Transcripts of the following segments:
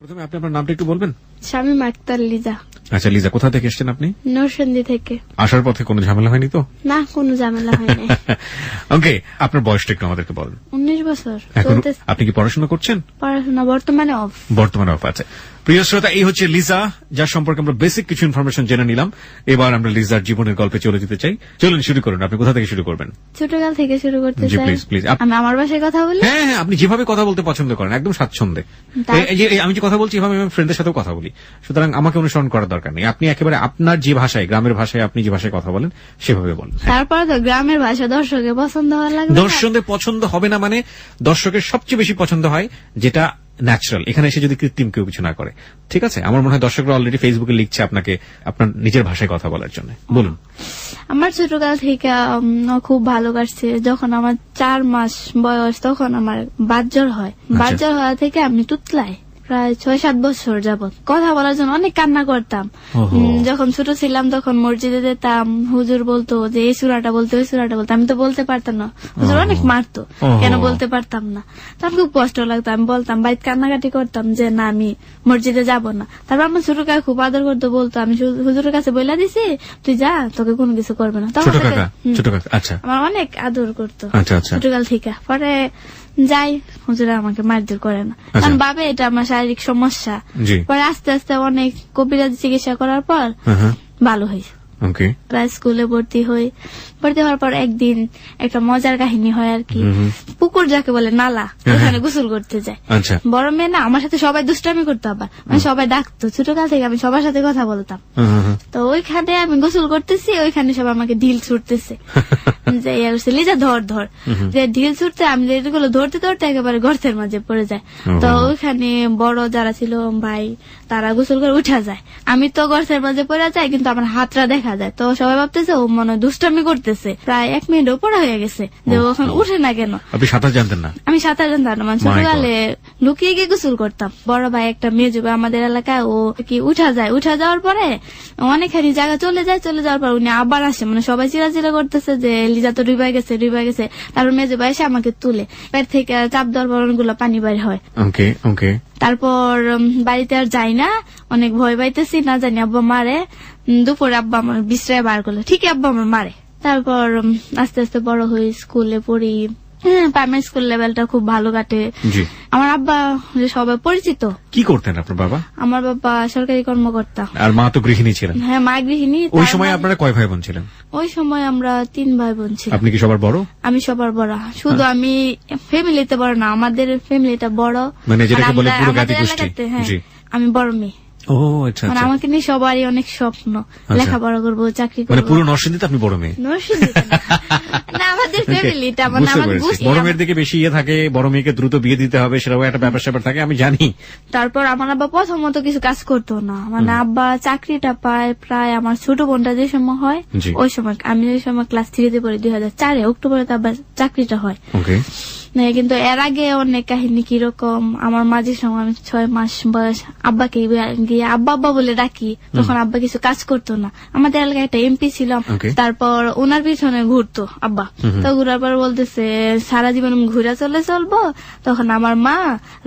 প্রথমে আপনি আপনার নামটা একটু বলবেন? শামীম আক্তার লিজা। আচ্ছা লিজা, কোথা থেকে এসেছেন আপনি? নরসিংদী থেকে। আসার পথে কোনো ঝামেলা হয়নি তো? না, কোনো ঝামেলা হয়নি। ওকে, আপনার বয়সটা একটু আমাদেরকে বলেন। 19 বছর। আপনি কি পড়াশোনা করছেন? পড়াশোনা বর্তমানে অফ। বর্তমানে অফ আছে। প্রিয় শ্রোতা, এই হচ্ছে লিজা, যার সম্পর্কে আমরা বেসিক কিছু ইনফরমেশন জেনে নিলাম। এবার আমরা লিজার জীবনের গল্পে চলে যেতে চাই। চলুন শুরু করুন। আপনি কোথা থেকে শুরু করবেন? ছোটকাল থেকে শুরু করতে চাই। Please please. আমি আমার ভাষায় কথা বলি। হ্যাঁ হ্যাঁ, আপনি যেভাবে কথা বলতে পছন্দ করেন, একদম স্বাচ্ছন্দ্যে। আমি যে কথা বলছি এভাবে আমি ফ্রেন্ডের সাথেও কথা বলি, সুতরাং আমাকে অনুসরণ করার দরকার নেই। আপনি একেবারে আপনার যে ভাষায়, গ্রামের ভাষায় আপনি যে ভাষায় কথা বলেন সেভাবে বলেন। তারপরে তো গ্রামের ভাষা দর্শকের পছন্দ হওয়ার লাগবে। দর্শকদের পছন্দ হবে না মানে দর্শকের সবচেয়ে বেশি পছন্দ হয় যেটা ন্যাচারাল, এখানে এসে যদি কৃত্রিম কেউ কিছু না করে। ঠিক আছে, আমার মনে হয় দর্শকরা অলরেডি ফেসবুকে লিখছে আপনাকে আপনার নিজের ভাষায় কথা বলার জন্য। বলুন। আমার ছোটকাল থেকে খুব ভালো কাটছে। যখন আমার 4 মাস বয়স তখন আমার বাতজ্বর হয়। বাতজ্বর হওয়া থেকে আমি তুতলাই প্রায় 6-7 বছর যাবত কথা বলার জন্য অনেক কান্না করতাম। যখন ছোট ছিলাম তখন মসজিদে যেতাম, হুজুর বলতো যে এই সূরাটা বলতে ওই সূরাটা বলতে, আমি তো বলতে পারতাম না। হুজুর অনেক মারতো, কেন বলতে পারতাম না। তখন খুব কষ্ট লাগতো। আমি বলতাম, বাইরে কান্নাকাটি করতাম যে না আমি মসজিদে যাব না। তারপর আমার ছোট কাকা খুব আদর করতো, বলতো আমি হুজুরের কাছে বইলা দিছি তুই যা, তোকে কোনো কিছু করবে না। তখন আমার অনেক আদর করতো ছোটকাল থেকে। পরে যাই, হুজুরা আমাকে মারধর করে না, কারণ বাবে এটা আমার শারীরিক সমস্যা। পরে আস্তে আস্তে অনেক কবিরাজ চিকিৎসা করার পর ভালো হয়েছে। প্রায় স্কুলে ভর্তি হওয়ার পর একদিন একটা মজার কাহিনী হয় আর কি। পুকুর যাকে বলে নালা, ওখানে গোসল করতে যায়। বড় মেয়ে না, আমার সাথে সবাই দুষ্টামি করতো, আবার মানে সবাই ডাকতো। ছোটকাল থেকে আমি সবার সাথে কথা বলতাম। তো ওইখানে আমি গোসল করতেছি, ওইখানে সব আমাকে ঢিল ছুটতেছে যে লিজা ধর ধর, যে ঢিল ছুটতে আমি এগুলো ধরতে ধরতে একেবারে গর্তের মাঝে পড়ে যায়। তো ওইখানে বড় যারা ছিল ভাই, তারা গোসল করে উঠা যায়, আমি তো গর্তের মাঝে পড়ে যাই, কিন্তু আমার হাতটা দেখা যায়। তো সবাই ভাবতেছে ও মনে হয় দুষ্টামি করতেছে। প্রায় 1 মিনিট উপরে হয়ে গেছে যে ওখানে উঠে না কেন। আপনি সাঁতার জানতেন না? আমি সাঁতার জানতাম না, মানে ছোটকালে লুকিয়ে গিয়ে গোসল করতাম। বড় ভাই একটা মেয়ে ভাই আমাদের এলাকায়, ও কি উঠা যাওয়ার পরে অনেকখানি জায়গা চলে যাওয়ার পর উনি আবার আসে, মানে সবাই চিরাচিরা করতেছে যে লিজা তো ডুবে গেছে। তারপর মেজো ভাই এসে আমাকে তুলে, পেট থেকে চাপ দেওয়ার পর অনেকগুলো পানি বাইর হয়। তারপর বাড়িতে আর যাই না, অনেক ভয় পাইতেছি, না জানি আব্বা মারে। দুপুরে আব্বা আমার বিশ্রায় বার করলো, ঠিকই আব্বা আমার মারে। তারপর আস্তে আস্তে বড় হই, স্কুলে পড়ি। প্রাইমারি স্কুল লেভেলটা খুব ভালো কাটে। আমার আব্বা সবাই পরিচিত। কি করতেন আপনার বাবা? আমার বাবা সরকারি কর্মকর্তা। আর মা তো গৃহিণী ছিলেন? হ্যাঁ, মা গৃহিণী। ওই সময় আপনারা কয় ভাই বোন ছিলেন? ওই সময় আমরা 3 ভাই বোন ছিলাম। আপনি কি সবার বড়? আমি সবার বড়। শুধু আমি ফ্যামিলিতে বড় না, আমাদের ফ্যামিলিটা বড়, মানে যেটাকে বলে পুরো জাতি গোষ্ঠী। আমি বড় মেয়ে। ও আচ্ছা, মানে আমাকে নিয়ে সবারই অনেক স্বপ্ন, লেখাপড়া করবো, চাকরি করবো। মানে পুরো নরসিংদীতে আপনি বড় মেয়ে? না, আমাদের ফ্যামিলিটা মানে আমাদের গোষ্ঠী। বড় মেয়ের দিকে বেশি ইয়ে থাকে, বড় মেয়েকে দ্রুত বিয়ে দিতে হবে, সেটাও একটা ব্যাপার থাকে, আমি জানি। তারপর আমার আব্বা প্রথমত কিছু কাজ করতো না, মানে আব্বা চাকরিটা পায় প্রায় আমার ছোট বোনটা যে সময় হয় ওই সময়। আমি ওই সময় ক্লাস 3-তে পড়ি, 2004 অক্টোবরে তো আব্বার চাকরিটা হয়। কিন্তু এর আগে অনেক কাহিনী কিরকম, আমার মাঝের সময় আমি 6 মাস বয়স আব্বাকে গিয়ে আব্বা বলে ডাকি, তখন আব্বা কিছু কাজ করতো না। আমাদের এলাকায় একটা এমপি ছিল, তারপর ওনার পিছনে ঘুরতো আব্বা। তো ঘুরার পর বলতেছে সারা জীবন ঘুরে চলবো। তখন আমার মা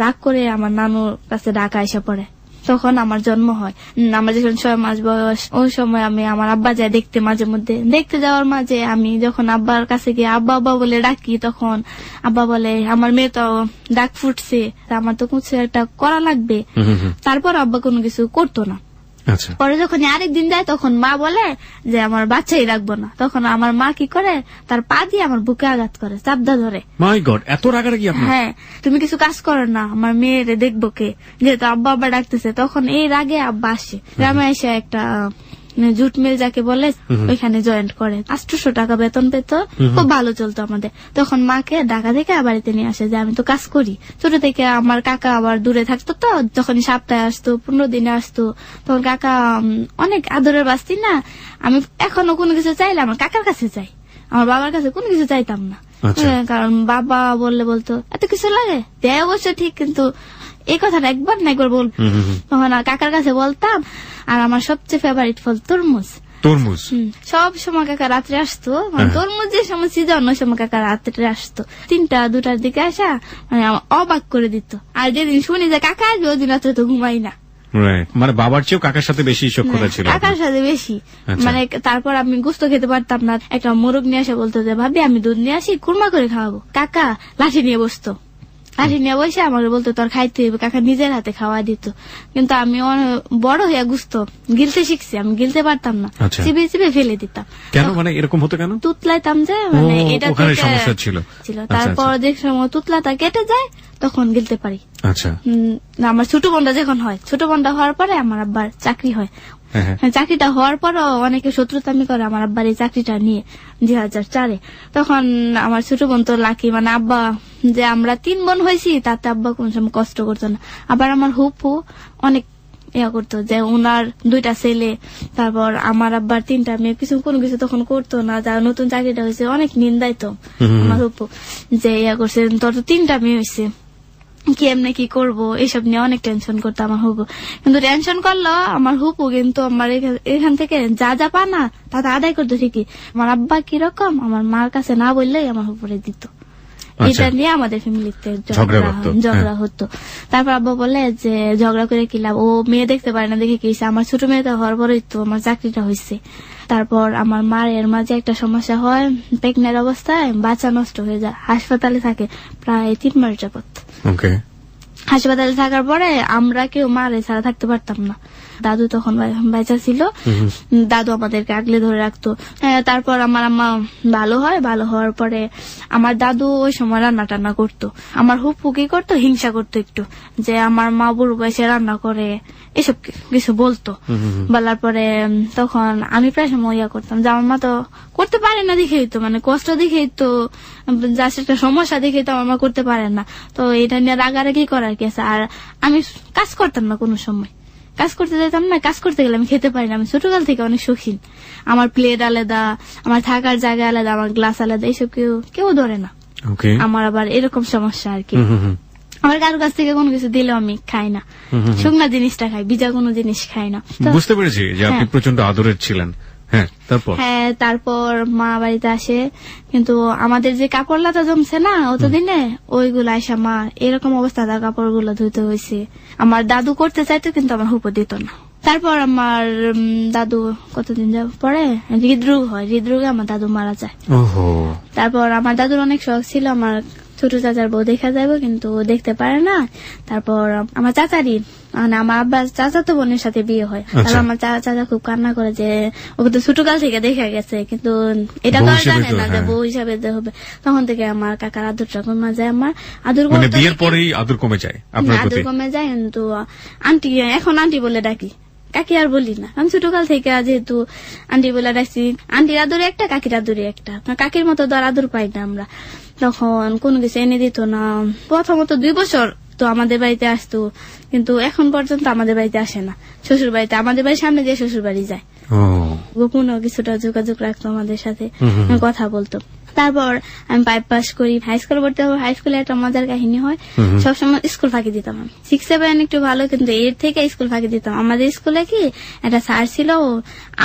রাগ করে আমার নানুর কাছে ঢাকা এসে পড়ে। তখন আমার জন্ম হয়। আমার যখন 6 মাস বয়স, ওই সময় আমি আমার আব্বা যায় দেখতে, মাঝে মধ্যে দেখতে যাওয়ার মাঝে আমি যখন আব্বার কাছে গিয়ে আব্বা বলে ডাকি, তখন আব্বা বলে আমার মেয়ে তো ডাক ফুটছে, আমার তো কিছু একটা করা লাগবে। তারপর আব্বা কোনো কিছু করতো না। পরে যখন আরেকদিন যায় তখন মা বলে যে আমার বাচ্চাই রাখবো না। তখন আমার মা কি করে, তার পা দিয়ে আমার বুকে আঘাত করে, চাপদা ধরে। মাই গড, এত রাগারাগি আপনার? হ্যাঁ, তুমি কিছু কাজ করো না, আমার মেয়েরে দেখবো কে, যেহেতু আব্বা ডাকতেছে। তখন এই রাগে আব্বা আসে, গ্রামে এসে একটা জুট মিল যাকে বলে ওইখানে জয়েন্ট করে। 800 টাকা বেতন পেত, খুব ভালো চলতো আমাদের। তখন মাকে ঢাকা থেকে বাড়িতে নিয়ে আসে যে আমি তো কাজ করি। ছোট থেকে আমার কাকা আবার দূরে থাকতো, তো যখন সপ্তাহে আসতো, 15 দিনে আসতো, তখন কাকা অনেক আদরের বাস্তি না। আমি এখনো কোনো কিছু চাইলে আমার কাকার কাছে চাই, আমার বাবার কাছে কোনো কিছু চাইতাম না। কারণ বাবা বলতো এত কিছু লাগে, দেয় অবশ্য ঠিক, কিন্তু এই কথাটা একবার না একবার বলবো। তখন কাকার কাছে বলতাম। আর আমার সবচেয়ে ফেভারিট ফল তরমুজ। তরমুজ সব সময় কাকা রাত্রে আসতো, মানে তরমুজ যে সময় সিজন ওই সময় কাকা রাত্রে আসতো, 3টা-2টার দিকে আসা মানে আমার অবাক করে দিত। আর যেদিন শুনি যে কাকা আসবে ওই দিন রাত্রে তো ঘুমাই না। মানে বাবার চেয়েও কাকার সাথে বেশি সখ্যতা ছিল। কাকার সাথে বেশি, মানে তারপর আমি গোস্ত খেতে পারতাম না, একটা মোরগ নিয়ে আসে বলতো যে ভাবি আমি দুধ নিয়ে আসি কুরমা করে খাওয়াবো, কাকা লাঠি নিয়ে বসতো, লাঠি নিয়ে বসে আমার বলতো তোর খাইতে হবে, কাকা নিজের হাতে খাওয়া দিত। কিন্তু আমি বড় হইয়া গুস্ত গিলতে শিখছি, আমি গিলতে পারতাম না, চিবিয়ে চিবিয়ে ফেলে দিতাম। কেন, মানে এরকম হতো কেন? তুতলাইতাম যে, মানে এটা সমস্যা ছিল। তারপর যে সময় তুতলাটা কেটে যায় তখন গিলতে পারি। আচ্ছা, আমার ছোট বোনটা যখন হয়, ছোট বোনটা হওয়ার পরে আমার আব্বার চাকরি হয়, চাকরিটা হওয়ার পরও অনেকে শত্রুতামি করে আমার আব্বার এই চাকরিটা নিয়ে 2004-এ। তখন আমার ছোট বোন তো লাকি, মানে আব্বা যে আমরা 3 বোন হয়েছি তাতে আব্বা কোন সময় কষ্ট করতো না। আবার আমার হুপু অনেক ইয়া করতো যে ওনার 2টা ছেলে, তারপর আমার আব্বার 3টা মেয়ে, কোনো কিছু তখন করতো না। যার নতুন চাকরিটা হয়েছে অনেক নিন্দাইতো আমার হুপু যে ইয়া করছে তোর তো 3টা মেয়ে হয়েছে, কি এমনি কি করবো, এইসব নিয়ে অনেক টেনশন করতো আমার হুপু। কিন্তু টেনশন করলো আমার হুপু কিন্তু আমার এখান থেকে যা যা পা না তা আদায় করতো ঠিকই। আমার আব্বা কিরকম আমার মার কাছে না বললেই আমার হুপুরে দিত, এটা নিয়ে আমাদের ফ্যামিলিতে ঝগড়া হতো। তারপর আব্বা বলে যে ঝগড়া করে কি লাভ, ও মেয়ে দেখতে পারে না দেখে কি হয়েছে, আমার ছোট মেয়েটা হওয়ার পরেই তো আমার চাকরিটা হয়েছে। তারপর আমার মায়ের মাঝে একটা সমস্যা হয়, প্রেগনেন্ট অবস্থায় বাচ্চা নষ্ট হয়ে যায়, হাসপাতালে থাকে প্রায় 3 মাস যাবত। হাসপাতালে থাকার পরে আমরা কেউ মারে ছাড়া থাকতে পারতাম না। দাদু তখন বেঁচে ছিল, দাদু আমাদেরকে আগলে ধরে রাখতো। তারপর আমার আম্মা ভালো হয়, ভালো হওয়ার পরে আমার দাদু ওই সময় রান্না টান্না করতো। আমার হুপু কি করতো, হিংসা করতো একটু, যে আমার মা বুড়ো বয়সে রান্না করে, এসব কিছু বলতো। বলার পরে তখন আমি প্রায় সময় ইয়া করতাম যে আমার মা তো করতে পারে না দেখেই তো, মানে কষ্ট দেখেই তো, যার একটা সমস্যা দেখেই তো আমার মা করতে পারে না, তো এটা নিয়ে রাগারাগি করার কি আছে। আর আমি কাজ করতাম না কোনো সময়, কাজ করতে যেতাম না, কাজ করতে গেলে আমি খেতে পারি না। আমি ছোটকাল থেকে অনেক শৌখিন, আমার প্লেট আলাদা, আমার থাকার জায়গা আলাদা, আমার গ্লাস আলাদা, এইসব কেউ ধরে না। আমার আবার এরকম সমস্যা আর কি। আমার কারো কাছ থেকে কোনো কিছু দিলেও আমি খাই না, শুকনা জিনিসটা খাই, ভিজা কোনো জিনিস খাই না। বুঝতে পেরেছি যে আপনি প্রচন্ড আদরের ছিলেন। তারপর মা বাড়িতে আসে, কিন্তু আমাদের যে কাপড় লাতা জমছে না অতদিনে, ওইগুলো আসা মা এরকম অবস্থা তার কাপড় গুলো ধুতে হয়েছে। আমার দাদু করতে চাইতো কিন্তু আমার হুপো দিত না। তারপর আমার দাদু কতদিন যাওয়ার পরে হৃদরোগ হয়, হৃদরোগে আমার দাদু মারা যায়। তারপর আমার দাদুর অনেক শখ ছিল আমার ছোট চাচার বউ দেখা যাবে, কিন্তু দেখতে পারে না। তারপর আমার চাচারই, মানে আমার আব্বার চাচাতো বোনের সাথে বিয়ে হয়। তারপর আমার চাচা খুব কান্না করে যে ওকে তো ছোটকাল থেকে দেখা গেছে, কিন্তু এটা তো জানে না যে বউ হিসাবে হবে। তখন থেকে আমার কাকার আদরটা কমে যায়, আমার আদর বিয়ের পরেই আদর কমে যায়, আদর কমে যায়। কিন্তু আন্টি, এখন আন্টি বলে ডাকি, কাকি আর বলি না। আমি ছোটকাল থেকে যেহেতু আন্টি বলে ডাকছি, আন্টির আদরে একটা, কাকির আদরে একটা, কাকির মতো তো আর আদর পাই না আমরা। তখন কোনো কিছু এনে দিত না। প্রথমত 2 বছর তো আমাদের বাড়িতে আসতো, কিন্তু এখন পর্যন্ত আমাদের বাড়িতে আসে না। শ্বশুর বাড়িতে, আমাদের বাড়ির সামনে দিয়ে শ্বশুর বাড়ি যায়, গোপন কিছুটা যোগাযোগ রাখতো আমাদের সাথে, কথা বলতো। তারপর আমি 5 পাস করি, হাই স্কুল পড়তে হবে। হাই স্কুলে একটা মজার কাহিনী হয়, সবসময় স্কুল ফাঁকি দিতাম আমি। 6-7 একটু ভালো, কিন্তু 8 থেকে স্কুল ফাঁকি দিতাম। আমাদের স্কুলে কি একটা স্যার ছিল,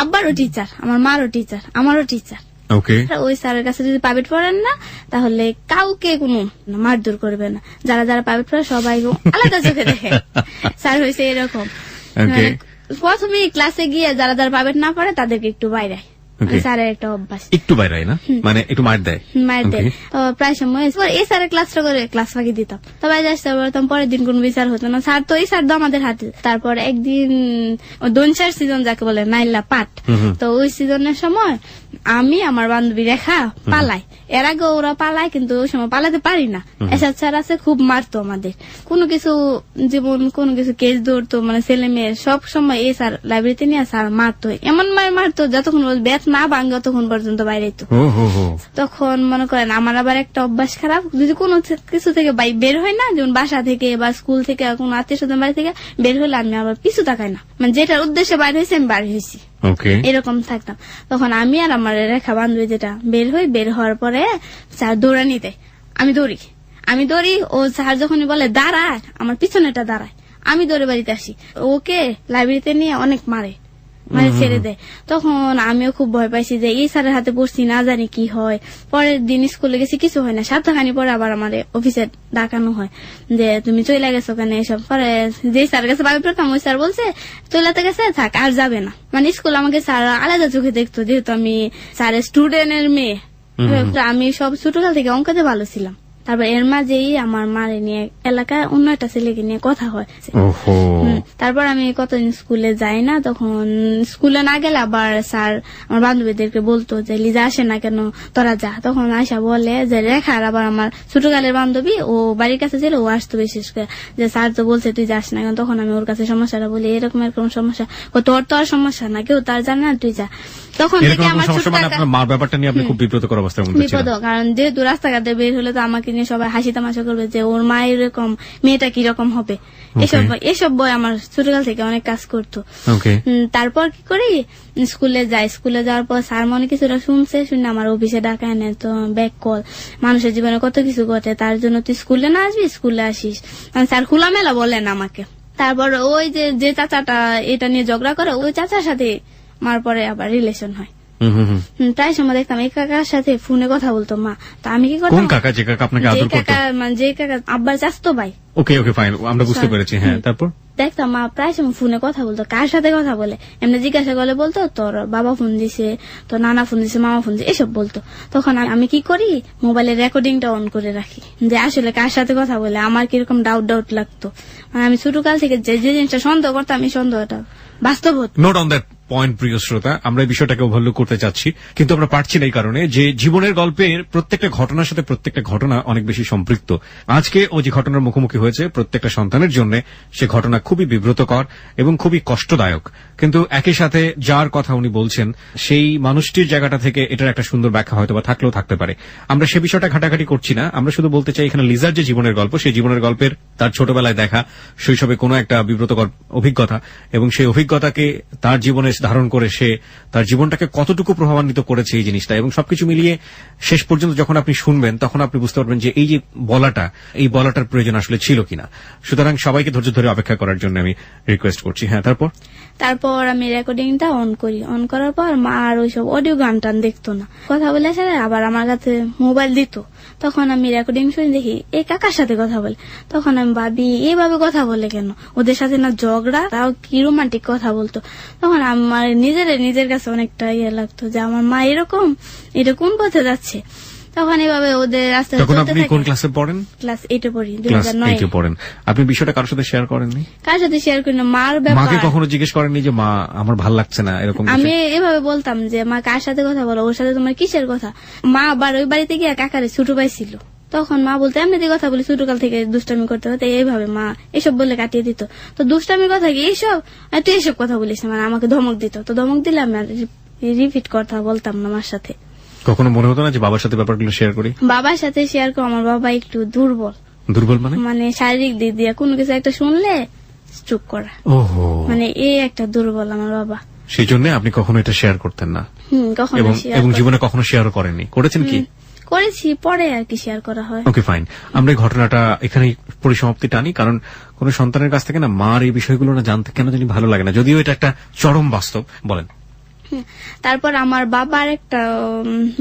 আব্বারও টিচার, আমার মারও টিচার, আমারও টিচার। ওই স্যারের কাছে যদি প্রাইভেট পড়েন না তাহলে কাউকে কোনো মারধর করবে না, যারা যারা প্রাইভেট পড়ে সবাই আলাদা চোখে দেখে। স্যার হয়েছে এরকম, প্রথমে ক্লাসে গিয়ে যারা যারা প্রাইভেট না পড়ে তাদেরকে একটু বাইরে, স্যারের একটা অভ্যাস, একটু বাইরে না, মানে একটু মার দেয়। তো প্রায় সময় এই স্যারের ক্লাসটা করে ক্লাস ফাঁকি দিতাম, তো বাইরে আসতে পারতাম। পরের দিন কোন বিচার হতো না, স্যার তো এই স্যার তো আমাদের হাতে। তারপর একদিন দনসার সিজন যাকে বলে, নাইলা পাট, তো ওই সিজনের সময় আমি আমার বান্ধবী রেখা পালাই। এর আগে ওরা পালায়, কিন্তু ওই সময় পালাতে পারি না। এসব স্যার আছে, খুব মারতো আমাদের, কোনো কিছু যেমন কোনো কিছু কেস ধরতো, মানে ছেলে মেয়ে সব সময় এই স্যার লাইব্রেরিতে নিয়ে স্যার মারতো, এমন মারতো যতক্ষণ ব্যাট না ভাঙে ততক্ষণ পর্যন্ত বাইরে। তখন মনে করেন আমার আবার একটা অভ্যাস খারাপ, যদি কোনো কিছু থেকে বের হয় না, যেমন বাসা থেকে বা স্কুল থেকে কোন আত্মীয় স্বজন বাড়ি থেকে বের হলে আমি আবার পিছু তাকাই না, মানে যেটার উদ্দেশ্যে বাইরে হয়েছে আমি বাইরে হয়েছি, এরকম থাকতাম। তখন আমি আর আমার রেখা বান্ধবী যেটা বের হই, বের হওয়ার পরে স্যার দৌড়ানি দেয়, আমি দৌড়ি, ও স্যার যখনই বলে দাঁড়ায়, আমার পিছনেটা দাঁড়ায়, আমি দৌড়ে বাড়িতে আসি। ওকে লাইব্রেরিতে নিয়ে অনেক মারে, মানে ছেড়ে দেয়। তখন আমিও খুব ভয় পাইছি যে এই স্যারের হাতে পড়ছি, না জানি কি হয়। পরের দিন স্কুলে গেছি, কিছু হয় না। সপ্তাহখানি পরে আবার আমার অফিসে ডাকানো হয় যে তুমি চলে গেছো কেন এসব। পরে যে স্যার কাছে ভাবি প্রথম, ওই স্যার বলছে চলে গেছে, থাক আর যাবে না। মানে স্কুল আমাকে স্যার আলাদা চোখে দেখতো, যেহেতু আমি স্যারের স্টুডেন্টের মেয়ে। আমি সব ছোটকাল থেকে অঙ্কতে ভালো ছিলাম। তারপর এর মাঝেই আমার মারে নিয়ে এলাকায় অন্য একটা ছেলেকে নিয়ে কথা হয়। তারপর আমি কতদিন স্কুলে যাই না। তখন স্কুলে না গেলে আবার স্যার আমার বান্ধবীদেরকে বলতো যে লিজা আসে না কেন, তোরা যা। তখন আয়সা বলে যে রেখার আবার আমার ছোটকালের বান্ধবী, ও বাড়ির কাছে ছিল, ও আসতো বিশেষ করে, যে স্যার তো বলছে তুই যাস না কেন। তখন আমি ওর কাছে সমস্যাটা বলি, এরকম এরকম সমস্যা। ও তোর তো আর সমস্যা না, কেউ তার জানে না, তুই যা। তখন থেকে আমার মার ব্যাপারটা নিয়ে আপনি খুব বিব্রতকর অবস্থার মধ্যে ছিলেন। বিপদ, কারণ যেহেতু রাস্তাঘাটে বের হলে তো আমাকে নিয়ে সবাই হাসি তামাশা করবে যে ওর মা এরকম, মেয়েটা কিরকম হবে। এসব বই আমার ছোটকাল থেকে অনেক কাজ করতো। তারপর কি করি, স্কুলে যাই। স্কুলে যাওয়ার পর স্যার মনে কিছুটা শুনছে, শুনে আমার অফিসে ডাকা এনে তো ব্যাক কল, মানুষের জীবনে কত কিছু ঘটে, তার জন্য তুই স্কুলে না আসবি, স্কুলে আসিস। স্যার খোলামেলা বলেন আমাকে। তারপর ওই যে চাচাটা এটা নিয়ে ঝগড়া করে, ওই চাচার সাথে মার পরে আবার রিলেশন হয়। প্রায় সময় দেখতাম এই কাকার সাথে ফোনে কথা বলতো মা। তো আমি কি করতাম, যে কাকা আব্বার চাচতো ভাই। ওকে ফাইন, আমরা বুঝতে পেরেছি। হ্যাঁ, তারপর দেখতাম মা প্রায় সময় ফোনে কথা বলতো। কার সাথে কথা বলে এমনি জিজ্ঞাসা করলে বলতো তোর বাবা ফোন দিছে, তোর নানা ফোন দিছে, মামা ফোন দিছে, এসব বলতো। তখন আমি কি করি, মোবাইলের রেকর্ডিংটা অন করে রাখি, যে আসলে কার সাথে কথা বলে। আমার কিরকম ডাউট লাগতো। মানে আমি ছোটকাল থেকে যে জিনিসটা সন্দেহ করতাম, এই সন্দেহটা বাস্তব হতো। নোট অন দ্যাট পয়েন্ট, প্রিয় শ্রোতা। আমরা এই বিষয়টাকে ওভারলুক করতে চাচ্ছি, কিন্তু আমরা পারছি না এই কারণে যে জীবনের গল্পের প্রত্যেকটা ঘটনার সাথে প্রত্যেকটা ঘটনা অনেক বেশি সম্পৃক্ত। আজকে ও যে ঘটনার মুখোমুখি হয়েছে, প্রত্যেকটা সন্তানের জন্য সে ঘটনা খুবই বিব্রতকর এবং খুবই কষ্টদায়ক। কিন্তু একই সাথে যার কথা উনি বলছেন, সেই মানুষটির জায়গাটা থেকে এটার একটা সুন্দর ব্যাখ্যা হয়তো বা থাকলেও থাকতে পারে। আমরা সে বিষয়টা ঘাটাঘাটি করছি না। আমরা শুধু বলতে চাই, এখানে লিজার যে জীবনের গল্প, সেই জীবনের গল্পের তার ছোটবেলায় দেখা শৈশবে কোনো একটা বিব্রতকর অভিজ্ঞতা, এবং সেই অভিজ্ঞতাকে তার জীবনে ধারণ করে সে তার জীবনটাকে কতটুকু প্রভাবান্বিত করেছে এই জিনিসটা, এবং সবকিছু মিলিয়ে শেষ পর্যন্ত যখন আপনি শুনবেন, তখন আপনি বুঝতে পারবেন যে এই যে বলাটার প্রয়োজন আসলে ছিল কিনা। সুতরাং সবাইকে ধৈর্য ধরে অপেক্ষা করার জন্য আমি রিকোয়েস্ট করছি। হ্যাঁ, তারপর আমি রেকর্ডিংটা অন করি। অন করার পর মা আর ওইসব অডিও গান টান দেখতো না, কথা বলে আসলে আবার আমার কাছে মোবাইল দিত। তখন আমি রেকর্ডিং শুনে দেখি এই কাকার সাথে কথা বলে। তখন আমি ভাবি এইভাবে কথা বলে কেন, ওদের সাথে না ঝগড়া, তাও কি রোমান্টিক কথা বলতো। তখন আমার নিজের কাছে অনেকটা ইয়ে লাগতো যে আমার মা এরকম, এটা কোন পথে যাচ্ছে। তখন এভাবে ওদের আস্তে আস্তে। আপনি কোন ক্লাসে পড়েন? ক্লাস 8 পড়ি। 2009 পড়েন। আপনি বিষয়টা কারোর সাথে শেয়ার করেননি? কার সাথে শেয়ার করি না। মার ব্যাপার মাকে কখনো জিজ্ঞেস করেননি যে মা আমার ভাল লাগছে না এরকম? আমি এভাবে বলতাম যে মা কার সাথে কথা বলো, ওর সাথে তোমার কিসের কথা। মা আবার ওই বাড়িতে গিয়ে কাকারে ছোট ভাই ছিল, তখন মা বলতো এমনিতে কথা বলি, ছোটকাল থেকে দুষ্টামি করতে হতো, এইভাবে মা এসব বলে কাটিয়ে দিত। তো দুষ্টামির কথা কি এইসব, তুই এসব কথা বলিস, মানে আমাকে ধমক দিত। তো ধমক দিলে আমি রিপিট কথা বলতাম না মার সাথে। কখনো মনে হতো না যে বাবার সাথে ব্যাপারগুলো শেয়ার করি? বাবার সাথে শেয়ার করি। আমার বাবা একটু দুর্বল। মানে শারীরিক দিক দিয়ে কোনো কিছু একটা শুনলে চুপ করা, মানে এই একটা দুর্বল আমার বাবা। সেই জন্য আপনি কখনো এটা শেয়ার করতেন না? এবং জীবনে কখনো শেয়ারও করেননি? করেছেন কি? করেছি, পরে আর কি শেয়ার করা হয়। ওকে ফাইন, আমরা এই ঘটনাটা এখানেই পরিসমাপ্তি টানি, কারণ কোন সন্তানের কাছ থেকে না মার এই বিষয়গুলো না জানতে কেন জানি ভালো লাগে না, যদিও এটা একটা চরম বাস্তব। বলেন। তারপর আমার বাবার একটা,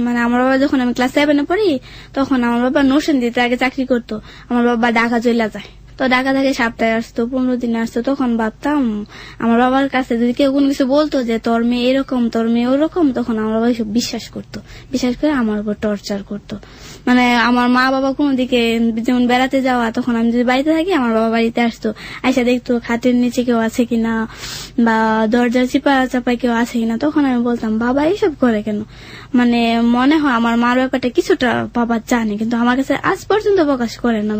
মানে আমার বাবা যখন আমি ক্লাস 7 পড়ি, তখন আমার বাবা নরসিংদীতে আগে চাকরি করতো। আমার বাবা ঢাকা চলে যায়। তো ঢাকা থেকে সপ্তাহে আসতো, 15 দিনে আসতো। তখন ভাবতাম আমার বাবার কাছে যদি কেউ কোনো কিছু বলতো যে তোর মেয়ে এরকম, তোর মেয়ে ওরকম, তখন আমার বাবা সব বিশ্বাস করতো। বিশ্বাস করে আমার উপর টর্চার করতো। মানে আমার মা বাবা কোনো দিকে যেমন বেড়াতে যাওয়া, তখন আমি যদি বাড়িতে থাকি, আমার বাবা বাড়িতে আসতো, আইসা দেখতো খাটের নিচে কেউ আছে কিনা, বা দরজার চাপায় কেউ আছে কিনা। তখন আমি বলতাম বাবা এইসব করে কেন। মানে মনে হয় আমার মার ব্যাপারটা কিছুটা বাবা জানে, কিন্তু আমার কাছে আজ পর্যন্ত প্রকাশ করে না।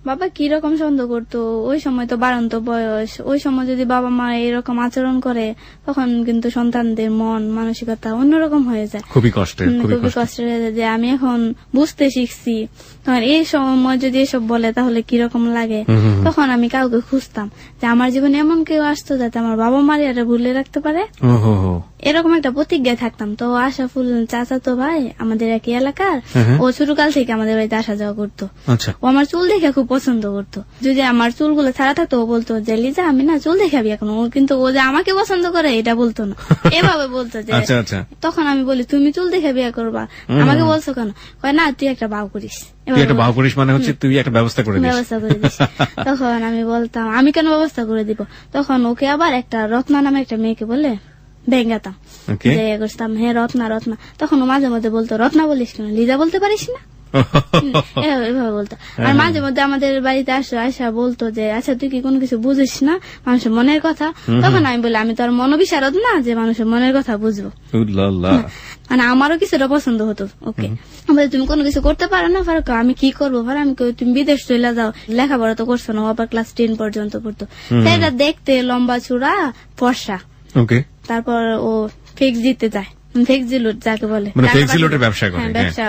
বাবা কিরকম সন্দেহ করতো, ওই সময় তো বাড়ন্ত বয়স, ওই সময় যদি বাবা মা এরকম আচরণ করে, তখন কিন্তু সন্তানদের মন মানসিকতা অন্যরকম হয়ে যায়। খুবই কষ্টের হয়ে যায়। যে আমি এখন বুঝতে শিখছি, তখন এই সময় যদি এসব বলে তাহলে কিরকম লাগে। তখন আমি কাউকে খুঁজতাম যে আমার জীবনে এমন কেউ আসতো যাতে আমার বাবা মার এটা ভুলে রাখতে পারে। এরকম একটা প্রতিজ্ঞায় থাকতাম। তো আশরাফুল চাচা তো ভাই আমাদের একই এলাকার, ও ছোটকাল থেকে আমাদের বাড়িতে আসা যাওয়া করতো। আচ্ছা, ও আমার চুল দেখে খুব পছন্দ করতো। যদি আমার চুলগুলো ছাড়া থাকতো ও বলতো যে লিজা আমি না চুল দেখাবি এখন। ও কিন্তু ও যে আমাকে পছন্দ করে এটা বলতো না, এভাবে বলতো যে আচ্ছা আচ্ছা, তখন আমি বলি তুমি চুল দেখে বিয়ে করবা, আমাকে বলছো কেন? কয় না তুই একটা বাউ করিস। তুই একটা বাহু করিস মানে হচ্ছে তুই একটা ব্যবস্থা করে দিস। ব্যবস্থা করে দিস। তখন আমি বলতাম আমি কেন ব্যবস্থা করে দিব। তখন ওকে আবার একটা রত্না নামে একটা মেয়েকে বলে ভেঙ্গাতাম, Okay. যে করতাম হ্যাঁ রত্না রত্না। তখন ও মাঝে মধ্যে বলতো রত্না বলিস কেন, লিজা বলতে পারিস না, এভাবে বলতো। আর মাঝে মধ্যে আমাদের বাড়িতে আসা বলতো যে আচ্ছা তুই কি কোনো কিছু বুঝিস না মানুষের মনের কথা। তখন আমি বলি আমি তো আর মনোবিশারদ না যে মানুষের মনের কথা বুঝবো। মানে আমারও কিছুটা পছন্দ হতো ওকে। বলে তুমি কোনো কিছু করতে পারো না ফারুক, আমি কি করবো ফারুক, আমি কই, তুমি বিদেশ চলে যাও, লেখাপড়া তো করছো না, আবার ক্লাস 10 পর্যন্ত পড়তো। সেটা দেখতে লম্বা চূড়া ফর্সা। ওকে, তারপর ও ফিক্স দিতে যায়, ফিক্স জিলুট যাকে বলে, মানে ফিক্স জিলুটের ব্যবসা করে। হ্যাঁ, ব্যবসা।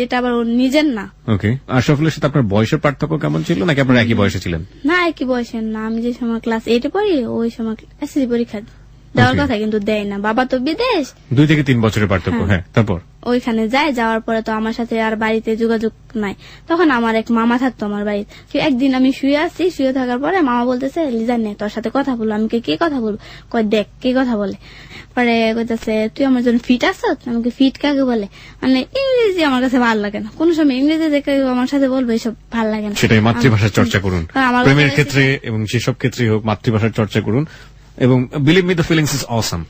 এটা আবার ওর নিজের না। ওকে, আশরাফুলের সাথে আপনার বয়সের পার্থক্য কেমন ছিল, নাকি আপনারা একই বয়সে ছিলেন? না একই বয়সের না, আমি যে সময় ক্লাস 8 পড়ি ওই সময় এসএসসি পরীক্ষা দেওয়ার কথা কিন্তু দেয় না, বাবা তো বিদেশ। 2 থেকে 3 বছরের পার্থক্য। হ্যাঁ, তারপর ওইখানে যায়, যাওয়ার পরে তো আমার সাথে আর বাড়িতে যোগাযোগ নাই। তখন আমার এক মামা থাকতো আমার বাড়িতে। একদিন আমি শুয়ে আছি, শুয়ে থাকার পরে মামা বলতেছে লিজা নে তোর সাথে কথা বলবো। আমি কি কথা বলবো? কয় দেখ কি কথা বলে। পরে কইতেছে তুই আমার জন্য ফিট আছো? আমাকে ফিট কাকে বলে? মানে ইংরেজি আমার কাছে ভালো লাগে না, কোন সময় ইংরেজি দেখে আমার সাথে বলবো এসব ভালো লাগে না। সেটাই, মাতৃভাষার চর্চা করুন, প্রেমের ক্ষেত্রে এবং সেসব ক্ষেত্রে হোক মাতৃভাষার চর্চা করুন। এবং believe me the feelings is awesome.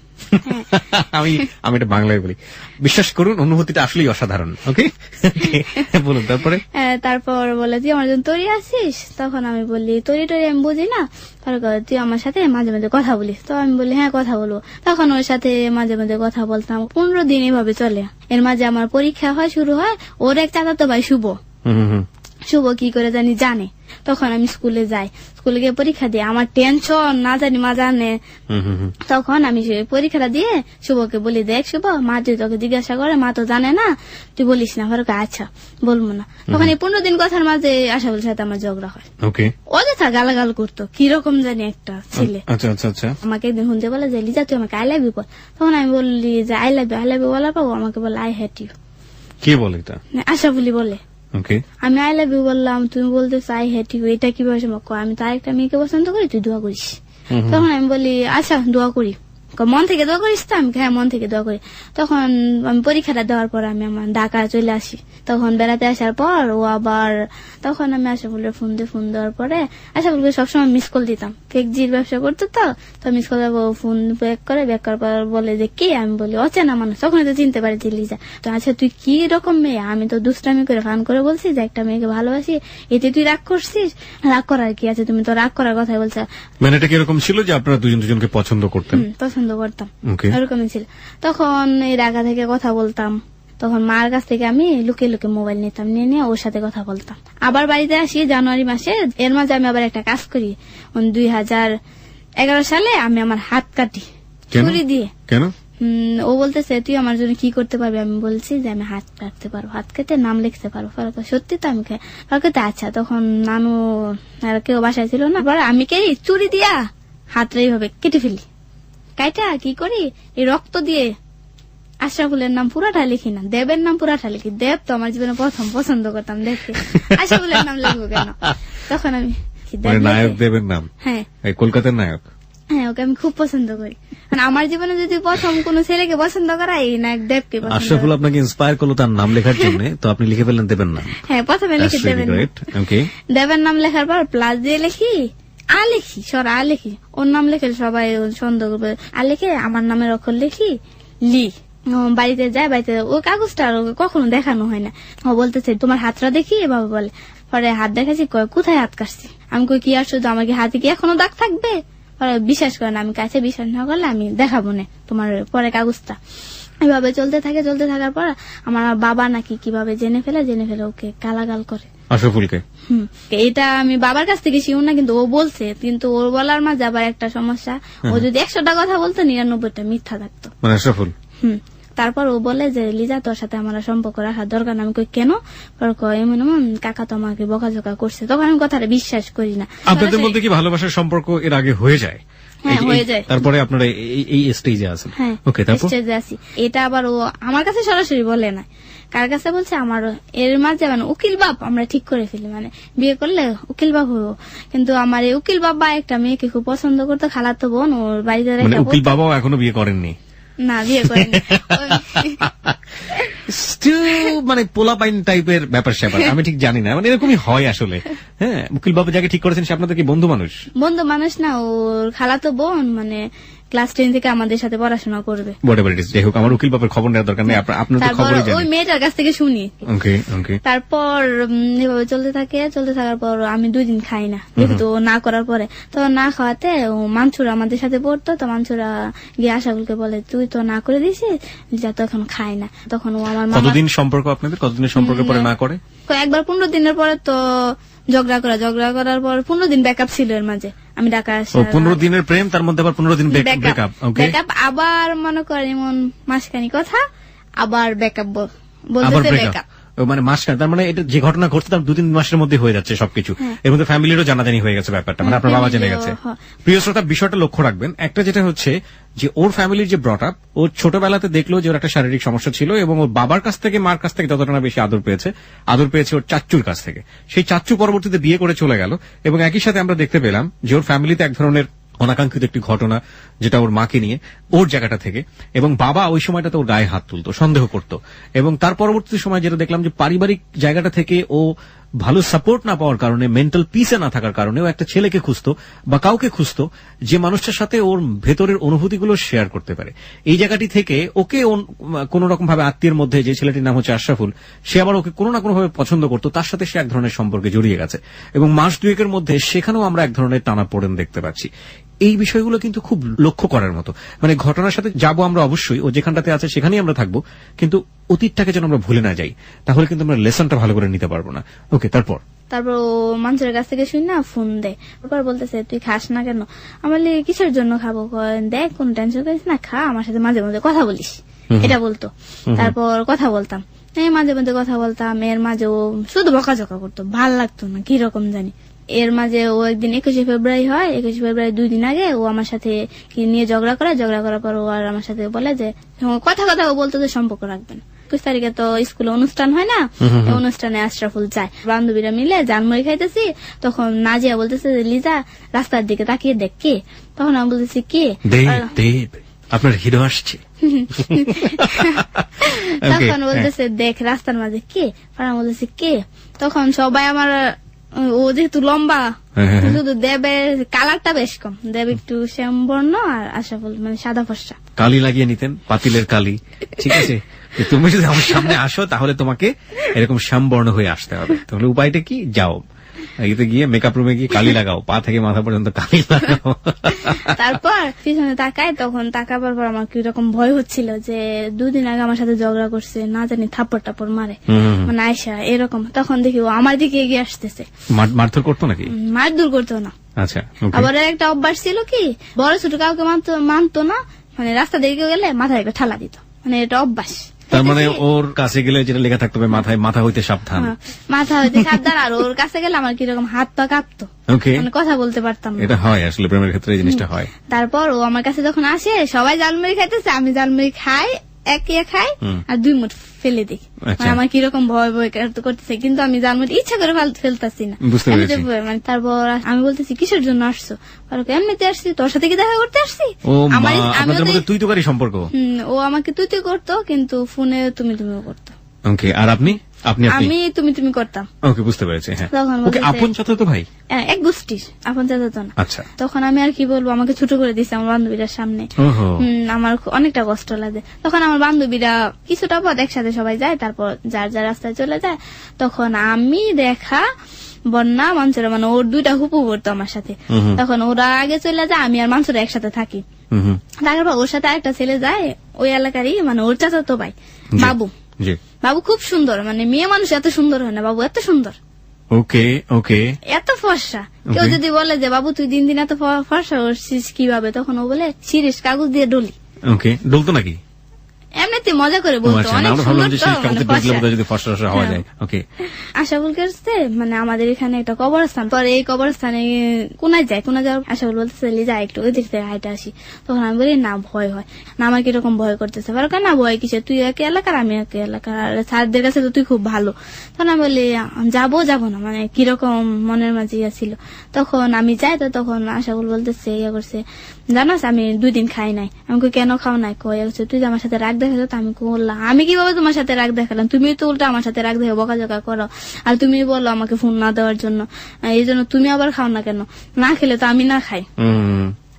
আমি এটা বাংলায় বলি, বিশ্বাস করুন অনুভূতিটা আসলেই অসাধারণ। ওকে, বলুন তারপরে। তারপর বলে তুই আমার জন্য তৈরি আছিস? তখন আমি বলি তৈরি আমি বুঝি না। তারপর তুই আমার সাথে মাঝে মাঝে কথা বলিস? তো আমি বলি হ্যাঁ কথা বলবো। তখন ওর সাথে মাঝে মাঝে কথা বলতাম। 15 দিন এভাবে চলে। এর মাঝে আমার পরীক্ষা হয়, শুরু হয়। ওর এক চাচাতো ভাই শুভ, শুভ কি করে জানে। তখন আমি স্কুলে যাই, স্কুলে গিয়ে পরীক্ষা দিয়ে আমার টেনশন না জানি মা জানে। তখন আমি পরীক্ষাটা দিয়ে শুভকে বলি দেখ শুভ, মা যদি তোকে জিজ্ঞাসা করে মা তো জানে না, তুই বলিস না। ফারুক আচ্ছা বলবো না। তখন এই 15 দিন কথার মাঝে আশাফুলের সাথে আমার ঝগড়া হয়। অযথা গালাগাল করতো, কিরকম জানি একটা ছেলে। আমাকে একদিন শুনতে বলে যে লিজা তুই আমাকে আই লাভ ইউ বল। তখন আমি বললি যে আই লাভ ইউ বলার পাবো, আমাকে বলে আই হেট ইউ। কে বলে এটা? আশাফুলি বলে। আমি আই লাভ ইউ বললাম, তুমি বলতেছ আই হেট ইউ, এটা কিভাবে সম্ভব? আমি তো আরেকটা মেয়েকে পছন্দ করি, তুই দোয়া করিস। তখন আমি বলি আচ্ছা দোয়া করি। মন থেকে দোয়া করিস তো? আমি হ্যাঁ মন থেকে দোয়া করি। তখন আমি পরীক্ষাটা দেওয়ার পর আমি আমার ঢাকা চলে আসি। তখন বেড়াতে আসার পর ও আবার, তখন আমি আশাফুলের ফোন দেওয়ার পরে আশাফুলকে সবসময় মিস কল দিতাম। ফেকজির ব্যবসা করতো তো মিস কল ফোন ব্যাক করার পর বলে যে কে? আমি বলি অচেনা মানুষ। তখন তো চিনতে পারি যে লিজা। তো আচ্ছা তুই কি রকম মেয়ে? আমি তো দুষ্টামি করে ফান করে বলছি যে একটা মেয়েকে ভালোবাসি, এতে তুই রাগ করছিস? রাগ করার কি আছে, তুমি তো রাগ করার কথাই বলছো। মানে এটা কিরকম ছিল যে আপনারা দুজনকে পছন্দ করতেন? পছন্দ করতাম, এরকমই ছিল। তখন এই ঢাকা থেকে কথা বলতাম। তখন মার কাছ থেকে আমি লুকিয়ে লুকিয়ে মোবাইল নিতাম, নিয়ে ওর সাথে কথা বলতাম। আবার বাড়িতে আসি জানুয়ারি মাসে। এর মাঝে আমি আবার একটা কাজ করি। 2011 সালে আমি আমার হাত কাটি ছুরি দিয়ে। কেন? ও বলতেছে তুই আমার জন্য কি করতে পারবি? আমি বলছি যে আমি হাত কাটতে পারবো, হাত কেটে নাম লিখতে পারবো। সত্যি তো? আমি আচ্ছা। তখন নানু আর কেউ বাসায় ছিল না, আমি কে চুরি দিয়া হাতটা এইভাবে কেটে ফেলি। কাইটা কি করি, এই রক্ত দিয়ে আশরাফুলের নাম পুরাটা লিখি না, দেবের নাম পুরাটা লিখি। দেব তো আমার জীবনে প্রথম পছন্দ করতাম দেখতে, আশরাফুলের নাম লিখবো কেন? তখন আমি নায়ক দেবের নাম, হ্যাঁ কলকাতার নায়ক, হ্যাঁ ওকে আমি খুব পছন্দ করি। আমার জীবনে যদি প্রথম কোন ছেলেকে পছন্দ করা এই নায়ক দেবকে। আশরাফুল আপনাকে ইন্সপায়ার করলো তার নাম লেখার জন্য, তো আপনি লিখে ফেললেন দেবের নাম। হ্যাঁ প্রথমে লিখে দেবের নাম লেখার পর প্লাস দিয়ে লিখি আলেখি। ওর নাম লিখে সবাই সন্দেহ করবে। আলেখে আমার নামের অক্ষর লিখি লি। বাড়িতে যায়, বাড়িতে ওই কাগজটা কখনো দেখানো হয় না। ও বলতেছে তোমার হাতটা দেখি, এভাবে বলে। পরে হাত দেখাচ্ছি, কোথায় হাত কাটছি? আমি কই কি আর শুধু আমার কি হাতে কি এখনো দাগ থাকবে? বিশ্বাস করেন, আমি কাছে বিশ্বাস না করলে আমি দেখাবো না তোমার পরে কাগজটা। এভাবে চলতে থাকার পর আমার বাবা নাকি কিভাবে জেনে ফেলে ওকে গালাগাল করে আশরাফুলকে। এটা আমি বাবার কাছ থেকে শিওর না, কিন্তু ও বলছে। কিন্তু ওর বলার মাঝে আবার একটা সমস্যা, ও যদি 100টা কথা বলতো 99টা মিথ্যা থাকতো। আশরাফুল তারপর ও বলে যে লিজা তোর সাথে আমার আর সম্পর্ক রাখার দরকার না। আমি কই কেন? পরে কয় এমন এমন কাকা তো আমাকে বকাঝকা করছে। তখন আমি কথাটা বিশ্বাস করি না। আপনাদের মধ্যে কি ভালোবাসার সম্পর্ক এর আগে হয়ে যায়? হ্যাঁ, হয়ে যায়। তারপরে আপনারা এই স্টেজে আছেন? হ্যাঁ, ওকে, তারপর স্টেজে আছি। এটা আবার ও আমার কাছে সরাসরি বলে না, কার কাছে বলছে আমার এর মাঝে মানে উকিল বাপ আমরা ঠিক করে ফেলি, মানে বিয়ে করলে উকিল বাপ হইব। কিন্তু আমার এই উকিল বাবা একটা মেয়েকে খুব পছন্দ করতো, খালাতো বোন, ওর বাড়িতে মানে উকিল বাবাও এখনো বিয়ে করেননি? না, বিয়ে করেনি। মানে পোলাপাইন টাইপের ব্যাপার স্যাপার আমি ঠিক জানি না, মানে এরকমই হয় আসলে। হ্যাঁ, উকিল বাবা যাকে ঠিক করেছেন সে আপনাদের কি বন্ধু মানুষ? বন্ধু মানুষ না, ওর খালাতো বোন, মানে ক্লাস 10 থেকে আমাদের সাথে পড়াশোনা করবে। যাই হোক, আমার উকিল বাবার খবর নেওয়ার দরকার নেই, আপনার তো খবরই জানেন। ওই মেয়েটার কাছ থেকে শুনি। ওকে ওকে। তারপর এভাবে চলতে থাকার পর আমি 2 দিন খাই না, যেহেতু না করার পরে। তো না খাওয়াতে ও মানসুরা আমাদের সাথে পড়তো, তো মানসুরা গিয়ে আশাফুলকে বলে তুই তো না করে দিছিস, যা তো এখন খাই না। তখন ও আমার কতদিন সম্পর্ক আপনাদের? কতদিনের সম্পর্কের পরে না করে? একবার 15 দিনের পরে তো ঝগড়া করার পর 15 দিন ব্যাকআপ ছিল এর মাঝে। আমি ঢাকা আসা 15 দিনের প্রেম, তার মধ্যে আবার 15 দিন ব্রেকআপ। ব্যাকআপ আবার মনে করেন এমন মাসখানি কথা, আবার ব্যাকআপ বলতেছে ব্যাকআপ, মানে মাসখানে। তার মানে এটা যে ঘটনা ঘটছে তার 2-3 মাসের মধ্যে হয়ে যাচ্ছে সবকিছু। এর মধ্যে ফ্যামিলিরও জানাজানি হয়ে গেছে ব্যাপারটা, মানে আপনার বাবা জেনে গেছে। প্রিয় শ্রোতা, বিষয়টা লক্ষ্য রাখবেন। একটা যেটা হচ্ছে যে ওর ফ্যামিলির যে ব্রট আপ, ওর ছোটবেলাতে দেখলো যে ওর একটা শারীরিক সমস্যা ছিল এবং ওর বাবার কাছ থেকে মার কাছ থেকে যতটা না বেশি আদর পেয়েছে ওর চাচ্চুর কাছ থেকে। সেই চাচ্চু পরবর্তীতে বিয়ে করে চলে গেল এবং একই সাথে আমরা দেখতে পেলাম যে ওর ফ্যামিলিতে এক ধরনের অনাকাঙ্ক্ষিত একটি ঘটনা, যেটা ওর মাকে নিয়ে ওর জায়গাটা থেকে, এবং বাবা ওই সময়টাতে ওর গায়ে হাত তুলতো, সন্দেহ করত। এবং তার পরবর্তী সময় যেটা দেখলাম যে পারিবারিক জায়গাটা থেকে ও ভালো সাপোর্ট না পাওয়ার কারণে, মেন্টাল পিসে না থাকার কারণে ও একটা ছেলেকে খুঁজতো বা কাউকে খুঁজতো যে মানুষটার সাথে ওর ভেতরের অনুভূতিগুলো শেয়ার করতে পারে। এই জায়গাটি থেকে ওকে কোন রকম ভাবে আত্মীয়ের মধ্যে, যে ছেলেটির নাম হচ্ছে আশরাফুল, সে আবার ওকে কোনো না কোনো ভাবে পছন্দ করতো, তার সাথে সে এক ধরনের সম্পর্কে জড়িয়ে গেছে এবং মাস 2 মধ্যে সেখানেও আমরা এক ধরনের টানাপোড়েন দেখতে পাচ্ছি। এই বিষয়গুলো কিন্তু খুব লক্ষ্য করার মতো। মানে ঘটনার সাথে যাবো আমরা অবশ্যই, ও যেখানটাতে আছে সেখানেই আমরা থাকবো, কিন্তু অতীতটাকে যেন আমরা ভুলে না যাই, তাহলে কিন্তু আমরা লেসনটা ভালো করে নিতে পারবো না। ওকে, তারপর ও মানুষের কাছ থেকে শুনি না ফোন দেয়, তারপর বলতেছে তুই খাস না কেন? আমার কিসের জন্য খাবো? দেখ কোন টেনশন করিস না, খা, আমার সাথে মাঝে মাঝে কথা বলিস, এটা বলতো। তারপর কথা বলতাম, মাঝে মাঝে কথা বলতাম। এর মাঝে ও শুধু বকাঝকা করতো, ভাল লাগতো না, কিরকম জানি। এর মাঝে ও একদিন 21শে ফেব্রুয়ারি হয়, 21শে ফেব্রুয়ারি 2 দিন আগে ও আমার সাথে কি নিয়ে ঝগড়া করার পর ও আর আমার সাথে বলে যে কথা ও বলতো যে সম্পর্ক রাখবেন। 21 তারিখে তো স্কুলে অনুষ্ঠান হয় না, অনুষ্ঠানে আশরাফুল যায়, বান্ধবীরা মিলে জানমুড়ি খাইতেছি। তখন নাজিয়া বলতেছে যে লিজা রাস্তার দিকে তাকিয়ে দেখ কে। তখন আমি বলতেছি কে? আপনার হিরো আসছে। তখন বলতেছে দেখ রাস্তার মাঝে কে। আমি বলতেছি কে। তখন সবাই আমার, ও যেহেতু লম্বা, শুধু দেবের কালারটা বেশ কম, দেব একটু শ্যামবর্ণ আর আশরাফুল মানে সাদা ফর্সা। কালি লাগিয়ে নিতেন, পাতিলের কালি। ঠিক আছে, তুমি যদি আমার সামনে আসো তাহলে তোমাকে এরকম শ্যামবর্ণ হয়ে আসতে হবে। তাহলে উপায়টা কি? যাও এতে গিয়ে মেকআপ রুমে গিয়ে কালি লাগাও, পা থেকে মাথা পর্যন্ত কালি লাগাও। তারপর পিছনে তাকায়, তখন তাকাবার পর আমার কিরকম ভয় হচ্ছিল যে 2 দিন আগে আমার সাথে ঝগড়া করছে, না জানি থাপ্পড় টাপ্পড় মারে, মানে আয়সা এরকম। তখন দেখি ও আমার দিকে এগিয়ে আসতেছে। মারধর করতো নাকি? মারধর করতো না। আচ্ছা। আবার একটা অভ্যাস ছিল কি, বড় ছোট কাউকে মানতো না, মানে রাস্তা দিকে গেলে মাথায় একটা ঠালা দিত, মানে এটা অভ্যাস। তার মানে ওর কাছে গেলে যেটা লেখা থাকতো মাথা হইতে সাবধান, মাথা হইতে সাবধান। আর ওর কাছে গেলে আমার কিরকম হাত পা কাঁপতো, মানে কথা বলতে পারতাম না। এটা হয় আসলে প্রেমের ক্ষেত্রে, এই জিনিসটা হয়। তারপর ও আমার কাছে যখন আসে, সবাই জালমুড়ি খাইতেছে, আমি জালমুড়ি খাই, একে খাই আর 2 মুঠ ফেলে দিই। মানে আমার কিরকম ভয় করতেছে, কিন্তু আমি জালমুড়ি ইচ্ছা করে ফেলতেছি না। মানে তারপর আমি বলতেছি কিসের জন্য আসছো? এমনিতে আসছি, তোর সাথে কি দেখা করতে আসছি? তুই তো কারি সম্পর্ক। ও আমাকে তুই করতো, কিন্তু ফোনে তুমিও করতো। ওকে, আর আপনি? আমি তুমি করতাম। ওকে, বুঝতে পেরেছি। হ্যাঁ, ওকে, আপন চাচাতো ভাই? এক গোষ্ঠীর আপন চাচাতো না। আচ্ছা। তখন আমি আর কি বলবো, আমাকে ছোট করে দিচ্ছে আমার বান্ধবীরার সামনে। আমার অনেকটা কষ্ট লাগে। তখন আমার বান্ধবীরা কিছুটা পথ একসাথে সবাই যায়, তারপর যার যার রাস্তায় চলে যায়। তখন আমি দেখা বন্যা মানসুরা, মানে ওর 2টা হুপু পড়তো আমার সাথে। তখন ওরা আগে চলে যায়, আমি আর মানসুরা একসাথে থাকি। তারপর ওর সাথে একটা ছেলে যায় ওই এলাকারই, মানে ওর চাচাতো ভাই বাবু। বাবু খুব সুন্দর, মানে মেয়ে মানুষ এত সুন্দর হয় না, বাবু এত সুন্দর। ওকে ওকে, এত ফর্সা। কেউ যদি বলে যে বাবু তুই দিন দিন এত ফর্সা হচ্ছিস কিভাবে, তখন ও বলে সিরিজ কাগজ দিয়ে ডলি। ওকে, ডলতো নাকি? এমনিতে মজা করে বলতো, অনেক আমরা সুন্দর ভাবলাম যে তো, সেই মানে কাগজে ফর্সা। দেখলে বোধহয় যদি ফর্সা ফর্সা হওয়া যায়। ওকে, আশাবুল কাছে মানে আমাদের এখানে একটা কবরস্থান, পরে এই কবরস্থানে কোনায় যায়, কোনায় যাওয়ার আশাবুল বলতেছে লিজা একটু ওই দিক থেকে হাইটে আসি। তখন আমি বলি না ভয় হয় না, আমার কিরকম ভয় করতেছে, না ভয় কিসে, তুই একই এলাকার আমি একই এলাকার, আর স্যারদের কাছে তো তুই খুব ভালো। তখন আমি বলি যাবো না, মানে কিরকম মনের মাঝে ছিল। তখন আমি যাই, তো তখন আশাবুল বলতেছে ইয়া করছে, জানাস আমি 2 দিন খাই নাই। আমি কই কেন খাও নাই, কই তুই যে আমার সাথে রাগ দেখালো। তো আমি বললাম আমি কিভাবে তোমার সাথে রাগ দেখালাম, তুমি তো উল্টা আমার সাথে রাগ দেখে বকাঝকা করো, আর তুমি বলো আমাকে ফোন না দেওয়ার জন্য, এই জন্য তুমি আবার খাও না কেন, না খেলে তো আমি না খাই।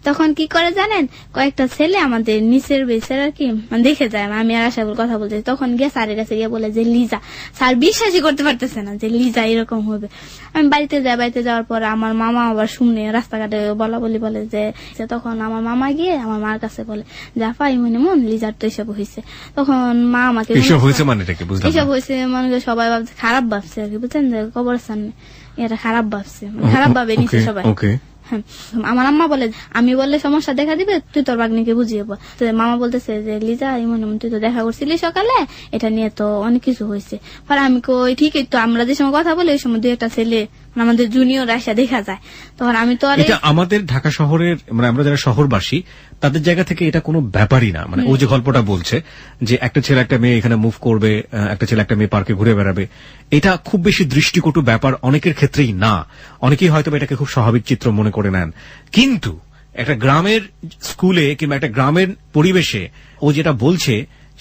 তখন কি করে জানেন, কয়েকটা ছেলে আমাদের নিচের বেসের আর কি দেখে যায়, আমি আর আশাবুল কথা বলতে, তখন গিয়ে স্যারের কাছে গিয়ে বলে যে লিজা, স্যার বিশ্বাসই করতে পারতেছে না যে লিজা এরকম হবে। আমি বাড়িতে যাই, বাড়িতে যাওয়ার পর আমার মামা আবার শুনে রাস্তাঘাটে বলা বলে যে, তখন আমার মামা গিয়ে আমার মার কাছে বলে জাফা মন লিজার তো এসব হয়েছে। তখন মা আমাকে এসব হয়েছে মানে এটাকে বুঝলাম, এসব হয়েছে মানে সবাই ভাবছে, খারাপ ভাবছে আর কি, বুঝছেন, যে কবরস্থান এটা খারাপ ভাবছে, খারাপ ভাবে নিচ্ছে সবাই। হ্যাঁ, আমার আম্মা বলে আমি বললে সমস্যা দেখা দিবে, তুই তোর বাগ্নিকে বুঝিয়ে বল। তো মামা বলতেছে যে লিজা এমন তুই তো দেখা করছিলি সকালে, এটা নিয়ে তো অনেক কিছু হয়েছে। পরে আমি কই ঠিকই তো, আমরা যে সময় কথা বলি ওই সময় 2-1টা ছেলে আমাদের জুনিয়র আসা দেখা যায়। তখন আমি তো এটা আমাদের ঢাকা শহরের মানে আমরা যারা শহরবাসী তাদের জায়গা থেকে এটা কোনো ব্যাপারই না। মানে ও যে গল্পটা বলছে যে একটা ছেলে একটা মেয়ে এখানে মুভ করবে, একটা ছেলে একটা মেয়ে পার্কে ঘুরে বেড়াবে, এটা খুব বেশি দৃষ্টিকটু ব্যাপার অনেকের ক্ষেত্রেই না। অনেকেই হয়তো এটাকে খুব স্বাভাবিক চিত্র মনে করে নেন, কিন্তু একটা গ্রামের স্কুলে কিংবা একটা গ্রামের পরিবেশে ও যেটা বলছে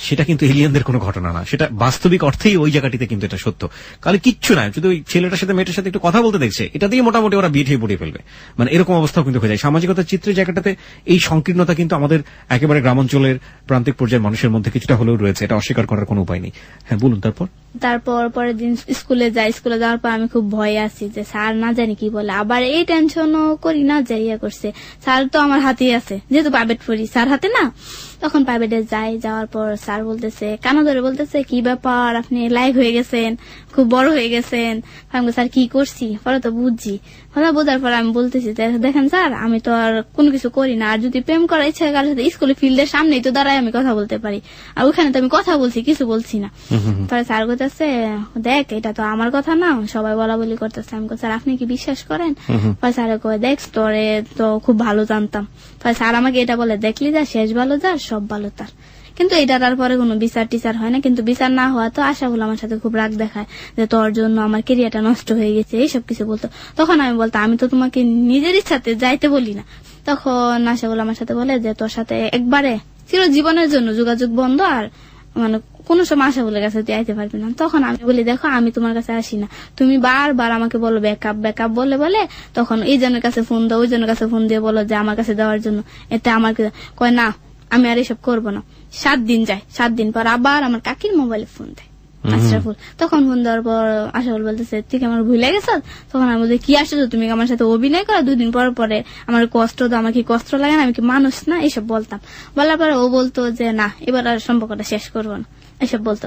সেটা কিন্তু এলিয়েনদের কোনো ঘটনা না, সেটা বাস্তবিক অর্থেই ওই জায়গাটিতে কিন্তু এটা সত্য। কালে কিচ্ছু নাই, যদি ওই ছেলেটার সাথে মেয়েটার সাথে একটু কথা বলতে দেখছে, এটা দিয়ে মোটামুটি ওরা বিয়ে পড়িয়ে ফেলবে, মানে এরকম অবস্থাও কিন্তু হয়ে যায়। সামাজিকতার চিত্রের জায়গাটাতে এই সংকীর্ণতা কিন্তু আমাদের একেবারে গ্রামাঞ্চলের প্রান্তিক পর্যায়ের মানুষের মধ্যে কিছুটা হলেও রয়েছে, এটা অস্বীকার করার কোনো উপায় নেই। হ্যাঁ বলুন। তারপর পরের দিন স্কুলে যাই, স্কুলে যাওয়ার পর আমি খুব ভয়ে আছি যে স্যার না জানি কি বলে, আবার এই টেনশনও করি না যে ইয়ে করছে, স্যার তো আমার হাতেই আছে, যেহেতু প্রাইভেট পড়ি স্যার হাতে না। তখন প্রাইভেটে যাওয়ার পর স্যার বলতেছে, কানা ধরে বলতেছে কি ব্যাপার আপনি লাইক হয়ে গেছেন, খুব বড় হয়ে গেছেন। আমি স্যার কি করছি, পরে তো বুঝছি, বোঝার পর আমি বলতেছি দেখেন স্যার আমি তো আর কোনো কিছু করি না, আর যদি প্রেম করার ইচ্ছা কারোর সাথে স্কুলে ফিল্ডের সামনেই তো দাঁড়ায় আমি কথা বলতে পারি, আর ওখানে তো আমি কথা বলছি, কিছু বলছি না। পরে স্যার বলতেছে দেখ এটা তো আমার কথা না, সবাই বলা বলি করতেছে। আমি স্যার আপনি কি বিশ্বাস করেন? পরে স্যার কয় দেখ তোরে তো খুব ভালো জানতাম। পরে স্যার আমাকে এটা বলে, দেখলি যা শেষ ভালো যার সব ভালো তার। কিন্তু এটা তারপরে কোনো বিচার টিচার হয় না, কিন্তু বিচার না হওয়া তো আশাবুল আমার সাথে খুব রাগ দেখায় যে তোর জন্য আমার কেরিয়ারটা নষ্ট হয়ে গেছে, এইসব কিছু বলতো। তখন আমি বলতাম আমি তো তোমাকে নিজের ইচ্ছাতে যাইতে বলি না। তখন আশাবুল আমার সাথে বলে যে তোর সাথে একবারে চিরজীবনের জন্য যোগাযোগ বন্ধ, আর মানে কোন সময় আশাবুলের কাছে তুই আইতে পারবি না। তখন আমি বলি দেখো আমি তোমার কাছে আসি না, তুমি বারবার আমাকে বলো ব্যাকআপ বলে তখন এই জনের কাছে ফোন দাও, ওই জনের কাছে ফোন দিয়ে বলো যে আমার কাছে দেওয়ার জন্য, এতে আমার কয় না আমি আর এসব করবো না। 7 দিন যায়, 7 দিন পর আবার আমার কাকির মোবাইলে ফোন দেয় আশরাফুল। তখন ফোন দেওয়ার পর আশরাফুল বলতেছে তুই কি আমার ভুলে গেছ? তখন আমি বলছি কি আসছো তুমি আমার সাথে অভিনয় করো, 2 দিন পর পরে আমার কষ্ট দাও, আমার কি কষ্ট লাগে না, আমি কি মানুষ না, এইসব বলতাম। বলার পরে ও বলতো যে না এবার আর সম্পর্কটা শেষ করবো না, এসব বলতো।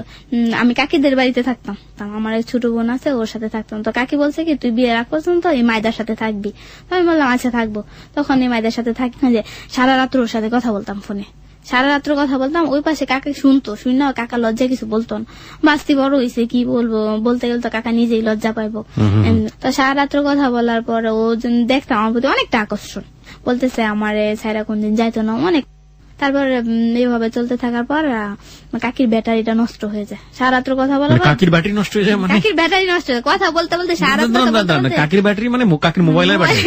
আমি কাকিদের বাড়িতে থাকতাম, আমার এক ছোট বোন আছে ওর সাথে থাকতাম। তো কাকি বলছে কি তুই বিয়ের আগ পর্যন্ত এই মাইদার সাথে থাকবি। আমি বললাম আচ্ছা থাকবো। তখন এই মাইদার সাথে থাকি যে সারা রাত্র ওর সাথে কথা বলতাম ফোনে, সারা রাত্র কথা বলতাম। ওই পাশে কাকা শুনতো, শুনে কাকা লজ্জা কিছু বলতো না, বাস্তি বড় হয়েছে কি বলবো, বলতে গেলে তো কাকা নিজেই লজ্জা পাইবো। তো সারা রাত্র কথা বলার পরে ও দেখতাম আমার প্রতি অনেকটা আকর্ষণ, বলতেছে আমার ছাইরা কোনদিন যাইতো না অনেক। তারপর এইভাবে চলতে থাকার পর কাকির ব্যাটারিটা নষ্ট হয়ে যায়। সারা রাত্র কথা বলা, কাকির ব্যাটারি নষ্ট হয়ে যায়, মানে কাকির ব্যাটারি নষ্ট হয়ে কথা বলতে বলতে সারা রাত। কাকির ব্যাটারি মানে কাকির মোবাইলের ব্যাটারি।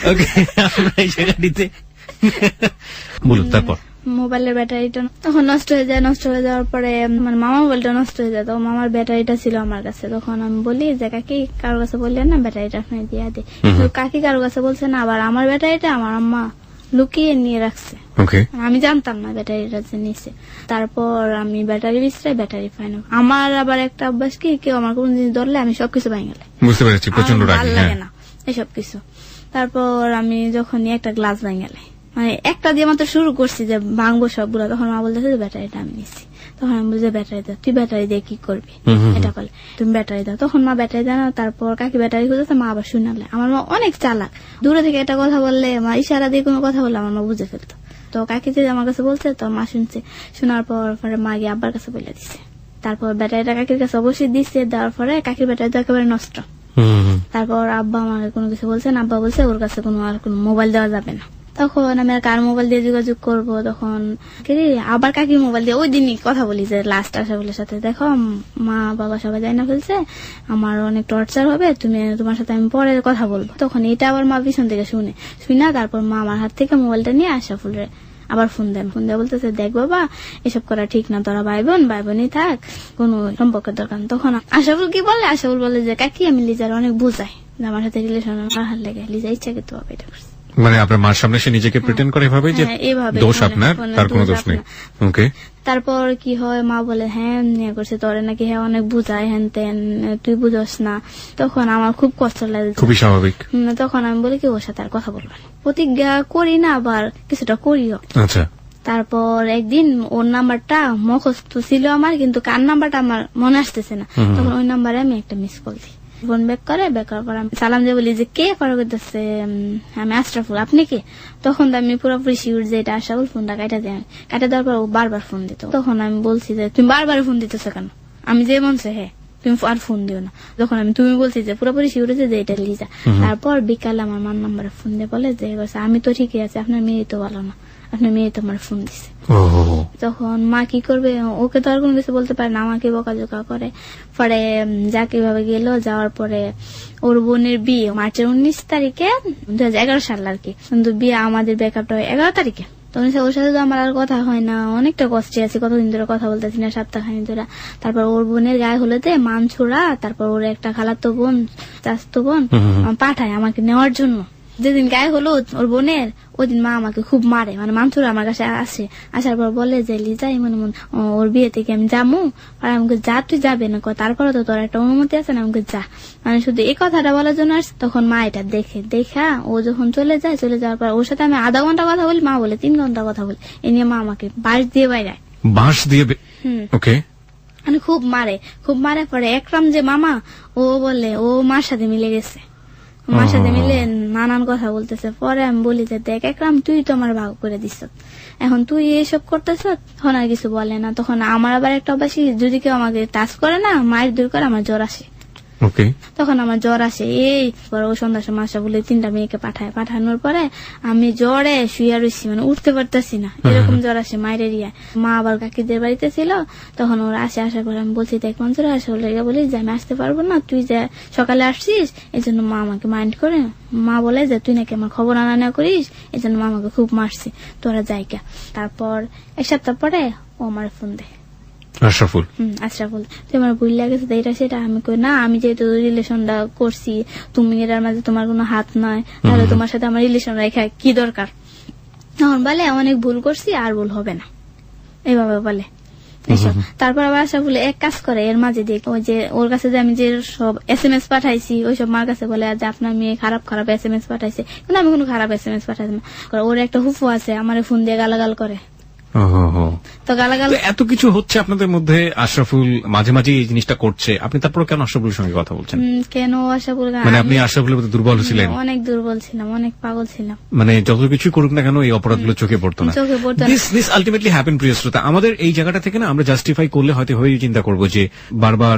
ওকে আমরা এই জায়গাটিতে বলুন। তারপর মোবাইলের ব্যাটারিটা তখন নষ্ট হয়ে যায়, নষ্ট হয়ে যাওয়ার পরে মানে মামা মোবাইলটা নষ্ট হয়ে যায়। তো মামার ব্যাটারিটা ছিল আমার কাছে। তখন আমি বলি যে কাকি কারোর কাছে বললেন না ব্যাটারিটা আপনি দিয়ে দে, কাকি কারোর কাছে বলছে না, আবার আমার ব্যাটারিটা আমার আম্মা লুকিয়ে নিয়ে রাখছে, আমি জানতাম না ব্যাটারিটা যে নিছে। তারপর আমি ব্যাটারি বিছরাই, ব্যাটারি পাই না। আমার আবার একটা অভ্যাস কি, কেউ আমার কোন জিনিস ধরলে আমি সবকিছু পাই গেলে, বুঝতে পেরেছি, প্রচন্ড রাগ লাগে না এসব কিছু। তারপর আমি যখন একটা গ্লাস ভাঙালে, মানে একটা দিয়ে মাত্র শুরু করছি যে ভাঙবো সবগুলো, তখন মা বলতেছে যে ব্যাটারিটা আমি নিচ্ছি। তখন আমি বলছি ব্যাটারি দাও, তুই ব্যাটারি দিয়ে কি করবি, এটা বলে তুমি ব্যাটারি দাও। তখন মা ব্যাটারি দেয় না। তারপর কাকি ব্যাটারি খুঁজেছে, মা আবার শুনালে। আমার মা অনেক চালাক, দূরে থেকে একটা কথা বললে, মা ইশারা দিয়ে কোনো কথা বললে আমার মা বুঝে ফেলতো। তো কাকি যে আমার কাছে বলছে, তো মা শুনছে, শোনার পর পরে মা গিয়ে আব্বার কাছে বলে দিছে। তারপর ব্যাটারিটা কাকির কাছে অবশ্যই দিচ্ছে, দেওয়ার পরে কাকির ব্যাটারি তো একেবারে নষ্ট। তারপর আব্বা আমাকে কোনো কিছু বলছেন, আব্বা বলছে ওর কাছে আর কোনো মোবাইল দেওয়া যাবে না। তখন আমি আর কার মোবাইল দিয়ে যোগাযোগ করব, তখন আবার কাকির মোবাইল দিয়ে ওই দিনই কথা বলি যে লাস্ট আশাফুলের সাথে, দেখো মা বাবা সবাই যাই না ফেলছে, আমার অনেক টর্চার হবে, তোমার সাথে আমি পরে কথা বলবো। তখন এটা আবার মা পিছন থেকে শুনে তারপর মা আমার হাত থেকে মোবাইলটা নিয়ে আশাফুলের আবার ফোন দেয় বলতেছে, দেখ বাবা এসব করা ঠিক না, তোরা ভাই বোনই থাক, কোনো সম্পর্কের দরকার। তখন আশাফুল কি বলে, আশাফুল বলে যে কাকি আমি লিজার অনেক বুঝাই, আমার সাথে রিলেশন হাত লেগে, লিজা ইচ্ছা কিন্তু বাবা এটা করছে। মানে আপনার মার সামনে সে নিজেকে প্রিটেন্ড করে এভাবে যে দোষ আপনার, তার কোনো দোষ নেই। ওকে। তারপর কি হয়, মা বলে হ্যাঁ নিয়ে করছে তোরে নাকি, হ্যাঁ অনেক বুঝায়, হ্যান তেন তুই বুঝস না। তখন আমার খুব কষ্ট লাগে, খুবই স্বাভাবিক। তখন আমি বলি কি ওর সাথে আর কথা বলবো না, প্রতিজ্ঞা করি না আবার কিছুটা করিও। আচ্ছা। তারপর একদিন ওর নাম্বারটা মুখস্থ ছিল আমার, কিন্তু কার নাম্বারটা আমার মনে আসতেছে না। তখন ওই নাম্বারে আমি একটা মিস কল দিই, ফোন ব্যাক করার পর আমি সালাম দিয়ে বলি যে কে করা করতেছে, আমি আশরাফুল, আপনি কে? তখন তো আমি পুরোপুরি শিওর যে এটা আশরাফুল, ফোনটা কাটা দেওয়ার পর ও বারবার ফোন দিত। তখন আমি বলছি যে তুমি বারবার ফোন দিতেছো কেন? আমি যে মনছে হ্যাঁ তুমি আর ফোন দিও না। যখন তুমি বলছি যে পুরোপুরি শিওর হয়েছে যে এটা লিজা। তারপর বিকালে আমার মার নাম্বারে ফোন দিয়ে বলে যে আমি তো ঠিকই আছে, আপনার মেয়ে তো ভালো না, আপনার মেয়ে তো আমার ফোন দিছে। তখন মা কি করবে, ওকে তো আর কোনো কিছু বলতে পারে না, আমাকে বকাঝোকা করে। পরে যা কিভাবে গেল, যাওয়ার পরে ওর বোনের বিয়ে মার্চের 19 তারিখে 2011 সাল আর কি, কিন্তু বিয়ে আমাদের ব্রেকআপটা হয় 11 তারিখে। তখন ওর সাথে তো আমার আর কথা হয় না, অনেকটা কষ্টে আছি, কতদিন ধরে কথা বলতেছি না, সপ্তাহখানি ধরে। তারপর ওর বোনের গায়ে হলোতে মানছুরা, তারপর ওর একটা খালাতো বোন চাচাতো বোন পাঠায় আমাকে নেওয়ার জন্য। যেদিন গায়ে হলো ওর বোনের, ওই দিন মা আমাকে খুব মারে, মানে মানছুরা আমার কাছে আসে, আসার পর বলে যে লিজা এমন ওর বিয়ে থেকে আমি যাবো। আর আমাকে যা তুই যাবে না, তারপরে তো তোর একটা অনুমতি আছে না, আমাকে যা, মানে শুধু এই কথাটা বলার জন্য আসছে। তখন মা এটা দেখা ও যখন চলে যাওয়ার পর ওর সাথে আমি আধা ঘন্টা কথা বলি, মা বলে 3 ঘন্টা কথা বলি। এ নিয়ে মা আমাকে বাঁশ দিয়ে বাইরে ওকে মানে খুব মারে। পরে একরাম যে মামা, ও বলে ও মার সাথে মিলে গেছে, মার সাথে মিলে নানান কথা বলতেছে। পরে আমি বলি যে দেখ একরাম তুই তো আমার ভাগ করে দিস, এখন তুই এইসব করতেছ। তখন আর কিছু বলে না। তখন আমার আবার একটা অভ্যাসী, যদি কেউ আমাকে টাচ করে না, মায়ের দূর করে, আমার জ্বর আসে। তখন আমার জ্বর আসে, এই পরে ও সন্ধ্যার সময় আসা বলে 3টা মেয়েকে পাঠানোর পরে আমি জ্বরে শুয়ে রয়েছি, মানে উঠতে পারতেছি না, এরকম জ্বর আসে মায়ের এরিয়ায়। মা আবার কাকিদের বাড়িতে ছিল, তখন ওরা আসার পরে আমি বলছি দেখ মঞ্জুরে আসে, বলি যে আমি আসতে পারবো না, তুই যে সকালে আসছিস এই জন্য মা আমাকে মাইন্ড করে। মা বলে যে তুই নাকি আমার খবর আনা করিস, এই জন্য মা আমাকে খুব মারছে, তোরা যাইকা। তারপর 1 সপ্তাহ পরে ও আমার ফোন দেয়, আশরাফুল তুই আমার ভুল লাগেছে এটা সেটা। আমি কই না, আমি যেহেতু রিলেশনটা করছি, তুমি এটার মাঝে তোমার কোনো হাত নয়, তাহলে তোমার সাথে আমার রিলেশন রেখা কি দরকার। তখন বলে অনেক ভুল করছি, আর ভুল হবে না, এইভাবে বলে এইসব। তারপর আবার আশরাফুল এক কাজ করে, এর মাঝে দেখ ওই যে ওর কাছে যে আমি যে সব SMS পাঠাইছি, ওইসব মার কাছে বলে যে আপনার মেয়ে খারাপ SMS পাঠাইছে, কিন্তু আমি কোনো খারাপ SMS পাঠাইছি না। ওর একটা হুফু আছে, আমার ফোন দিয়ে গালাগাল করে। তো গালাগাল এত কিছু হচ্ছে আপনাদের মধ্যে, আশরাফুল মাঝে মাঝে এই জিনিসটা করছে, আপনি তারপর কেন আশরাফুলের সঙ্গে কথা বলছেন? কেন আশরাফুল, মানে আপনি আশরাফুলের প্রতি দুর্বল ছিলেন? অনেক দুর্বল ছিলাম, অনেক পাগল ছিলাম, মানে যত কিছু করুক না কেন এই অপরাধগুলো চোখে পড়তো না। This ultimately happen. প্রিয় শ্রোতা, আমাদের এই জায়গাটা থেকে না আমরা জাস্টিফাই করলে হয়তো চিন্তা করবো যে বারবার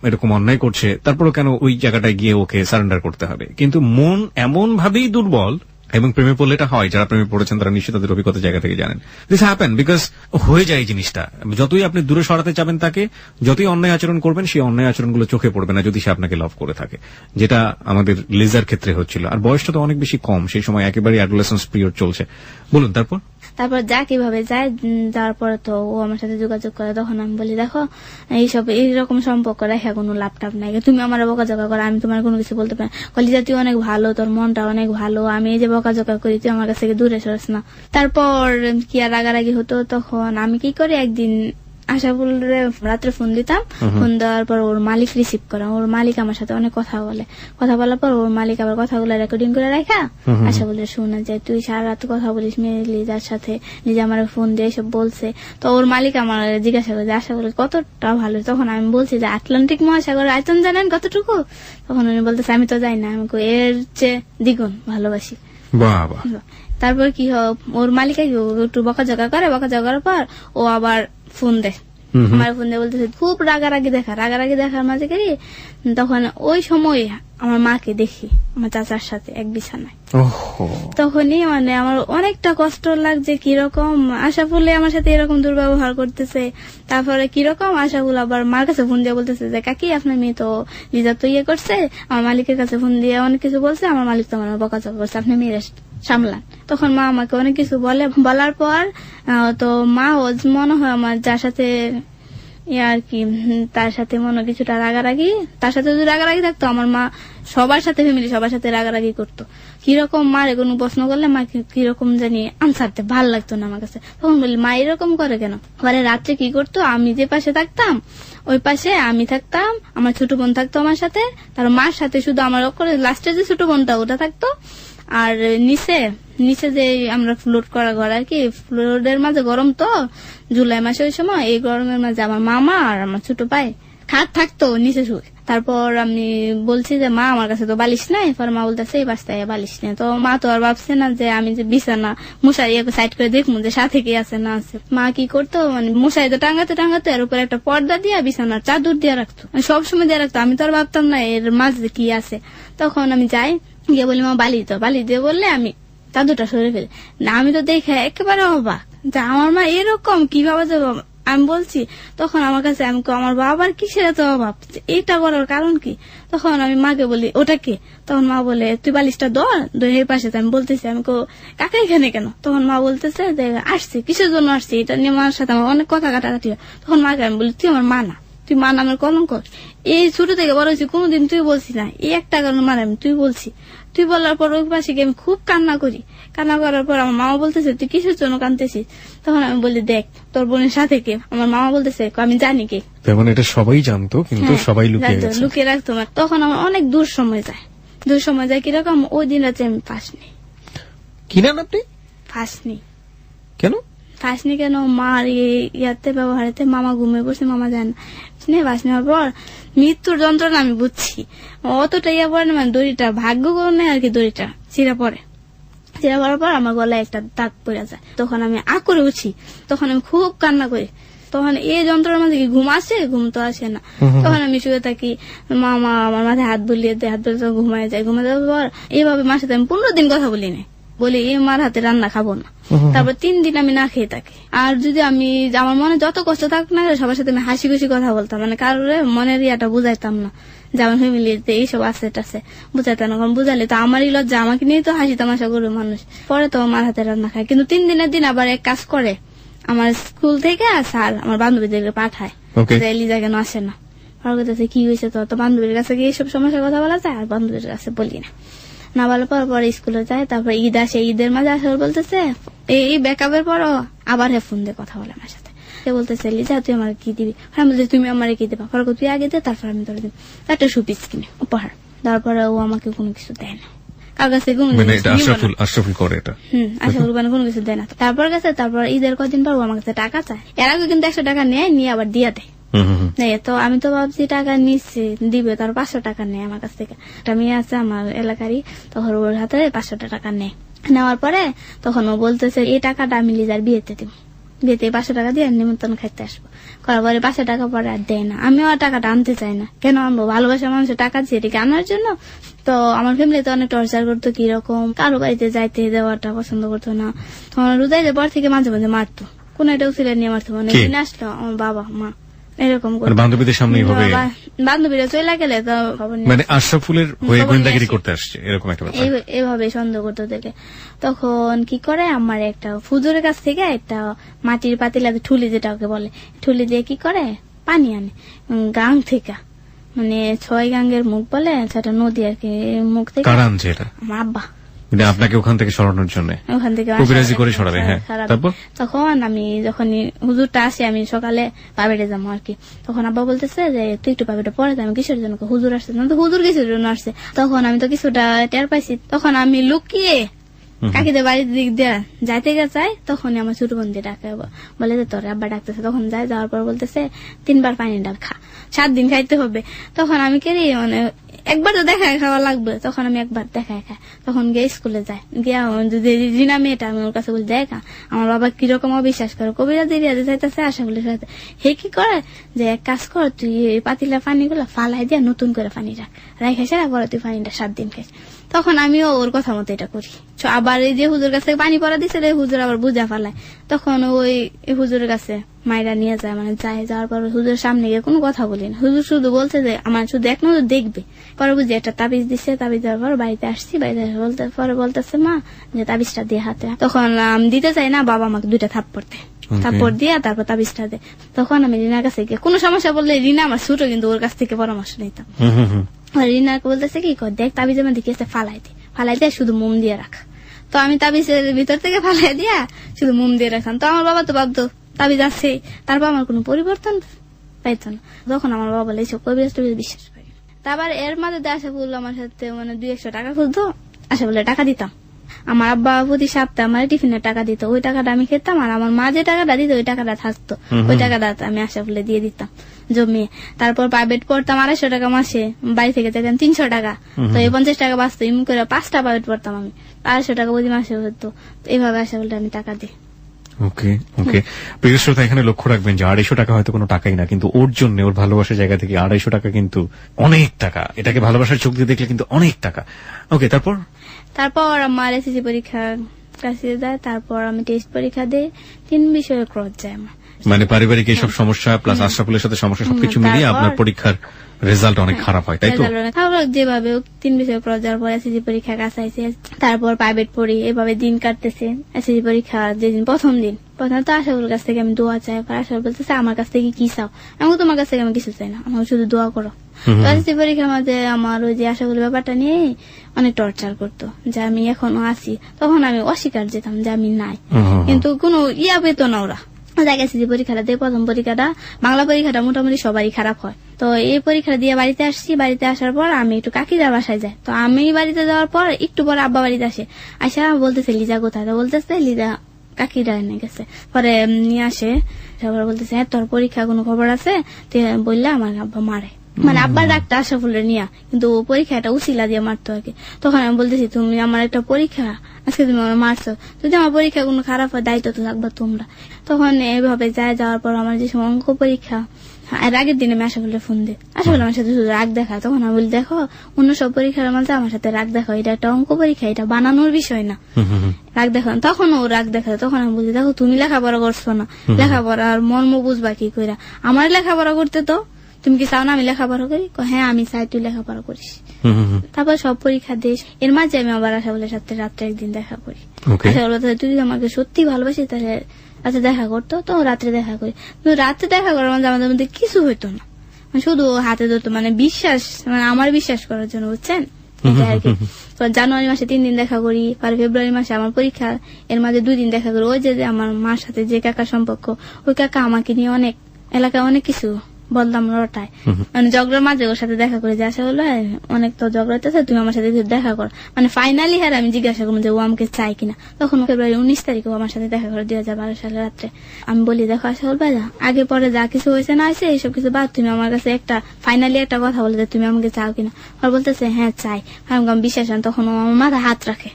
এরকম অন্যায় করছে, তারপরও কেন ওই জায়গাটায় গিয়ে ওকে সারেন্ডার করতে হবে। কিন্তু মন এমন ভাবেই দুর্বল, এবং প্রেমে পড়লে এটা হয়, যারা প্রেমে পড়েছেন তারা নিশ্চয়ই তাদের অভিজ্ঞতা জায়গা থেকে জানেন। দিস হ্যাপেন বিকজ হয়ে যায় এই জিনিসটা। যতই আপনি দূরে সরাতে চাবেন তাকে, যতই অন্যায় আচরণ করবেন, সেই অন্যায় আচরণগুলো চোখে পড়বে না যদি সে আপনাকে লাভ করে থাকে, যেটা আমাদের লিজার ক্ষেত্রে হচ্ছিল। আর বয়সটা তো অনেক বেশি কম, সেই সময় একেবারে অ্যাডোলেসেন্স পিরিয়ড চলছে। বলুন তারপর যা কিভাবে যায়, যাওয়ার পরে তো ও আমার সাথে যোগাযোগ করে। তখন আমি বলি দেখো এইরকম সম্পর্ক রেখা কোনো লাভ টাভ নাই, তুমি আমার বকাঝকা করো, আমি তোমার কোনো কিছু বলতে পারি। কলিজা তুই অনেক ভালো, তোর মনটা অনেক ভালো, আমি এই যে বকাঝকা করি তুই আমার কাছ থেকে দূরে সরস না। তারপর কি আর রাগারাগি হতো। তখন আমি কি করি, একদিন আশাফুল রাত্রে ফোন দিতাম, ফোন দেওয়ার পর ওর মালিক রিসিভ করা, ওর মালিক আমার সাথে অনেক কথা বলার পর ওর মালিক আবার কথাগুলো রেকর্ডিং করে রাখা আশাফুলের শোনা যায়, তুই সারা রাত কথা বলিস মেয়ে লিজার সাথে, লিজা আমার ফোন দিয়ে এসব বলছে। তো ওর মালিক আমার জিজ্ঞাসা করে যে আশাফুল কতটা ভালো। তখন আমি বলছি যে আটলান্টিক মহাসাগরের আয়তন জানেন কতটুকু? তখন উনি বলতেছে আমি তো যাই না। আমি এর চেয়ে দ্বিগুণ ভালোবাসি। বাবা। তারপর কি ওর মালিকা একটু বকাঝকা করার পর ও আবার ফোন দেয়, আমার ফোন দিয়ে বলতেছে খুব রাগারাগি দেখার মাঝে করি। তখন ওই সময় আমার মাকে দেখি আমার চাচার সাথে এক বিছানায়। তখনই মানে আমার অনেকটা কষ্ট লাগছে, কিরকম আশাফুলে আমার সাথে এরকম দুর্ব্যবহার করতেছে। তারপরে কিরকম আশাফুল আবার মার কাছে ফোন দিয়ে বলতেছে যে কাকি আপনার মেয়ে তো লিজা তো ইয়ে করছে, আমার মালিকের কাছে ফোন দিয়ে অনেক কিছু বলছে, আমার মালিক তো আমার বকাঝকা করছে, আপনি মেয়ের সামলান। তখন মা আমাকে অনেক কিছু বলার পর তো মা মনে হয় আমার যার সাথে আর কি তার সাথে মনে কিছুটা রাগারাগি, তার সাথে যদি রাগারাগি থাকতো আমার মা সবার সাথে ফ্যামিলি সবার সাথে রাগারাগি করতো। কিরকম মারে কোনো প্রশ্ন করলে মা কিরকম জানি আনসারতে ভাল লাগতো না আমার কাছে। তখন বলি মা এরকম করে কেন? পরে রাত্রে কি করতো, আমি যে পাশে থাকতাম ওই পাশে আমি থাকতাম, আমার ছোট বোন থাকতো আমার সাথে, তার মার সাথে শুধু আমার লাস্টে যে ছোট বোনটা ওটা থাকতো। আর নিচে যে আমরা ফ্লোর করা ঘর আর কি, ফ্লোরের মাঝে গরম তো জুলাই মাসে, ওই সময় এই গরমের মাঝে আমার মামা আর আমার ছোট ভাই খাট থাকতো নিচে শুয়ে। তারপর আমি বলছি যে মা আমার কাছে তো বালিশ নাই, পর মা বলতেছে এই বাস্তায় বালিশ নেই। তো মা তো আর ভাবছে না যে আমি যে বিছানা মশারি সাইড করে দেখবো যে সাথে কি আছে না আছে। মা কি করতো মানে মশারি তো টাঙ্গাতে আর উপরে একটা পর্দা দিয়ে বিছানার চাদর দিয়ে রাখতো, সবসময় দিয়ে রাখতো। আমি তো আর ভাবতাম না এর মাঝে কি আছে। তখন আমি যাই গিয়ে বলি মা বালিশ দিয়ে বললে আমি চাদরটা সরে ফেলে না, আমি তো দেখে একেবারে অবাক যে আমার মা এরকম কিভাবে যাবো। আমি বলছি তখন আমার কাছে আমি আমার বাবার কিসের এত অভাব, এটা করার কারণ কি? তখন আমি মাকে বলি ওটা কে? তখন মা বলে তুই বালিশটা দোহের পাশে। আমি বলতেছি আমি কাকা এখানে কেন? তখন মা বলতেছে যে আসছি, কিসের জন্য আসছি এটা নিয়ে মার সাথে আমার অনেক কথা কাটাকাটি। তখন মাকে আমি বলি তুই আমার মা না, তুই মা নামের কলঙ্ক। এই ছোট থেকে বড় হয়েছি কোনোদিন তুই বলছি না, এই একটা কারণ মানে আমি তুই বলছি। তুই বলার পর ওই পাশে আমি খুব কান্না করার পর আমার মামা বলতেছে তুই কিসের জন্য কাঁদতেছিস? তখন আমি বলি দেখ তোর বোনের সাথে কে। আমার মামা বলতেছে আমি জানি কে। তেমন এটা সবাই জানতো কিন্তু সবাই লুকিয়ে রাখতো। তখন আমার অনেক দূর সময় যায় কিরকম ওই দিন রাতে আমি ফাঁস নিই। কি না আপনি ফাঁস নিই কেন? ফাঁস নি কেন মার ইয়াতে ব্যবহারেতে মামা ঘুমিয়ে বসে, মামা যায় না ফাঁস নেওয়ার পর মৃত্যুর যন্ত্রণা আমি বুঝছি। অতটা ইয়া পরে না মানে দড়িটা ভাগ্য করে আর কি, দড়িটা চিরা পড়ার পর আমার গলায় একটা দাগ পড়ে যায়। তখন আমি করে উঠি, তখন আমি খুব কান্না করি। তখন এই যন্ত্রণার মাঝে কি ঘুম আসে? ঘুম তো আসে না। তখন আমি শুয়ে থাকি, মামা আমার মাথায় হাত বুলিয়ে দেয়, হাত বুলিয়ে ঘুমায় যায়। ঘুমায় যাওয়ার পর এইভাবে মার সাথে আমি 15 দিন কথা বলি না, বলি এই মার হাতে রান্না খাবো না। তারপর 3 দিন আমি না খেয়ে থাকি। আর যদি আমার মনে যত কষ্ট থাক না সবার সাথে আমি হাসি খুশি কথা বলতাম, মানে কারোর মনের ইয়াটা বুঝাইতাম না যে আমার ফ্যামিলিতে এইসব আছে বুঝাইতাম না। কারণ বুঝালে তো আমারই লজ্জা, আমাকে নিয়ে তো হাসি তামাশা করবে মানুষ। পরে তো আমার হাতে রান্না খায়। কিন্তু 3 দিনের দিন আবার এক কাজ করে, আমার স্কুল থেকে স্যার আমার বান্ধবীদেরকে পাঠায় যে লিজা কেন আসে না। কি হয়েছে? তো বান্ধবীর কাছে গিয়ে এইসব সমস্যার কথা বলা যায়, আর বান্ধবীর কাছে বলি না বলার পর পরে স্কুলে যায়। তারপর ঈদ আসে, ঈদের মাঝে আসলে বলতেছে এই ব্যাকআপের পরও আবার ফোন দিয়ে কথা বলে আমার সাথে। সে বলতেছে লিজা তুই আমার কি দিবি? আমি বলছি তুমি আমার কি দিবা? তুই আগে দে, তারপর আমি তোর দিব একটা সুপিস কিনে উপহার। তারপরে ও আমাকে কোনো কিছু দেয় না, কার কাছে আশরাফুল করে এটা। আশরাফুল কোনো কিছু দেয় না। তারপর ঈদের কদিন পর ও আমার কাছে টাকা চায়। এর আগে কিন্তু 100 টাকা নেয়, নিয়ে আবার দিয়া দেয়। তো আমি তো ভাবছি টাকা নিচ্ছে দিবে, তার 500 টাকা নেয় আমার কাছ থেকে। একটা মেয়ে আছে আমার এলাকারই, তখন ওর হাতে 500 টাকা নেয়। নেওয়ার পরে তখন ও বলতেছে এই টাকাটা আমি লিজার বিয়েতে দিব, বিয়েতে 500 টাকা দিয়ে নিমন্ত্রণ খাইতে আসবো। করার পরে 500 টাকা পরে আর দেয় না। আমিও আর টাকাটা আনতে চাই না, কেন আনবো? ভালোবাসা মানুষের টাকা দিয়ে এটাকে আনার জন্য। তো আমার ফ্যামিলিতে অনেক টর্চার করতো, কিরকম কারো বাড়িতে যাইতে দেওয়াটা পছন্দ করতো না। তখন রোজাইদের পর থেকে মাঝে মাঝে মারতো, কোন একটা উচিলে নিয়ে মারতো। মানে দিন আসলো আমার বাবা মা এরকম বান্ধবীদের সামনে বান্ধবীরা চলে গেলে তো মানে আশরাফুলের হয়ে গোয়েন্দাগিরি করতে আসছে এরকম একটা ব্যাপার, এইভাবে সন্দেহ করতে থেকে। তখন কি করে আমার একটা ফুজুরের কাছ থেকে একটা মাটির পাতিলা ঠুলি, যেটা ওকে বলে, ঠুলি দিয়ে কি করে পানি আনে গাং থেকে, মানে 6 গাঙ্গের মুখ বলে, সেটা নদী আর কি, মুখ থেকে আমার আব্বা আপনাকে ওখান থেকে সরানোর জন্য ওখান থেকে কবিরাজি করে সরাবে। হ্যাঁ, তারপর তখন আমি যখন হুজুরটা আসে, আমি সকালে পাবেটে যাবো আর কি, তখন আব্বা বলতেছে যে তুই একটু পাবেটে পরে আমি কিসের জন্য? হুজুর আসছে না। তো হুজুর কিসের জন্য আসছে? তখন আমি তো কিছুটা টের পাইছি। তখন আমি লুকিয়ে কাকিদের বাড়ির দিক দিয়ে যাইতে চাই, তখনই আমার ছোট বোন দিয়ে ডাকে, বলে যে তোর আব্বা ডাকতেছে। তখন যাওয়ার পর বলতেছে 3 বার পানি ডাব খা, 7 দিন খাইতে হবে। তখন আমি কেরি মানে একবার তো দেখায় খাওয়া লাগবে, তখন আমি একবার দেখায় খাই। তখন গিয়ে স্কুলে যাই, গিয়ে রিনা মেয়েটা আমি ওর কাছে বলি, দেখা আমার বাবা কিরকম অবিশ্বাস করে, কবিরাজ এরিয়াতে যাইতেছে আশাফুলের সাথে। হে কি করে যে এক কাজ কর, তুই এই পাতিলা পানি গুলো ফালাই দিয়া নতুন করে পানি রাখাই সেরা পরে তুই পানিটা 7 দিন খাইস। তখন আমিও ওর কথা মতো এটা করি। আবার এই যে হুজুর কাছে পানি পড়া দিছে, হুজুর আবার বুঝা ফালায়, তখন ওই হুজুরের কাছে মায়েরা নিয়ে যায়, মানে যাওয়ার পর হুজুরের সামনে গিয়ে কোনো কথা বলি না। হুজুর শুধু বলছে যে আমার শুধু এক নজর দেখবে। পরে বুঝি একটা তাবিজ দিচ্ছে, তাবিজ দেওয়ার পর বাড়িতে আসছি, বাড়িতে পরে বলতেছে মা যে তাবিজটা দিয়ে হাতে। তখন দিতে চাই না, বাবা আমাকে 2টা থাপ্পড় দেয়, থাপ্পড় দিয়ে তারপর তাবিজটা দেয়। তখন আমি রিনার কাছে গিয়ে কোনো সমস্যা বললে, রিনা আমার ছোট কিন্তু ওর কাছ থেকে পরামর্শ নিতাম। রিনাকে বলতেছে কি কর, দেখ তাবিজের মধ্যে কি আছে ফালাই দিয়ে শুধু মোম দিয়ে রাখ। তো আমি তাবিজের ভিতর থেকে ফালাই দিয়া শুধু মোম দিয়ে রাখতাম। তো আমার বাবা তো ভাবতো তাবিজ আছে, তারপর আমার কোনো পরিবর্তন পাইতো না। তখন আমার বাবা বলে এইসব কবিরাজ টবিরাজ বিশ্বাস করি। তারপর এর মাঝে আশাফুল আমার সাথে মানে 200 টাকা খুঁজতো, আশাফুলের টাকা দিতাম। আমার আব্বা প্রতি সপ্তাহে আমার টিফিনের টাকা দিত, ওই টাকাটা আমি খেতাম, আর আমার মা যে টাকাটা দিত ওই টাকাটা থাকতো, ওই টাকাটা আমি আশাফুলে দিয়ে দিতাম জমিয়ে। তারপর প্রাইভেট পড়তাম 250 টাকা মাসে, বাড়ি থেকে যেতাম 300 টাকা, তো এই 50 টাকা বাঁচতো, এমনি করে 5টা প্রাইভেট পড়তাম আমি, 250 টাকা প্রতি মাসে হতো। এইভাবে আশাফুলে আমি টাকা দিই। ওকে ওকে, প্রিয় শ্রোতা এখানে লক্ষ্য রাখবেন যে 250 টাকা হয়তো কোনো টাকাই না, কিন্তু ওর জন্য, ওর ভালোবাসার জায়গা থেকে 250 টাকা কিন্তু অনেক টাকা। এটাকে ভালোবাসার চোখ দিয়ে দেখলে কিন্তু অনেক টাকা। ওকে, তারপর আমার এসএসসি পরীক্ষা কাছে যায়, তারপর আমি টেস্ট পরীক্ষা দিই, 3 বিষয়ে ক্রস যায় আমার, মানে পারিবারিক এইসব সমস্যা প্লাস আশরাফুলের সাথে সমস্যা সবকিছু মিলিয়ে আপনার পরীক্ষার রেজাল্ট অনেক খারাপ হয়, তাই তো? তারপর যেভাবে 3 বিষয়ে ক্রস যাওয়ার পর এসএসসি পরীক্ষা কাছে আইছে, তারপর প্রাইভেট পড়ি, এভাবে দিন কাটতেছে। এসএসসি পরীক্ষা যেদিন প্রথম তো আশাফুলের কাছ থেকে আমি দোয়া চাই, আশাফুল বলতেছে আমার কাছ থেকে কি চাও? আমি তোমার কাছ থেকে আমি কিছু চাই না, আমার শুধু দোয়া করো। তো এসএসসি পরীক্ষার মধ্যে আমার ওই যে আশাফুলের ব্যাপারটা নিয়ে অনেক টর্চার করতো, যে আমি এখনো আছি। তখন আমি অস্বীকার যেতাম যে আমি নাই, কিন্তু কোনো পেত না ওরা। এসএসসি পরীক্ষাটা দিয়ে প্রথম পরীক্ষাটা বাংলা পরীক্ষাটা মোটামুটি সবারই খারাপ হয়। তো এই পরীক্ষা দিয়ে বাড়িতে আসছি, বাড়িতে আসার পর আমি একটু কাকিদার বাসায় যাই। তো আমি বাড়িতে যাওয়ার পর একটু পরে আব্বা বাড়িতে আসা বলতেছে লিজা কোথায়? তো বলতেছে লিজা কাকিরা এনে গেছে। পরে নিয়ে আসে, সবাই বলতেছে তোর পরীক্ষা কোনো খবর আছে? বললে আমার আব্বা মারে, মানে আব্বার ডাকটা আশাফুলের নিয়া, কিন্তু পরীক্ষা একটা উসিলা দিয়ে মারতো আর কি। তখন আমি বলতেছি তুমি আমার একটা পরীক্ষা, আজকে তুমি আমার মারছো, যদি আমার পরীক্ষা কোনো খারাপ হয় দায়িত্ব তো থাকবা তোমরা। তখন এইভাবে যাওয়ার পর আমার যে অঙ্ক পরীক্ষা, এর আগের দিনে আমি আশাফুলের ফোন দিই, আশাফুল আমার সাথে শুধু রাগ দেখা। তখন আমি বলি দেখো অন্য সব পরীক্ষার মাঝে আমার সাথে রাগ দেখো, এটা একটা অঙ্ক পরীক্ষা, এটা বানানোর বিষয় না, রাগ দেখা। তখন ও রাগ দেখা, তখন আমি বলি দেখো তুমি লেখাপড়া করছো না, লেখাপড়ার মর্ম বুঝবা কি কইরা, আমার লেখাপড়া করতে তো তুমি কি চাও না আমি লেখাপড়া করি? হ্যাঁ আমি চাই তুই লেখাপড়া করিস। তারপর সব পরীক্ষা দিস, এর মাঝে আমি আবার আশাফুলের সাথে রাত্রে একদিন দেখা করি। আশাফুল তুই আমাকে সত্যি ভালোবাসি তাহলে আচ্ছা দেখা করতো, তো রাত্রে দেখা করি। কিন্তু রাত্রে দেখা করার মাঝে আমাদের মধ্যে কিছু হইতো না, শুধু হাতে ধরতো, মানে বিশ্বাস, মানে আমার বিশ্বাস করার জন্য, বুঝছেন? তো জানুয়ারি মাসে 3 দিন দেখা করি, পরে ফেব্রুয়ারি মাসে আমার পরীক্ষা, এর মাঝে 2 দিন দেখা করি। ওই যে আমার মার সাথে যে কাকার সম্পর্ক, ওই কাকা আমাকে নিয়ে অনেক এলাকায় অনেক কিছু বললাম রটায়, মানে ঝগড়ার মাঝে ওর সাথে দেখা করে যে আসা হলো অনেক তো ঝগড়া হইতেছে, তুমি আমার সাথে দেখা করো। মানে ফাইনালি হ্যাঁ আমি জিজ্ঞাসা করবো যে ও আমাকে চাই কিনা। তখন ফেব্রুয়ারি 19 তারিখে আমার সাথে দেখা করে 2012 সালে রাত্রে। আমি বলি দেখো আসা হল ভাই, আগে পরে যা কিছু হয়েছে না হয়েছে এইসব কিছু বাদ, তুমি আমার কাছে একটা ফাইনালি একটা কথা বলে যে তুমি আমাকে চাও কিনা। আর বলতেছে হ্যাঁ চাই। আমি বিশ্বাস হয়, তখন ও আমার মাথায় হাত রাখে।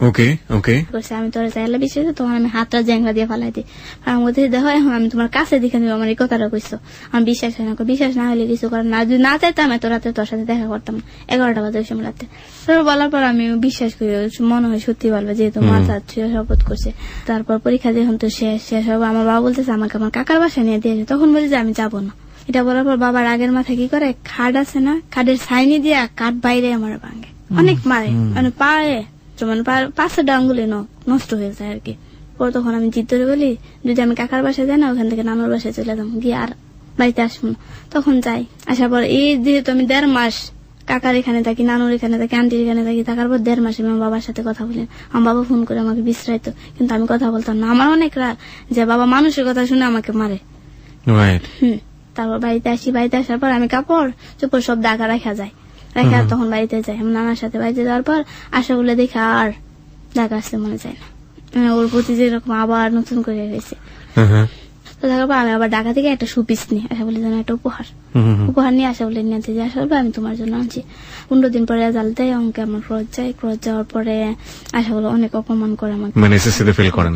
ওকে ওকে, আমি তোর চাইলে বিশ্বাস, তখন আমি হাতটা জ্যাংলা দিয়ে ফালাই দিই। আমি বলতে দেখো এখন আমি তোমার কাছে দেখে নিব আমার এই কথাটা কইছো, আমার বিশ্বাস হয় না। বিশ্বাস না হলে কিছু করার না, যদি না চাইতাম এত রাতে তোর সাথে দেখা করতাম না, 11টা বাজে ওই সময় রাতে। তারপর বলার পর আমি বিশ্বাস করি, মনে হয় সত্যি বলবে যেহেতু মাথা শপথ করছে। তারপর পরীক্ষা যখন তো শেষ হবে, আমার বাবা বলতেছে আমাকে আমার কাকার বাসায় নিয়ে দিয়েছে। তখন বলি যে আমি যাবো না। এটা বলার পর বাবার আগের মাথায় কি করে, খাট আছে না, খাটের ছাইনি দিয়ে কাঠ বাইরে আমার ভাঙে, অনেক মারে, মানে পায়ে মানে 5-6টা আঙ্গুলে নষ্ট হয়ে যায় আর কি। পরে তখন আমি জিদ ধরে বলি যদি আমি কাকার বাসায় যাই না, ওখান থেকে নানার বাসায় চলে যাবো, গিয়ে আর বাড়িতে আসবো না। তখন যাই, আসার পর এই যেহেতু আমি 1.5 মাস কাকার এখানে থাকি, নানুর এখানে থাকি, আন্টির এখানে থাকি, থাকার পর 1.5 মাসে আমার বাবার সাথে কথা বলি। আমার বাবা ফোন করে আমাকে বিশ্রাইতো, কিন্তু আমি কথা বলতাম না। আমার অনেক রাগ যে বাবা মানুষের কথা শুনে আমাকে মারে। তারপর বাড়িতে আসি, বাড়িতে আসার পর আমি কাপড় চোপড় সব ঢাকা রাখা যায়, রেখে তখন বাড়িতে যাই। নানার সাথে বাড়িতে যাওয়ার পর আশাগুলো দেখে আর ঢাকা আসতে মনে যায় না, ওর প্রতি যেরকম আবার নতুন করে গেছে। তো তারপর আমি আবার ঢাকা থেকে একটা সুপিস নিই, আশা বলি যেন একটা উপহার নিয়ে আসা বলে নিয়ে যে আসা বলবে আমি তোমার জন্য আনছি। 15 দিন পরে রেজাল্ট দেয়, অঙ্কে আমার ক্রস যাওয়ার পরে আশা বলে অনেক অপমান করে আমাকে, মানে এসএসসি তে ফেল করেন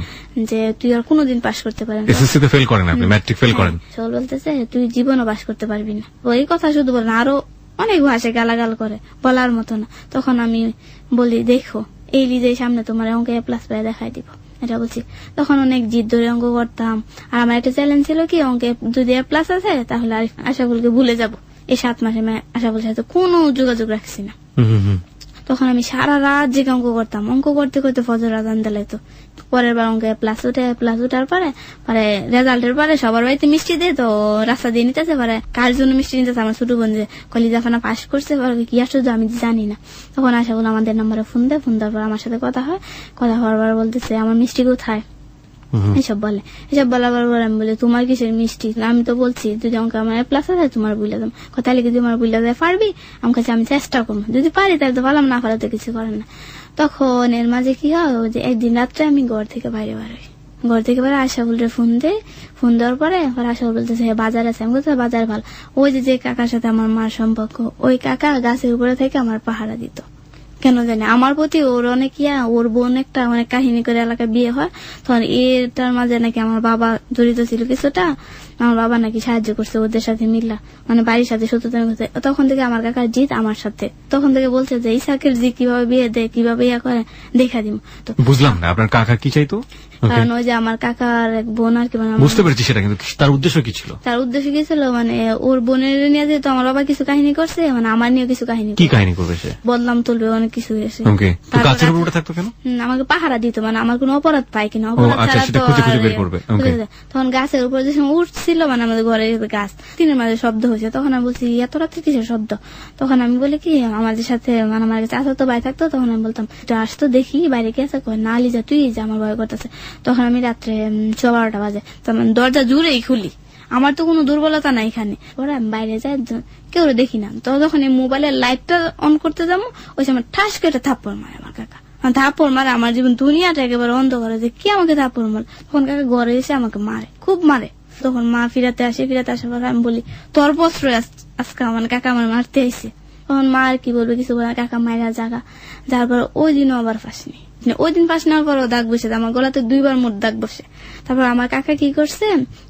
যে তুই আর কোনোদিন পাস করতে পারেন, এসএসসি তে ফেল করেন আপনি, ম্যাট্রিক ফেল করেন। সকল বলতেছে তুই জীবনও পাস করতে পারবি না, ওই কথা শুধু বলে না, আরো অনেক ভাষায় গালাগাল করে, বলার মতো না। তখন আমি বলি দেখো এই লিজের সামনে তোমার অঙ্কে প্লাস পাই দেখাই দিব, এটা বলছি। তখন অনেক জিদ ধরে অঙ্ক করতাম, আর আমার একটা চ্যালেঞ্জ ছিল কি অঙ্কে যদি প্লাস আছে তাহলে আশাফুলকে ভুলে যাব। এই 7 মাসে আমি আশাফুলের সাথে কোনো যোগাযোগ রাখছি না। তখন আমি সারা রাত জেগে অঙ্ক করতাম, অঙ্ক করতে করতে ফজর আজান দিলাইতো। পরের বার অঙ্কে প্লাস উঠার পরে রেজাল্টের পরে সবার বাড়িতে মিষ্টি দিয়ে, তো রাস্তা দিয়ে নিতেছে, পরে কার জন্য মিষ্টি নিতেছে আমার ছোট বোন যে কলিজাফানা পাস করছে, কি আসলে আমি জানি না। তখন আশাফুল আমাদের নাম্বারে ফোন দেওয়ার পর আমার সাথে কথা হওয়ার পর বলতেছে আমার মিষ্টি কোথায়, এসব বলার পর আমি বলি তোমার কিসের মিষ্টি, আমি তো বলছি যদি অঙ্কে আমার প্লাস আছে তোমার বুঝলে দাম, তাহলে কি তোমার বুঝলে যায় পারবি, আমার কাছে আমি চেষ্টা করবো, যদি পারি তাহলে তো পারলাম, না পারলে তো কিছু করেন না। তখন এর মাঝে কি হয় যে একদিন রাত্রে আমি ঘর থেকে বাইরে আশাফুলের ফোন দেওয়ার পরে আশাফুল বলতেছে বাজার আছে, আমি বলতে বাজার ভালো, ওই যে কাকার সাথে আমার মার সম্পর্ক, ওই কাকা গাছের উপরে থেকে আমার পাহারা দিত, কেন জানি আমার প্রতি ওর অনেক ওর বোন একটা অনেক কাহিনী করে এলাকায় বিয়ে হয়, তখন এটার মাঝে নাকি আমার বাবা জড়িত ছিল কিছুটা, আমার বাবা নাকি সাহায্য করছে ওদের সাথে মিল্লা, মানে বাড়ির সাথে সত্যতা করতে। তখন থেকে আমার কাকার জিত আমার সাথে, তখন থেকে বলছে যে ইসাকের জি কিভাবে বিয়ে দেয় কিভাবে করে দেখা দিব। তো বুঝলাম না আপনার কাকা কি চাইতো, কারণ ওই যে আমার কাকার এক বোন আর কি, মানে বুঝতে পেরেছি সেটা, কিন্তু তার উদ্দেশ্য কি ছিল? তার উদ্দেশ্য কি ছিল মানে ওর বোনের নিয়ে যেহেতু আমার বাবা কিছু কাহিনী করছে, মানে আমার নিয়ে কিছু কাহিনী, কি কাহিনী করবে সে, বদনাম তুলবে অনেক কিছু এসে। গাছের উপরে থাকতো কেন? আমাকে পাহারা দিত, মানে আমার কোনো অপরাধ পাই কিনা, তখন গাছের উপরে যে উঠছিল, মানে আমাদের ঘরের গাছ, তিনের মাঝে শব্দ হয়েছে, তখন আমি বলছি এত রাত্রে কিসের শব্দ, তখন আমি বলি কি আমাদের সাথে মানে আমার কাছে আসতো ভাই থাকতো, তখন আমি বলতাম আসতো দেখি বাইরে কি আছে, না লিজা তুই যা আমার ভয় করতেছে। তখন আমি রাত্রে 12টা বাজে তখন দরজা জুড়েই খুলি, আমার তো কোনো দুর্বলতা নাই এখানে, ওরা আমি বাইরে যাই কেউ দেখি না। তো যখন এই মোবাইলের লাইটটা অন করতে যাবো ওই সময় ঠাস কেটে থাপ্পড় মারে আমার কাকা, থাপ্পড় মারে আমার জীবন দুনিয়াটা একেবারে অন্ধকার, যে কি আমাকে থাপ্পড় মারে। তখন কাকা ঘরে এসে আমাকে মারে, খুব মারে। তখন মা ফিরাতে আসার পর আমি বলি তোর পত্র আজকে আমার কাকা আমার মারতে আইসে। তখন মা আর কি বলবে কিছু বলে, কাকা মায়েরা যার পর ওই দিনও আবার ফাঁসনি, ওই দিন ফাঁস নেওয়ার পরও দাগ বসে, আমার গলাতে 2 বার মোট দাগ বসে। তারপর আমার কাকা কি করছে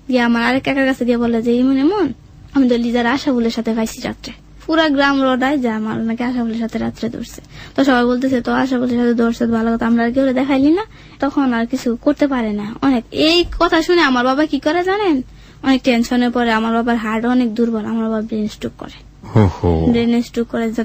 গিয়ে আমার আরেক কাকার কাছে গিয়ে বলে যে এমন আমি তো লিজার আশাফুলের সাথে পাইছি রাত্রে, পুরা গ্রাম রোডায় যে আমার নাকি আশাফুলের সাথে রাত্রে ধরছে। তো সবাই বলতেছে তো আশাফুলের সাথে ধরছে ভালো কথা, আমরা কেউ দেখাইলি না, তখন আর কিছু করতে পারে না অনেক। এই কথা শুনে আমার বাবা কি করে জানেন, অনেক টেনশনে পড়ে, আমার বাবার হার্ট অনেক দুর্বল, আমার বাবা ব্রেন স্ট্রোক করে,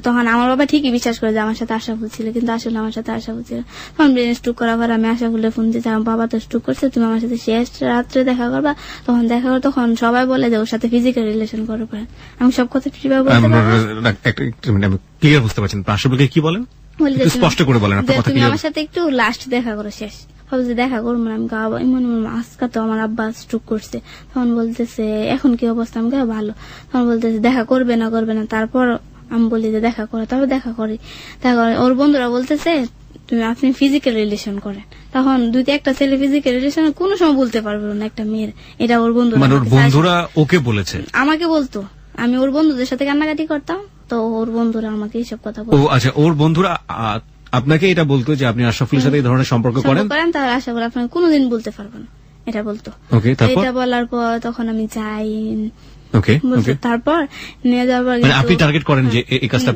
তখন আমার বাবা ঠিকই বিশ্বাস করে যে আমার সাথে আশাফুল ছিল, কিন্তু আসলে আমার সাথে আশাফুল ছিল। তখন ব্রেন স্ট্রোক করার পর আমি আশাফুলের ফোন দিয়েছি, আমার বাবা তো স্ট্রোক করছে, তুমি আমার সাথে শেষ রাত্রে দেখা করবা। তখন দেখা করো, তখন সবাই বলে যে ওর সাথে ফিজিক্যাল রিলেশন করতে পারে। আমি সব কথা কিভাবে ক্লিয়ার বুঝতে পারছেন, আশাফুলকে কি বলেন স্পষ্ট করে বলেন, তুমি আমার সাথে একটু লাস্ট দেখা করো, শেষ ভাবছি দেখা করবো না। আমি আজকে তো আমার আব্বা স্ট্রোক করছে, তখন বলতেছে এখন কি অবস্থা, আমি ভালো। তখন বলতেছে দেখা করবে না, তারপর আমি বলি যে দেখা করে, তারপর দেখা করি। ওর বন্ধুরা বলতেছে আপনি ফিজিক্যাল রিলেশন করেন, তখন 2-1টা ছেলে ফিজিক্যাল রিলেশন কোনো সময় বলতে পারবে না একটা মেয়ের, এটা ওর বন্ধুরা ওকে বলেছে, আমাকে বলতো, আমি ওর বন্ধুদের সাথে কান্নাকাটি করতাম, তো ওর বন্ধুরা আমাকে এইসব কথা বলতো। আচ্ছা, ওর বন্ধুরা আপনাকে এটা বলতো যে আপনি আশরাফুলের সাথে এই ধরনের সম্পর্ক করেন, তাহলে আশরাফুল আপনাকে কোনোদিন বলতে পারবেন না, এটা বলতো। এটা বলার পর তখন আমি যাই, তারপর নিয়ে যাওয়ার পর আপনি টার্গেট করেন যে এই কাজটা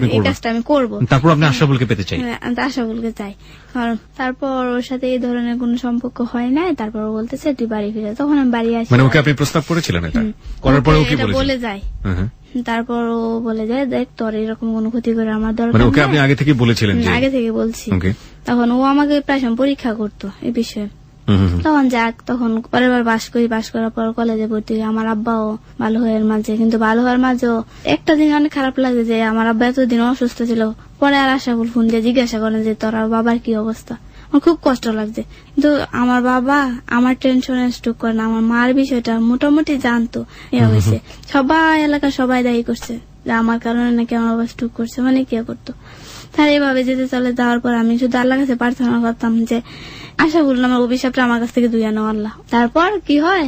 আমি করবো, তারপর আপনি আশরাফুলকে পেতে চাই, আশরাফুলকে চাই। কারণ তারপর ওর সাথে এই ধরনের কোন সম্পর্ক হয় নাই, তারপর ও বলতেছে তুই বাড়ি ফিরে। তখন আমি বাড়ি আসি, মানে ওকে আপনি প্রস্তাব করেছিলেন, এটা করার পরে ওকে বলে যায়, তারপর ও বলে যায় দেখ তোর এরকম কোনো ক্ষতি করে আমার দরকার, মানে ওকে আপনি আগে থেকে বলেছিলেন? আগে থেকে বলছি। তখন ও আমাকে প্রায় পরীক্ষা করতো এই বিষয়ে। তখন তখন পরের বার বাস করার পর কলেজে ভর্তি। আমার আব্বাও ভালো হওয়ার মাঝে, কিন্তু ভালো হওয়ার মাঝেও একটা দিন অনেক খারাপ লাগে যে আমার আব্বা এতদিন অসুস্থ ছিল, পরে আর আশাফুল ফোন দিয়ে জিজ্ঞাসা করেন যে তোর বাবার কি অবস্থা। আমার খুব কষ্ট লাগছে, কিন্তু আমার বাবা আমার টেনশনে স্ট্রোক করে না, আমার মার বিষয়টা মোটামুটি জানতো। হয়েছে সবাই এলাকার সবাই দায়ী করছে যে আমার কারণে নাকি আমার বাবা স্ট্রোক করছে, মানে কে করতো। তার এইভাবে যেতে চলে যাওয়ার পর আমি শুধু আল্লাহর কাছে প্রার্থনা করতাম যে আশাফুল নামের অভিশাপটা আমার কাছ থেকে দুই আনা আল্লাহ। তারপর কি হয়,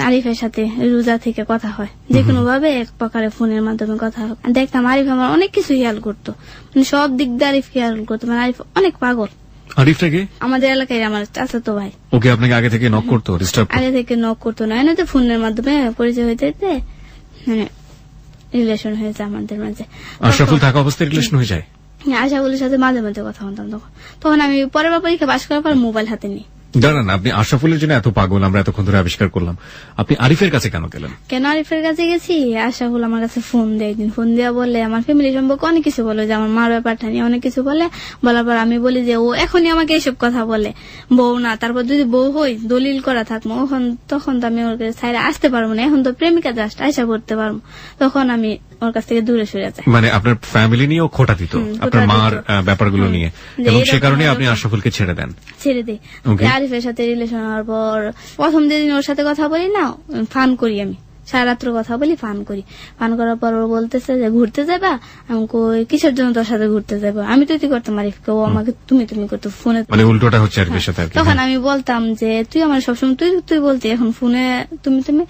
আরিফের সাথে রোজা থেকে কথা হয়, যে কোনো ভাবে এক প্রকারে ফোনের মাধ্যমে কথা হয়। দেখতাম আরিফ আমার অনেক কিছু খেয়াল করতো, মানে সব দিক দিয়ে আরিফ খেয়াল করতো, মানে আরিফ অনেক পাগল। আরিফটাকে আমাদের এলাকায় আমার চাচাতো ভাই। ওকে আপনাকে আগে থেকে নক করতো, ডিস্টার্ব আগে থেকে নক করতো না, এনে তো ফোনের মাধ্যমে পরিচয় হইতে হইতে মানে রিলেশন হয়েছে আমাদের মাঝে। আশরাফুল থাকা অবস্থায় রিলেশন হয়ে যায়? আশাফুলের সাথে মাঝে মাঝে কথা বলতাম। তখন আমি পরের বার পরীক্ষা পাশ করার পর মোবাইল হাতে নিই। জানেন আপনি আশরাফুলের জন্য এত পাগল, আমরা এতক্ষণ ধরে আবিষ্কার করলাম, আপনি আরিফের কাছে কেন গেলেন? কেন আরিফের কাছে গেছি, আশাফুল আমার কাছে ফোন দেয় একদিন। ফোন দেওয়া বলে আমার ফ্যামিলি সম্পর্কে অনেক কিছু বলে, যে আমার মার ব্যাপারটা নিয়ে অনেক কিছু বলে। বলার পর আমি বলি যে ও এখনই আমাকে এইসব কথা বলে, বউ না, তারপর যদি বউ হই দলিল করা থাকবো, তখন তো আমি ওর কাছে ছাইরে আসতে পারবো না, এখন তো প্রেমিকা জাস্ট আশা করতে পারবো। তখন আমি ওর কাছ থেকে দূরে সরে যাই। মানে আপনার ফ্যামিলি নিয়েও খোঁটা দিত, আপনার মার ব্যাপারগুলো নিয়ে, এবং সে কারণে আপনি আশরাফুলকে ছেড়ে দেন? ছেড়ে দিই। আরিফের সাথে রিলেশন হওয়ার পর প্রথম যেদিন ওর সাথে কথা বলি না, ফান করি, আমি সারা রাত্র কথা বলি, ফান করি। ফান করার পর ও বলতেছে যে ঘুরতে যাবা। আমি কই কিসের জন্য তোর সাথে ঘুরতে যাবো, আমি তো করতাম আরিফকে, ও আমাকে তুমি তুমি করতো ফোনে, মানে উল্টোটা হচ্ছে আরিফের সাথে। তখন আমি বলতাম যে তুই আমার সবসময় তুই তুই বলতি, এখন ফোনে তুমি তুমি,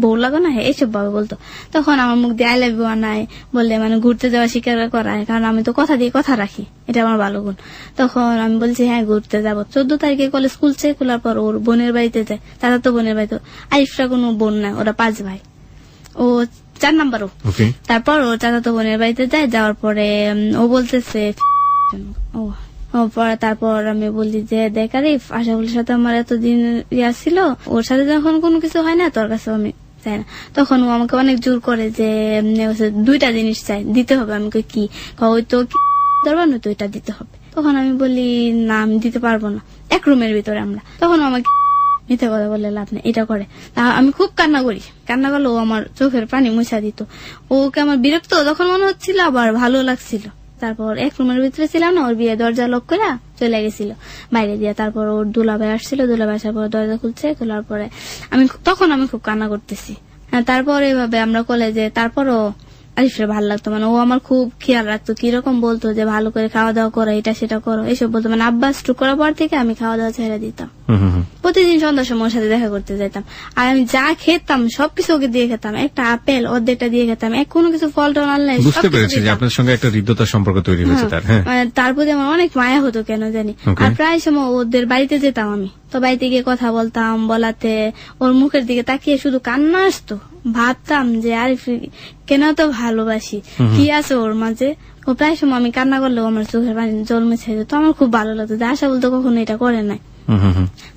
বউ লাগো না, এইসব ভাবে বলতো। তখন আমার মুখ দিয়ে আই লাভ ইউ আনায়, বললে মানে ঘুরতে যাওয়া স্বীকার করায়, কারণ আমি তো কথা দিয়ে কথা রাখি, এটা আমার ভালো গুণ। তখন আমি বলছি হ্যাঁ ঘুরতে যাবো। 14 তারিখে কলেজ খুলছে, খোলার পর ওর বোনের বাড়িতে যায়, তারা তো বোনের বাড়িতে। আরিফরা কোনো বোন না, ওরা 5 ভাই, ও 4 নাম্বারও। তারপর ও চাচাতো বোনের বাড়িতে যায়, যাওয়ার পরে ও বলতেছে তারপর আমি বলি যে দেখ আরিফ, আশাফুলের সাথে আমার এতদিন ইয়া ছিল, ওর সাথে যখন কোনো কিছু হয় না তোর কাছে আমি চাই না। তখন ও আমাকে অনেক জোর করে যে 2টা জিনিস চাই, দিতে হবে। আমি কি ওই তো ধরবার নয় তো এটা দিতে হবে। তখন আমি বলি না আমি দিতে পারবো না, এক রুমের ভিতরে আমরা। তখন আমাকে মিথ্যা কথা বললে লাভ নেই, এটা করে। আমি খুব কান্না করি, কান্না করলে ও আমার চোখের পানি মুছা দিত। ওকে আমার বিরক্ত তখন মনে হচ্ছিল, আবার ভালো লাগছিল। তারপর এক রুমের ভিতরে ছিলাম না, ওর বিয়ে দরজা লক করে চলে গেছিল বাইরে দিয়ে। তারপর ওর দুলাভাই আসছিল, দুলাভাই আসার পর দরজা খুলছে, খোলার পরে তখন আমি খুব কান্না করতেছি। তারপর এইভাবে আমরা কলেজে, তারপরও আরিফের ভালো লাগতো, মানে ও আমার খুব খেয়াল রাখতো, কিরকম বলতো যে ভালো করে খাওয়া দাওয়া করো, এটা সেটা করো, এইসব বলতো। মানে আব্বাস স্ট্রোক করার পর থেকে আমি খাওয়া দাওয়া ছেড়ে দিতাম। প্রতিদিন সন্ধ্যার সময় ওর সাথে দেখা করতে যেতাম, আর আমি যা খেতাম সবকিছু ওকে দিয়ে খেতাম। একটা আপেল অর্ধেকটা দিয়ে খেতাম, কোনো কিছু ফল টল আনলে। বুঝতে পেরেছি যে আপনার সঙ্গে একটা হৃদ্যতার সম্পর্ক তৈরি হয়েছে তার। তার প্রতি আমার অনেক মায়া হতো কেন জানি। আর প্রায় সময় ওদের বাড়িতে যেতাম আমি, তো বাড়িতে গিয়ে কথা বলতাম, বলাতে ওর মুখের দিকে তাকিয়ে শুধু কান্না আসতো। ভাবতাম যে আরিফ কেন তো ভালোবাসি, কি আছে ওর মাঝে। ও প্রায় সময় আমি কান্না করলেও আমার চোখের পানি জল মুছে যেত, আমার খুব ভালো লাগতো। আশা বলতো কখনো এটা করে নাই।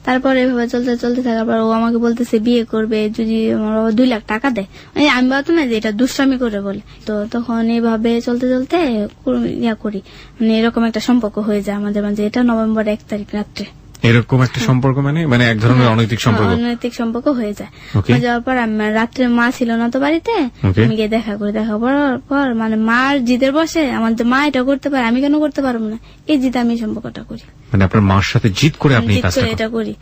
তারপরে এভাবে চলতে চলতে থাকার পর ও আমাকে বলতেছে বিয়ে করবে যদি আমার 2 লাখ টাকা দেয়। আমি বলতাম না যে এটা দুষ্টামি করে বলে। তো তখন এইভাবে চলতে চলতে ইয়া করি, মানে এরকম একটা সম্পর্ক হয়ে যায় আমাদের মাঝে। এটা নভেম্বর 1 তারিখ রাত্রে। এরকম একটা সম্পর্ক মানে এক ধরনের অনৈতিক সম্পর্ক, অনৈতিক সম্পর্ক হয়ে যায়। যাওয়ার পর রাত্রে মা ছিল না তো বাড়িতে, আমি গিয়ে দেখা করি। দেখা করার পর মানে মার জিদের বসে আমাদের মা এটা করতে পারে, আমি কেন করতে পারবো না, এই জিদ আমি সম্পর্কটা করি। মানে আপনার মার সাথে জিদ করে আপনি এটা করি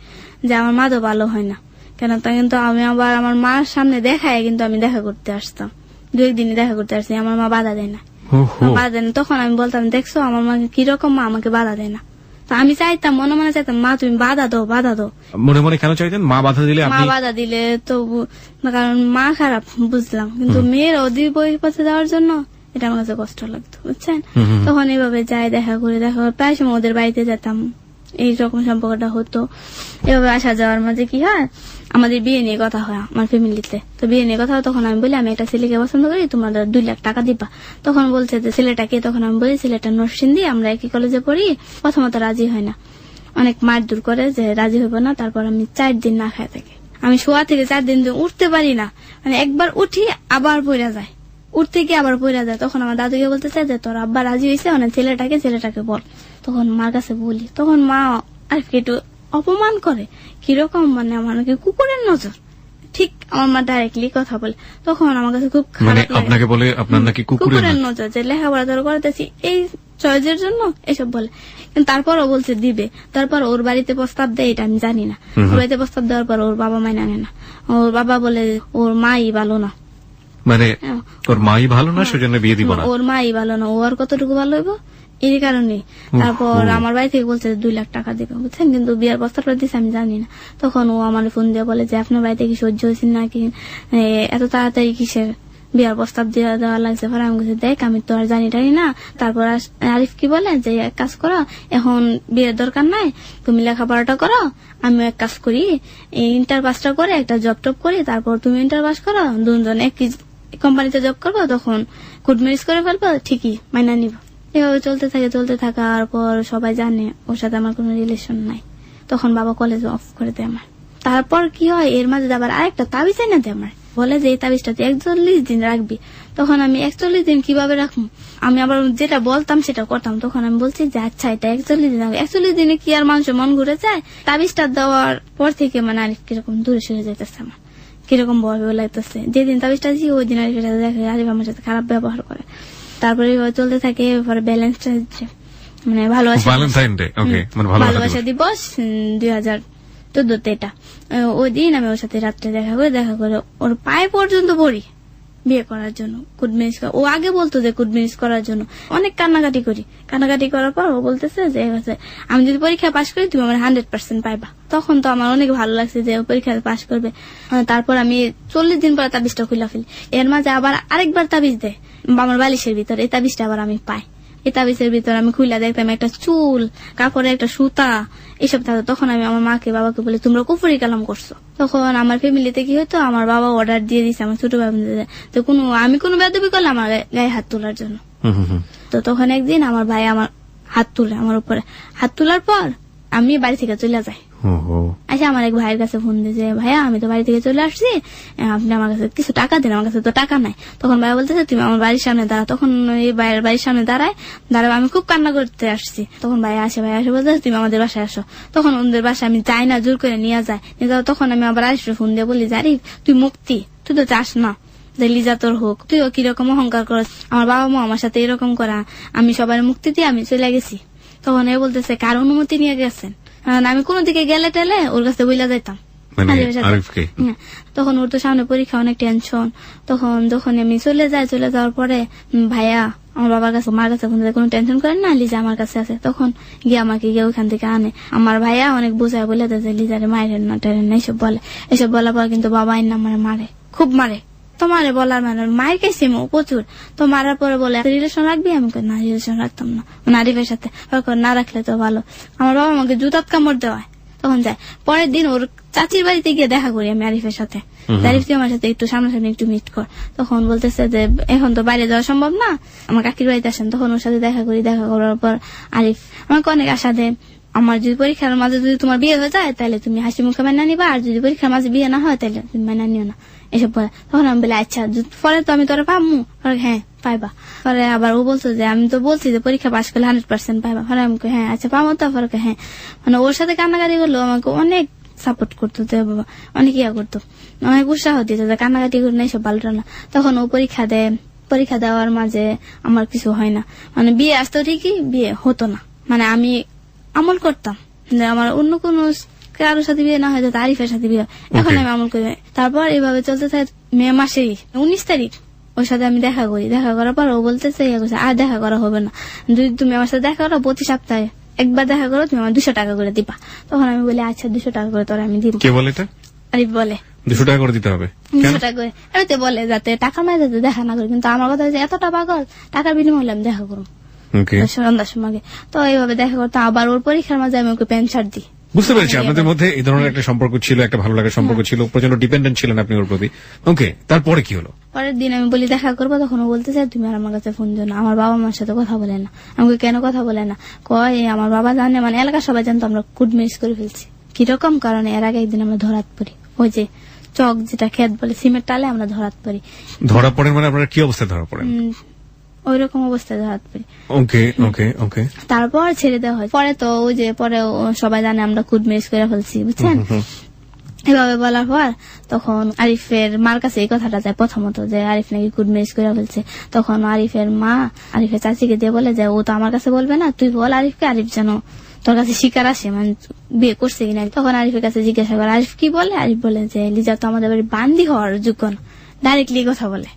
যে আমার মা তো ভালো হয় না কেন, তা কিন্তু আমি আবার আমার মার সামনে দেখায় কিন্তু আমি দেখা করতে আসতাম, 2 দিনই দেখা করতে আসছি। আমার মা বাধা দেয় না, বাধা দেয় না। তখন আমি বলতাম দেখছো আমার মা কিরকম, মা আমাকে বাধা দেয় না। আমি চাইতাম, মনে মনে চাইতাম মা তুমি বাধা দাও, বাধা দাও। মনে মনে কেন চাইতেন? মা বাধা দিলে? মা বাধা দিলে তো, কারণ মা খারাপ বুঝলাম, কিন্তু মেয়েরা ওদের বই পথে যাওয়ার জন্য এটা আমার কাছে কষ্ট লাগতো, বুঝছেন। তখন এইভাবে যাই, দেখা করে প্রায় সময় ওদের বাড়িতে যেতাম, এইরকম সম্পর্কটা হতো। এভাবে আসা যাওয়ার মাঝে কি হয়, আমাদের বিয়ে নিয়ে কথা হয় আমার ফ্যামিলিতে। তো বিয়ে নিয়ে কথা হয়, তখন আমি বলি আমি একটা ছেলেকে পছন্দ করি, তোমরা 2 লাখ টাকা দিবা। তখন বলছে যে ছেলেটাকে, তখন আমি বলি ছেলেটা নরসিংদী, আমরা একই কলেজে পড়ি। প্রথমত রাজি হয় না, অনেক মারধর করে যে রাজি হইব না। তারপর আমি 4 দিন না খাই থাকি, আমি শোয়া থেকে 4 দিন উঠতে পারি না, মানে একবার উঠি আবার পড়া যায়, উঠতে গিয়ে আবার পড়া যায়। তখন আমার দাদুকে বলতে চাই যে তোর আব্বা রাজি হয়েছে, মানে ছেলেটাকে বল। তখন মার কাছে বলি, তখন মা আর একটু অপমান করে, কিরকম মানে আমাকে কুকুরের নজর, ঠিক আমার মা ডাইরেক্টলি কথা বলে। তখন আমার কাছে খুব মানে আপনাকে বলে আপনার নাকি কুকুরের নজর, যে লেখাপড়া ধরে করতেছি এই চয়েসের জন্য এসব বলে। কিন্তু তারপরও বলছে দিবে। তারপর ওর বাড়িতে প্রস্তাব দেয়, এটা আমি জানি না। ওর বাড়িতে প্রস্তাব দেওয়ার পর ওর বাবা মাইনে আনে না, ওর বাবা বলে ওর মাই ভালো না, মানে ওর মাই ভালো না সেজন্য বিয়ে দিব না, ওর মাই ভালো না, ও আর কতটুকু ভালো হইব এই কারণে। তারপর আমার বাড়ি থেকে বলছে 2 লাখ টাকা দেবে, বুঝছেন, কিন্তু বিয়ের প্রস্তাবটা দিচ্ছে আমি জানি না। তখন ও আমার ফোন দিয়ে বলে যে আপনার বাড়িতে কি সহ্য হয়েছে নাকি, এত তাড়াতাড়ি কিসের বিয়ার প্রস্তাব দেওয়া লাগছে। পরে আমি বলছি দেখ আমি তো আর জানি না। তারপর আরিফ কি বলে যে এক কাজ করো, এখন বিয়ের দরকার নাই, তুমি লেখাপড়াটা করো, আমি এক কাজ করি, ইন্টার পাসটা করে একটা জব টপ করি, তারপর তুমি ইন্টার পাস করো, দুজন একই কোম্পানিতে জব করবো, তখন কোর্ট ম্যারেজ করে ফেলবো, ঠিকই মাইনা নিব। এভাবে চলতে থাকার পর সবাই জানে ওর সাথে আমার কোনো রিলেশন নাই। তখন বাবা কলেজ অফ করে দেয় আমার। তারপর কি হয়, এর মাঝে আবার আরেকটা তাবিজ এনে দেয় আমার, বলে যে এই তাবিজটা 41 দিন রাখবি। তখন আমি 41 দিন কিভাবে রাখবো, আমি আবার যেটা বলতাম সেটা করতাম। তখন আমি বলছি যে আচ্ছা এটা 41 দিন, 41 দিনে কি আর মানুষের মন ঘুরে যায়। তাবিজটা দেওয়ার পর থেকে মানে আরিফ কিরকম দূরে সরে যেতেছে, আমার কিরকম ভয় লাগতেছে। যেদিন তাবিজটা দিই ওই দিন আরিফের সাথে দেখে আরিফ আমার সাথে খারাপ ব্যবহার করে। তারপরে চলতে থাকে, পরে ব্যালেন্সটা মানে ভালোবাসা দিবস 2014 এটা। ওই দিন আমি ওর সাথে রাত্রে দেখা করে ওর পায়ে পর্যন্ত পড়ি বিয়ে করার জন্য, কুড ম্যারেজ। ও আগে বলতো যে কুড ম্যারেজ করার জন্য, অনেক কান্নাকাটি করার পর ও বলতেছে যে আমি যদি পরীক্ষা পাশ করি তুমি আমার 100% পাইবা। তখন তো আমার অনেক ভালো লাগছে যে পরীক্ষা পাশ করবে। তারপর আমি 40 দিন পরে তাবিজটা খুলে ফেলি। এর মাঝে আবার আরেকবার তাবিজ দেয় আমার বালিশের ভিতরে, এই তাবিজটা আবার আমি পাই। এই তাবিজের ভিতরে আমি খুলে দেখতাম একটা চুল, কাপড়ে একটা সুতা, এসব থাকতো। তখন আমি আমার মাকে বাবাকে বলি তোমরা কুফরি কালাম করছো। তখন আমার ফ্যামিলিতে কি হতো, আমার বাবা অর্ডার দিয়ে দিচ্ছে আমার ছোট ভাই, তো আমি কোনো বেয়াদবি করলে আমার গায়ে হাত তোলার জন্য। তো তখন একদিন আমার ভাই আমার হাত তুলে, আমার উপরে হাত তোলার পর আমি বাড়ি থেকে চলে যাই। আচ্ছা আমার এক ভাইয়ের কাছে ফোন দিয়েছে, ভাইয়া আমি তো বাড়ি থেকে চলে আসছি, আপনি আমার কাছে কিছু টাকা দিন, আমার কাছে তো টাকা নাই। তখন ভাইয়া বলতেছে তুমি আমার বাড়ির সামনে দাঁড়া। তখন এই ভাইয়ের বাড়ির সামনে দাঁড়ায় আমি খুব কান্না করতে আসছি। তখন ভাইয়া আসে বলতেছে তুমি আমাদের বাসায় আসো। তখন ওদের বাসায় আমি যাই না, জোর করে নিয়ে যায়। তখন আমি আবার আরিফে ফোন দিয়ে বলি যে তুই মুক্তি, তুই তো চাস না যে লিজা তোর হোক, তুইও কিরকম অহংকার করস, আমার বাবা মা আমার সাথে এরকম করা, আমি সবার মুক্তি দিয়ে আমি চলে গেছি। তখন এ বলতেছে কার অনুমতি নিয়ে গেছেন, আমি কোনো দিকে গেলে টেলে ওর কাছে বইলা যাইতাম। তখন ওর তো সামনে পরীক্ষা, অনেক টেনশন। যখন আমি চলে যাওয়ার পরে ভাইয়া আমার বাবার কাছে মার কাছে কোনো টেনশন করেন না, লিজা আমার কাছে আছে। তখন গিয়ে আমাকে ওখান থেকে আনে। আমার ভাইয়া অনেক বোঝায় বলে দেয় লিজারে মায়ের না টেরেন না, এসব বলার পর কিন্তু বাবা না আমার মারে, খুব মারে। তোমারে বলার মানে মায়ের কাছে প্রচুর। তো মারার পরে বলে রিলেশন রাখবি, আমি না রিলেশন রাখতাম না আরিফের সাথে, না রাখলে তো ভালো। আমার বাবা আমাকে জুতাত কামড় দেওয়ায়। তখন যায় পরের দিন ওর চাচির বাড়িতে গিয়ে দেখা করি আমি আরিফের সাথে। আরিফ তুই আমার সাথে একটু সামনাসামনি একটু মিট কর। তখন বলতেছে যে এখন তো বাইরে যাওয়া সম্ভব না, আমার কাকির বাড়িতে আসেন। তখন ওর সাথে দেখা করি। দেখা করার পর আরিফ আমাকে অনেক আশা দেয়, আমার যদি পরীক্ষার মাঝে যদি তোমার বিয়ে হয়ে যায় তাহলে তুমি হাসি মুখে মাইনা নিবা, আর যদি পরীক্ষার মাঝে বিয়ে না হয় তাহলে তুমি মাইনা নিও না, এসব বলে। তখন আমি বলি আচ্ছা পরে তো আমি তোরা পাবো, হ্যাঁ পাইবা। পরে আবার ও বলছো যে আমি তো বলছি যে পরীক্ষা পাশ করলে 100% পাইবা। পরে আমি হ্যাঁ আচ্ছা পাবো। তারপরে হ্যাঁ মানে ওর সাথে কান্নাকাটি করলো, আমাকে অনেক সাপোর্ট করতো, অনেক ইয়া করতো, অনেক উৎসাহ দিত যে কান্নাকাটি করে না এসব ভালোটা না। তখন ও পরীক্ষা দেয়, পরীক্ষা দেওয়ার মাঝে আমার কিছু হয় না, মানে বিয়ে আসতো ঠিকই, বিয়ে হতো না। মানে আমি আমল করতাম যে আমার অন্য কোনো কারোর সাথে বিয়ে না হয় যাতে আরিফের সাথে বিয়ে। এখন আমি আমল করি। তারপর এইভাবে চলতে থাকে। মে মাসেই 19 তারিখ ওর সাথে আমি দেখা করি। দেখা করার পর ও বলতেছে আর দেখা করা হবে না, যদি তুমি আমার সাথে দেখা করো প্রতি সপ্তাহে একবার দেখা করো, তুমি আমার 200 টাকা করে দিবা। তখন আমি বলি আচ্ছা 200 টাকা করে তোরা আমি দিব। কে বলে এটা? আরিফ বলে 200 টাকা করে দিতে হবে। 200 টাকা করে এমনিতে বলে যাতে টাকার মাঝে যাতে দেখা না করি। কিন্তু আমার কথা হচ্ছে এতটা পাগল, টাকার বিনিময়ে হলে আমি দেখা করবো সন্ধ্যার সময়। তো এইভাবে দেখা করতাম। আবার ওর পরীক্ষার মাঝে আমি ওকে প্যান্ট শার্ট দিই। বুঝতে পেরেছি আপনাদের মধ্যে এই ধরনের একটা সম্পর্ক ছিল, একটা ভালো লাগার সম্পর্ক ছিল, প্রচন্ড ডিপেন্ডেন্ট ছিলেন আপনি ওর প্রতি। ওকে, তারপরে কি হলো? পরের দিন আমি বলি দেখা করবো। তখন ও বলতেছে তুমি আর আমার কাছে ফোন দিও না, আমার বাবা মার সাথে কথা বলে না। আমাকে কেন কথা বলে না? কয় আমার বাবা জানে, মানে এলাকার সবাই জানতো আমরা কুড ম্যারেজ করে ফেলছি। কিরকম কারণে? এর আগে একদিন আমরা ধরাত পড়ি, ওই যে চক যেটা খেত বলে সিমের টালে আমরা ধরাত পড়ি। ধরা পড়েন মানে আপনারা কি অবস্থায় ধরা পড়েন? ওই রকম অবস্থায় ধরাত পড়ি। ওকে ওকে ওকে। তারপর ছেড়ে দেওয়া হয়। পরে তো ওই যে পরে সবাই জানে আমরা কুড ম্যারেজ করে ফেলছি, বুঝছেন। এভাবে বলার পর তখন আরিফের মার কাছে এই কথাটা যায় প্রথমত যে আরিফ নাকি কুড ম্যারেজ করে ফেলছে। তখন আরিফের মা আরিফের চাচিকে দিয়ে বলে যে ও তো আমার কাছে বলবে না, তুই বল আরিফকে, আরিফ যেন তোর কাছে শিকার আসে, মানে বিয়ে করছে কিনা। তখন আরিফের কাছে জিজ্ঞাসা করে। আরিফ কি বলে? আরিফ বলে যে লিজা তো আমাদের বাড়ি বান্দি হওয়ার যোগ্য না, ডাইরেক্টলি কথা বলে।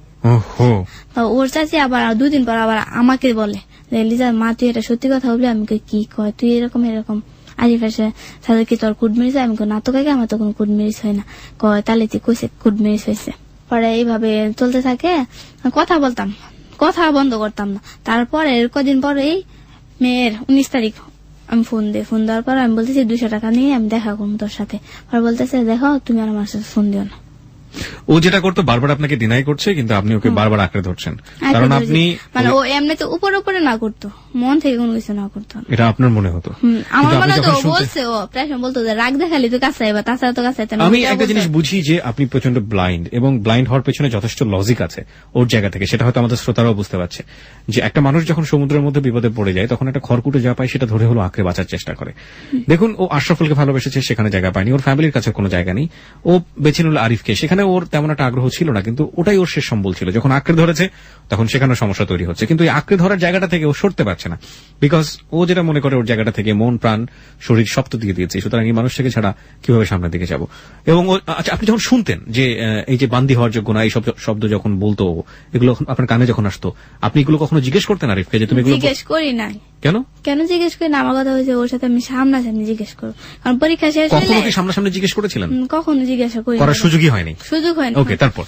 তো ওর চাচি আবার 2 দিন পর আবার আমাকে বলে যে লিজা মা তুই এটা সত্যি কথা বলবি? আমি কই কি কয় তুই এরকম এরকম আরিফ এসে তাদের কি তোর কুট মেরিস? আমি কই না তো কাকে, আমার তো কোনো কুট মেরিস হয় না। কয় তাহলে তুই কইছে কুট মেরিস হয়েছে। পরে এইভাবে চলতে থাকে, কথা বলতাম, কথা বন্ধ করতাম না। তারপরে কদিন পরেই মেয়ের 19 তারিখ আমি ফোন দেওয়ার পর আমি বলতেছি 200 টাকা নিয়ে আমি দেখা করবো তোর সাথে। পরে বলতেছে দেখো তুমি আর আমার সাথে ফোন দিও না। ও যেটা করতো বারবার আপনাকে ডিনাই করছে, কিন্তু আপনি ওকে বারবার আঁকড়ে ধরছেন, কারণ আপনি মানে ও এমনিতে উপরে উপরে না করতো, মন থেকে কোনো কিছু না করতো। এটা আপনার মনে হতো? আমার মনে হতো বলছে, ও প্রায় বলতো যে রাগ দেখালি তো কাছে আইবা, তাছাড়া তো কাছে। আমি একটা জিনিস বুঝি যে আপনি প্রচন্ড ব্লাইন্ড, এবং ব্লাইন্ড হওয়ার পেছনে যথেষ্ট লজিক আছে ওর জায়গা থেকে, সেটা হয়তো আমাদের শ্রোতারাও বুঝতে পারছে যে একটা মানুষ যখন সমুদ্রের মধ্যে বিপদে পড়ে যায় তখন একটা খড়কুটো যা পায় সেটা ধরে হলো আঁকড়ে বাঁচার চেষ্টা করে। দেখুন, ও আশরাফুলকে ভালোবেসেছে, সেখানে জায়গা পায়নি, ওর ফ্যামিলির কাছে কোনো জায়গা নেই, ও বেছে নিল আরিফকে, সেখানে ওর তেমন একটা আগ্রহ ছিল না, কিন্তু ওটাই ওর শেষ সম্বল ছিল। যখন আঁকড়ে ধরেছে তখন সেখানে সমস্যা তৈরি হচ্ছে, কিন্তু এই আঁকড়ে ধরার জায়গাটা থেকে ও সরতে পারছে না, বিকজ ও যেটা মনে করে ওর জায়গাটা থেকে মন প্রাণ শরীর সব তো দিয়ে দিয়েছে, সুতরাং এই মানুষটাকে ছাড়া কিভাবে সামনের দিকে যাব। এবং আচ্ছা, আপনি যখন শুনতেন যে এই যে বান্দি হওয়ার যোগ্য না, এই সব শব্দ যখন বলতো, এগুলো আপনার কানে যখন আসতো, আপনি এগুলো কখনো জিজ্ঞেস করতেন আরিফকে যে তুমি এগুলো? জিজ্ঞেস করি নাই। কেন জিজ্ঞেস করি না? আমার কথা হয়েছে ওর সাথে আমি সামনাসামনি জিজ্ঞেস করবো, কারণ পরীক্ষা শেষ হলে। কখনো কি সামনাসামনি জিজ্ঞেস করেছিলেন? কখনো জিজ্ঞাসা করি, করার সুযোগই হয়নি। ওকে, তারপর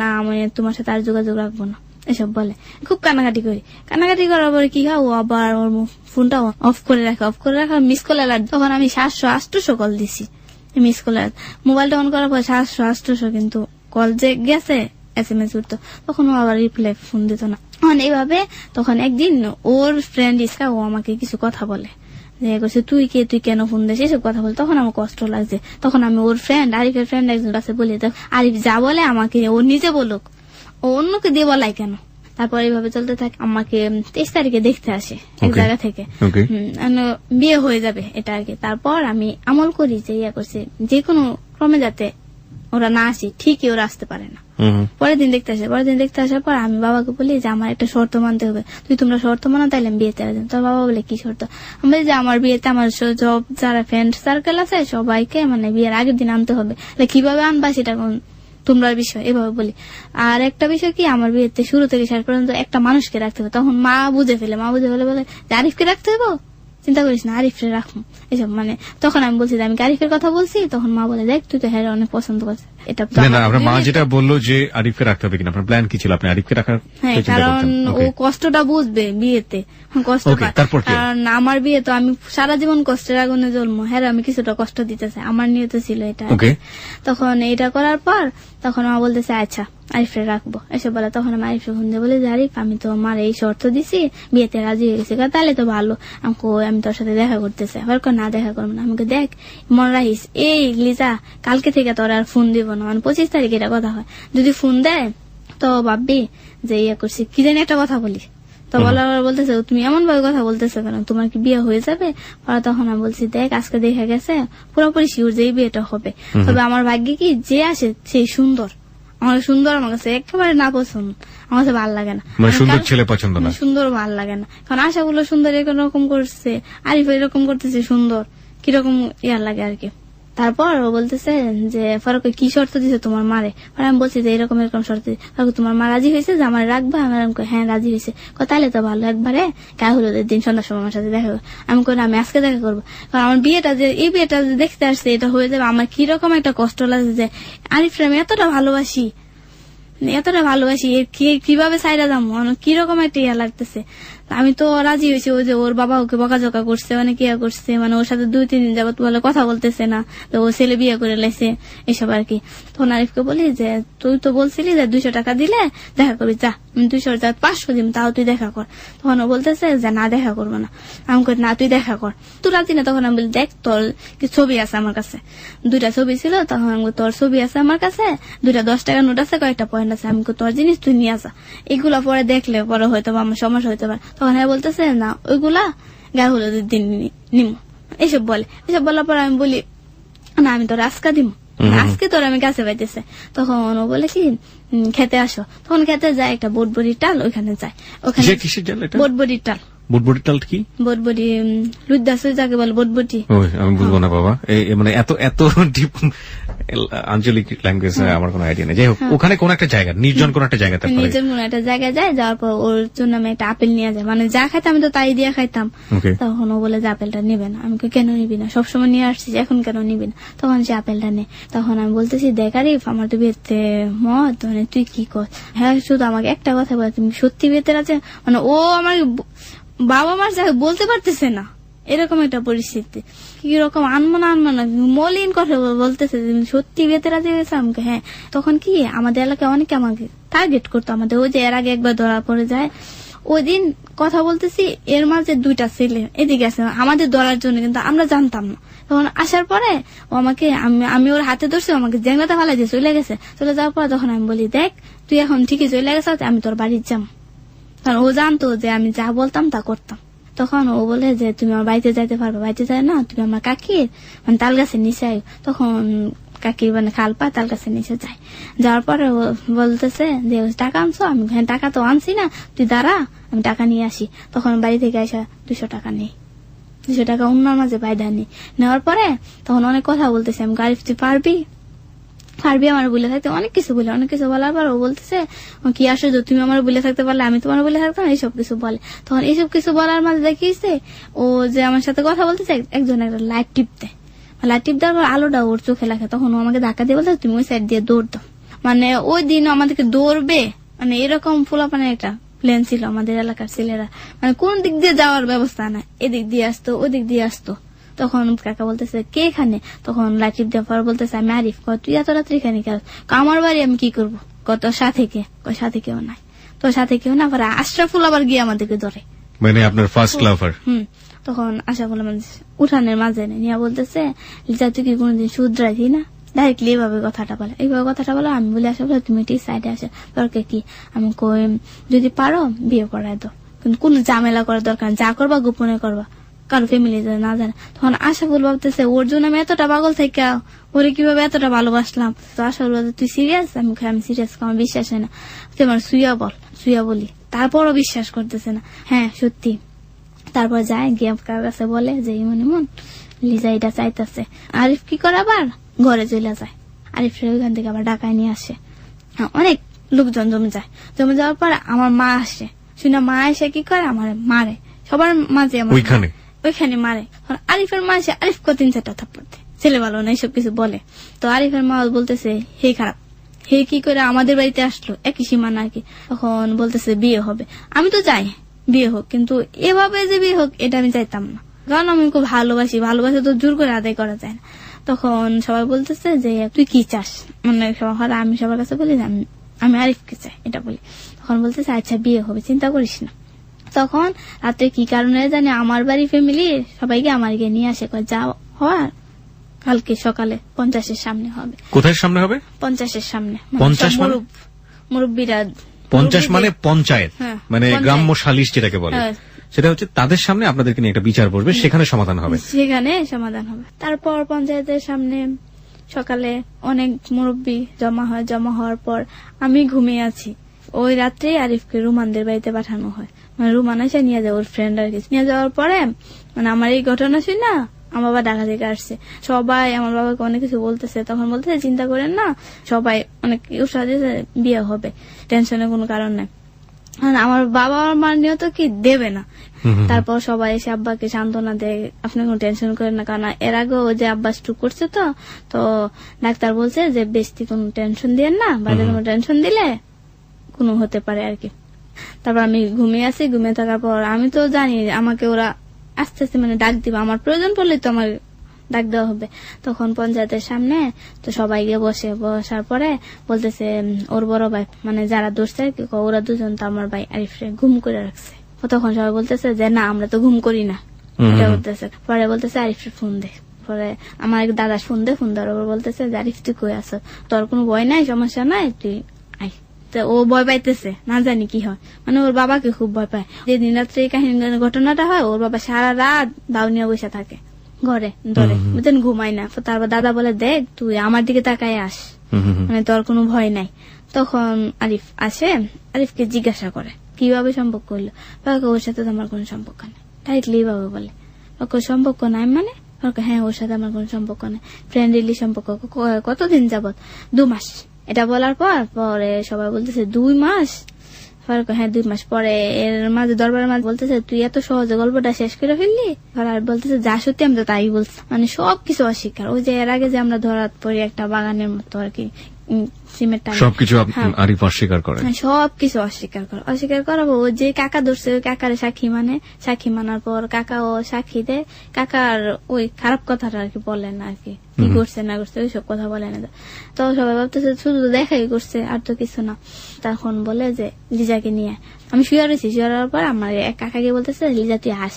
না আমি তোমার সাথে আর যোগাযোগ রাখবো না এসব বলে। খুব কানাকাটি করি, কানাকাটি করার পরে কি হয়, ও আবার ওর ফোনটা অফ করে রাখা মিস কল অ্যালার্ট। তখন আমি 700-800 কল দিছি, মিস কল অ্যালার্ট। মোবাইলটা অন করার পর 700-800, কিন্তু কল যে গেছে SMS উঠতো, তখন ও আবার রিপ্লাই ফোন দিত না। এইভাবে তখন একদিন ওর ফ্রেন্ড ইসকা ও আমাকে কিছু কথা বলে, তুই কে, তুই কেন ফোন দিস, এসব কথা বলে। তখন আমার কষ্ট লাগছে। তখন আমি ওর ফ্রেন্ড আরিফের ফ্রেন্ড একজন কাছে বলি, আরিফ যা বলে আমাকে ও নিজে বলুক, ও অন্যকে দিয়ে বলাই কেন। তারপর এইভাবে চলতে থাকে। আমাকে 23 তারিখে দেখতে আসে এক জায়গা থেকে, বিয়ে হয়ে যাবে এটা আর কি। তারপর আমি আমল করি যে করছি যে কোনো ক্রমে যাতে ওরা না আসি, ঠিকই ওরা আসতে পারে না। পরের দিন দেখতে আসার পর আমি বাবাকে বলি যে আমার একটা শর্ত মানতে হবে, তোমরা শর্ত মানো তাইলে আমি বিয়েতে আসবো। তোর বাবা বলে কি শর্ত? আমি বলি যে আমার বিয়েতে আমার সব যারা ফ্রেন্ড সার্কেল আছে সবাইকে মানে বিয়ের আগের দিন আনতে হবে। কিভাবে আনবা সেটা তোমরা বিষয়, এভাবে বলি। আর একটা বিষয় কি, আমার বিয়েতে শুরু থেকে শেষ পর্যন্ত একটা মানুষকে রাখতে হবে। তখন মা বুঝে ফেলে বলে যে আরিফকে রাখতে হবে, চিন্তা করিস না আরিফকে রাখবো এসব। মানে তখন আমি বলছি যে আমি আরিফের কথা বলছি, তখন মা বলে দেখ তুই তো হ্যাঁ অনেক পছন্দ করছিস। এটা আপনার মা যেটা বললো যে আরিফকে রাখতে হবে কিনা, আপনার প্ল্যান কি ছিল? আপনি আরিফকে রাখার? হ্যাঁ, কারণ ও কষ্টটা বুঝবে বিয়েতে, কষ্ট পায়। কারণ আমার বিয়ে তো আমি সারা জীবন কষ্টের আগুনে জ্বলবো, হ্যাঁ আমি কিছুটা কষ্ট দিতে চাই, আমার নিয়ত ছিল এটা। তখন এটা করার পর তখন মা বলতেছে আচ্ছা আরিফে রাখবো এসব বলে। তখন আমি আরিফে ফোন দিয়ে বলি যে আরিফ আমি তো আমার এই শর্ত দিছি, বিয়েতে রাজি হয়ে গেছি। তাহলে তো ভালো, আমি তোর সাথে দেখা করতে চাই। না দেখা করবো না। আমাকে দেখ মনে রাখিস এই লিজা কালকে থেকে তোর আর ফোন দিব না, মানে 25 তারিখ এটা কথা হয়। যদি ফোন দেয় তো ভাববি যে করছি কি জানি একটা কথা বলি। তো বলার বলতেছে তুমি এমন ভাবে কথা বলতেছো কেন, তোমার কি বিয়ে হয়ে যাবে? তখন আমি বলছি দেখ আজকে দেখা গেছে পুরোপুরি শিওর যে এই বিয়েটা হবে, তবে আমার ভাগ্যে কি যে আসে সেই সুন্দর। আমার সুন্দর আমার কাছে একেবারে না পছন্দ, আমার কাছে ভালো লাগে না। সুন্দর ছেলে পছন্দ না, সুন্দর ভালো লাগে না। কারণ আশাগুলো সুন্দর এরকম করছে, আরিফ এরকম করতেছে সুন্দর, কিরকম ইয়ার লাগে আর কি। তারপর ও বলতেছে যে ফারুক কি শর্ত দিছে তোমার মারে? আমি বলছি যে এরকম শর্ত তোমার মা রাজি হয়েছে যে আমার রাখবা? হ্যাঁ রাজি হয়েছে। তাহলে তো ভালো, একবারে গায়ে হলুদের দিন সন্ধ্যার সময় আমার সাথে দেখা করবো। আমি কই আমি আজকে দেখা করবো, কারণ আমার বিয়েটা যে এই বিয়েটা যে দেখতে আসছে এটা হয়ে যাবে। আমার কিরকম একটা কষ্ট লাগছে যে আরিফরে আমি এতটা ভালোবাসি কিভাবে সাইরা যাবো, কিরকম একটা ইয়া লাগতেছে। আমি তো রাজি হয়েছি, ওই যে ওর বাবা ওকে বকাঝকা করছে, অনেক ইয়া করছে, মানে ওর সাথে 2-3 দিন যাবত বলে কথা বলতেছে না, তো ও ছেলে বিয়ে করে লেছে এসব আর কি। তখন আরিফকে বলি যে তুই তো বলছিলি যে 200 টাকা দিলে দেখা করবি, যা 500 দিন তাও তুই দেখা কর। তখন ও বলতেছে যে না দেখা করবো না। আমি কই না তুই দেখা কর, তুই রাজি না? তখন আমি বলি দেখ তোর কি ছবি আছে আমার কাছে, 2টা ছবি ছিল। তখন আমি তোর ছবি আছে আমার কাছে, 2টা 10 টাকার নোট আছে, কয়েকটা পয়েন্ট আছে, আমি তোর জিনিস তুই নিয়ে আসা, এগুলা পরে দেখলে পরে হয়তো আমার সমস্যা হইতে পারে। তখন হ্যাঁ বলতেছে না ওইগুলা গায়ে হলুদের দিন নিম, এসব বলার পর আমি বলি না আমি তোর আজকা দিব, আজকে তোর আমি কাছে পাইতেছে। তখন ও বলে কি খেতে আসো। তখন খেতে যায়, একটা বটবড়ি টাল ওইখানে যায়, ওখানে বটবড়ি টাল। বটবড়ি টাল কি? বটবড়ি লুদ্দাস যাকে বলে বটবটি। আমি বুঝবো না বাবা, মানে এত আঞ্চলিক ল্যাঙ্গুয়েজ আমার কোনো আইডিয়া নেই। যাই হোক, ওখানে কোন একটা জায়গা, নির্জন কোন একটা জায়গাতে নিজের মনে একটা জায়গায় যায়, যাওয়ার পর ওর জন্য আমি একটা আপেল নিয়ে যাই, মানে যা খাইতাম আমি তো তাই দিয়ে খাইতাম। তখন ও বলে যে আপেলটা নেবে না। আমি কেন নিবি না, সবসময় নিয়ে আসছিস, এখন কেন নিবি না? তখন সে আপেলটা নেই। তখন আমি বলতেছি, দেখ আরিফ, আমার তো বিয়েতে মত, মানে তুই কি কর? হ্যাঁ, শুধু আমাকে একটা কথা বলে, তুমি সত্যি বিয়েতে আছে? মানে ও আমার বাবা মার বলতে পারতেছে না, এরকম একটা পরিস্থিতি। কিরকম আনমো না মলিন কথা বলতেছে, সত্যি বিয়েতে রাজি হয়েছে আমাকে? হ্যাঁ। তখন কি আমাদের এলাকায় অনেকে আমাকে টার্গেট করতো, আমাদের ওই যে এর আগে একবার ধরা পড়ে যায়, ওই দিন কথা বলতেছি, এর মাঝে 2টা ছেলে এদিকে আছে আমাদের ধরার জন্য, কিন্তু আমরা জানতাম না। তখন আসার পরে ও আমাকে, আমি ওর হাতে ধরছি, আমাকে জেংলাতে ফেলা দিয়ে চলে গেছে। চলে যাওয়ার পর তখন আমি বলি, দেখ তুই এখন ঠিকই চলে গেছ, আমি তোর বাড়ির যাম। কারণ ও জানতো যে আমি যা বলতাম তা করতাম। তখন ও বলে যে তুমি আমার বাড়িতে যাইতে পারবে? বাড়িতে যায় না, তুমি আমার কাকির মানে তাল গাছের নিচে আয়। তখন কাকির মানে খালপা তাল গাছের নিচে যায়। যাওয়ার পরে ও বলতেছে যে টাকা আনছো? আমি টাকা তো আনছি না, তুই দাঁড়া, আমি টাকা নিয়ে আসি। তখন বাড়ি থেকে আসা 200 টাকা নেই, 200 টাকা অন্যার মাঝে বাইদা নেই। নেওয়ার পরে তখন অনেক কথা বলতেছে, আমি আরিফ তুই পারবি আমার বলে থাকতে, অনেক কিছু বলার পর ও বলতেছে, কি আসো তুমি আমার বলে থাকতে পারলে, আমি তোমার বলে থাকতাম, এইসব কিছু বলে। তখন এইসব কিছু বলার মাঝে দেখিয়েছে ও যে আমার সাথে কথা বলতেছে, একজন একটা লাইট টিপ দেয়। লাইট টিপ দেওয়ার পর আলোটা ওর চোখে লাগে। তখন ও আমাকে ধাক্কা দিয়ে বলতে, তুমি ওই সাইড দিয়ে দৌড় দাও। মানে ওই দিন আমাদেরকে দৌড়বে, মানে এরকম ফুলাপানে একটা প্ল্যান ছিল আমাদের এলাকার ছেলেরা, মানে কোন দিক দিয়ে যাওয়ার ব্যবস্থা না, এদিক দিয়ে আসতো ওদিক দিয়ে আসতো। তখন কাকা বলতেছে, কে এখানে? তখন লাইটিপ দেওয়ার পর বলতেছে, আমি আরিফ। তুই এত রাত্রে এখানে কেন? আমার বাড়ি, আমি কি করবো? তোর সাথে কে? সাথে কেউ নাই। তোর সাথে কেউ না, পরে আশরাফুল আবার গিয়ে আমাদেরকে ধরে, মানে আপনার ফার্স্ট লাভার। তখন আশরাফুল উঠানের মাঝে নিয়ে বলতেছে, লিজা তুই কি কোনোদিন শুধরাইছি না? ডাইরেক্টলি এইভাবে কথাটা বলে। আমি বলি, আশরাফুল তুমি ঠিক সাইডে আসে, দরকার কি? আমি কই, যদি পারো বিয়ে করাই দাও, কিন্তু কোন ঝামেলা করার দরকার, যা করবা গোপনে করবা, কারো ফ্যামিলি না জানে। তখন আশাফুল ভাবতেছে, ওর জন্য আমি এতটা পাগল থেকে ওরে কিভাবে এতটা ভালোবাসলাম। তো আশাফুল বলতে, তুই সিরিয়াস? আমি সিরিয়াস, আমার বিশ্বাস হয় না। তুই আমার সুইয়া বলি, তারপরও বিশ্বাস করতেছে না। হ্যাঁ সত্যি। তারপর যায় গিয়ে কার কাছে বলে যে মন লিজা এটা চাইতেছে। আরিফ কি করে, আবার ঘরে চলে যায়। আরিফ ওইখান থেকে আবার ঢাকায় নিয়ে আসে। অনেক লোকজন জমে যাওয়ার পর আমার মা আসে, শুনে মা এসে কি করে, আমার মারে, সবার মাঝে ওইখানে মারে। আরিফের মা এসে আরিফকে 3-4টা থাপ্পড় দেয়, ছেলে ভালো না এইসব কিছু বলে। তো আরিফের মা বলতেছে, হে খারাপ, হে কি করে আমাদের বাড়িতে আসলো, একই সীমানা আর কি। তখন বলতেছে বিয়ে হবে। আমি তো চাই বিয়ে হোক, কিন্তু এভাবে যে বিয়ে হোক এটা আমি চাইতাম না, কারণ আমি খুব ভালোবাসি তো জোর করে আদায় করা যায় না। তখন সবাই বলতেছে যে তুই কি চাস, মানে আমি সবার কাছে বলি আমি আরিফকে চাই, এটা বলি। তখন বলতেছে আচ্ছা বিয়ে হবে, চিন্তা করিস না। তখন রাত্রে কি কারণে জানি আমার বাড়ি ফ্যামিলি সবাইকে আমার গিয়ে নিয়ে আসে, যা হওয়ার কালকে সকালে 50-এর সামনে হবে। কোথায় সামনে হবে? 50-এর সামনে। 50 মুরব্বীরা, 50 মানে পঞ্চায়েত, মানে গ্রাম্য সালিশ যেটাকে বলে, সেটা হচ্ছে তাদের সামনে আপনাদেরকে নিয়ে একটা বিচার বসবে, সেখানে সমাধান হবে। তারপর পঞ্চায়েতের সামনে সকালে অনেক মুরব্বী জমা হওয়ার পর আমি ঘুমিয়ে আছি। ওই রাত্রে আরিফকে রুমানদের বাড়িতে পাঠানো হয়, মানে রুমান এসে নিয়ে যায়, ওর ফ্রেন্ড আর কি। নিয়ে যাওয়ার পরে মানে আমার এই ঘটনা শুই না, আমার বাবা ঢাকা থেকে আসছে, সবাই আমার বাবাকে অনেক কিছু বলতেছে। তখন বলতেছে চিন্তা করেন না, সবাই অনেক উৎসাহ দিয়েছে, বিয়ে হবে, টেনশনের কোনো কারণ নাই। আমার বাবা আমার নিয়ত কি দেবে না। তারপর সবাই এসে আব্বাকে সান্ত্বনা দেয়, আপনি কোনো টেনশন করেন না, কারণ এর আগেও যে আব্বা স্ট্রোক করছে, তো ডাক্তার বলছে যে বেশি কোনো টেনশন দিয়েন না, বাইরে কোনো টেনশন দিলে কোনো হতে পারে আর কি। তারপর আমি ঘুমিয়ে আছি, ঘুমিয়ে থাকার পর আমি তো জানি আমাকে ওরা আস্তে আস্তে মানে ডাক দিবে, আমার প্রয়োজন পড়লে তো আমার ডাক দেওয়া হবে। তখন পঞ্চায়েতের সামনে তো সবাই গিয়ে বসার পরে বলতেছে ওর বড় ভাই, মানে যারা ধরছে ওরা দুজন তো আমার ভাই আরিফরে ঘুম করে রাখছে। তখন সবাই বলতেছে যে না আমরা তো ঘুম করি না, এটা বলতেছে। পরে বলতেছে আরিফরে ফোন দে। পরে আমার এক দাদা ফোন দেওয়ার পর বলতেছে যে আরিফ তুই কই আছো, তোর কোনো ভয় নাই, সমস্যা নাই, তুই আই। ও ভয় পাইতেছে, না জানি কি হয়, মানে ওর বাবাকে খুব ভয় পায়। যেদিন রাত্রে এই কাহিনী ঘটনাটা হয়, ওর বাবা সারা রাত দাও নিয়ে বসে থাকে ঘরে ধরে, বুঝলেন, ঘুমায় না। তারপর দাদা বলে দেখ তুই আমার দিকে তাকায় আস, মানে তোর কোনো ভয় নাই। তখন আরিফ আসে, আরিফকে জিজ্ঞাসা করে কিভাবে সম্পর্ক হইলো। ওর সাথে তো আমার কোনো সম্পর্ক নেই, ডাইরেক্টলি এইভাবে বলে, ওকে সম্পর্ক নাই মানে হ্যাঁ ওর সাথে আমার কোনো সম্পর্ক নেই, ফ্রেন্ডলি সম্পর্ক। কতদিন যাবত? 2 মাস। এটা বলার পরে সবাই বলতেছে 2 মাস। হ্যাঁ 2 মাস। পরে এর মাঝে দরবারের মাঝে বলতেছে তুই এত সহজে গল্পটা শেষ করে ফেললি। আর বলতেছে যা সত্যি আমি তো তাই বলছি, মানে সবকিছু অস্বীকার। ওই যে এর আগে যে আমরা ধরাত পড়ি একটা বাগানের মতো আর কি, সিমেন্ট টাকা সবকিছু আরিফ অস্বীকার করে, সবকিছু অস্বীকার করাবো। ও যে কাকা ধরছে ওই কাকারে সাক্ষী মানার পর কাকা ও সাক্ষী দেয়, কাকার ওই খারাপ কথাটা আর কি বলে না, আর কি কি করছে না করছে ওইসব কথা বলে না। তো সবাই ভাবতেছে শুধু দেখাই করছে আর তো কিছু না। তখন বলে যে লিজাকে নিয়ে আমি শুয়ে রয়েছি, শুয়ে রওয়ার পর আমার এক কাকাকে বলতেছে লিজা তুই আস,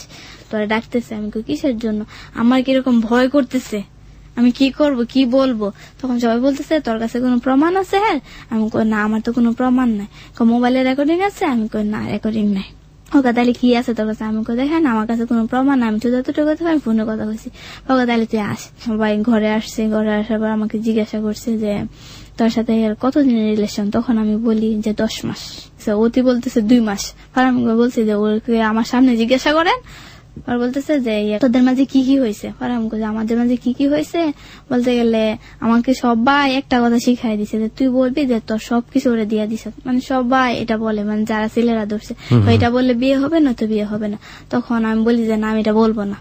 তোরা ডাকতেছে। আমি কিসের জন্য? আমার কিরকম ভয় করতেছে, আমি কি করব কি বলবো। তখন সবাই বলতেছে তোর কাছে কোনো প্রমাণ আছে? হ্যাঁ। আমি কই না আমার তো কোনো প্রমাণ নাই। মোবাইলে রেকর্ডিং আছে? আমি কই না রেকর্ডিং নাই। ওকে তাহলে কি আছে তোর কাছে? আমি কই দেখেন আমার কাছে কোনো প্রমাণ নাই, আমি তো যতটুকু কথা আমি ফোনে কথা বলছি। ওকে তাহলে তুই আস। সবাই ঘরে আসছে, ঘরে আসার পর আমাকে জিজ্ঞাসা করছে যে তোর সাথে কতদিনের রিলেশন? তখন আমি বলি যে 10 মাস। অতি বলতেছে 2 মাস। আর আমি বলছি যে ওকে আমার সামনে জিজ্ঞাসা করেন। আর বলতেছে যে তোদের মাঝে কি কি হয়েছে? আর আমি বলছি আমাদের মাঝে কি কি হয়েছে বলতে গেলে আমাকে সবাই একটা কথা শিখাই দিছে যে তুই বলবি যে তোর সবকিছু ওরে দিয়ে দিস। মানে সবাই এটা বলে, মানে যারা ছেলেরা ধরছে এটা বললে বিয়ে হবে না তো বিয়ে হবে না। তখন আমি বলি যে না আমি এটা বলবো না,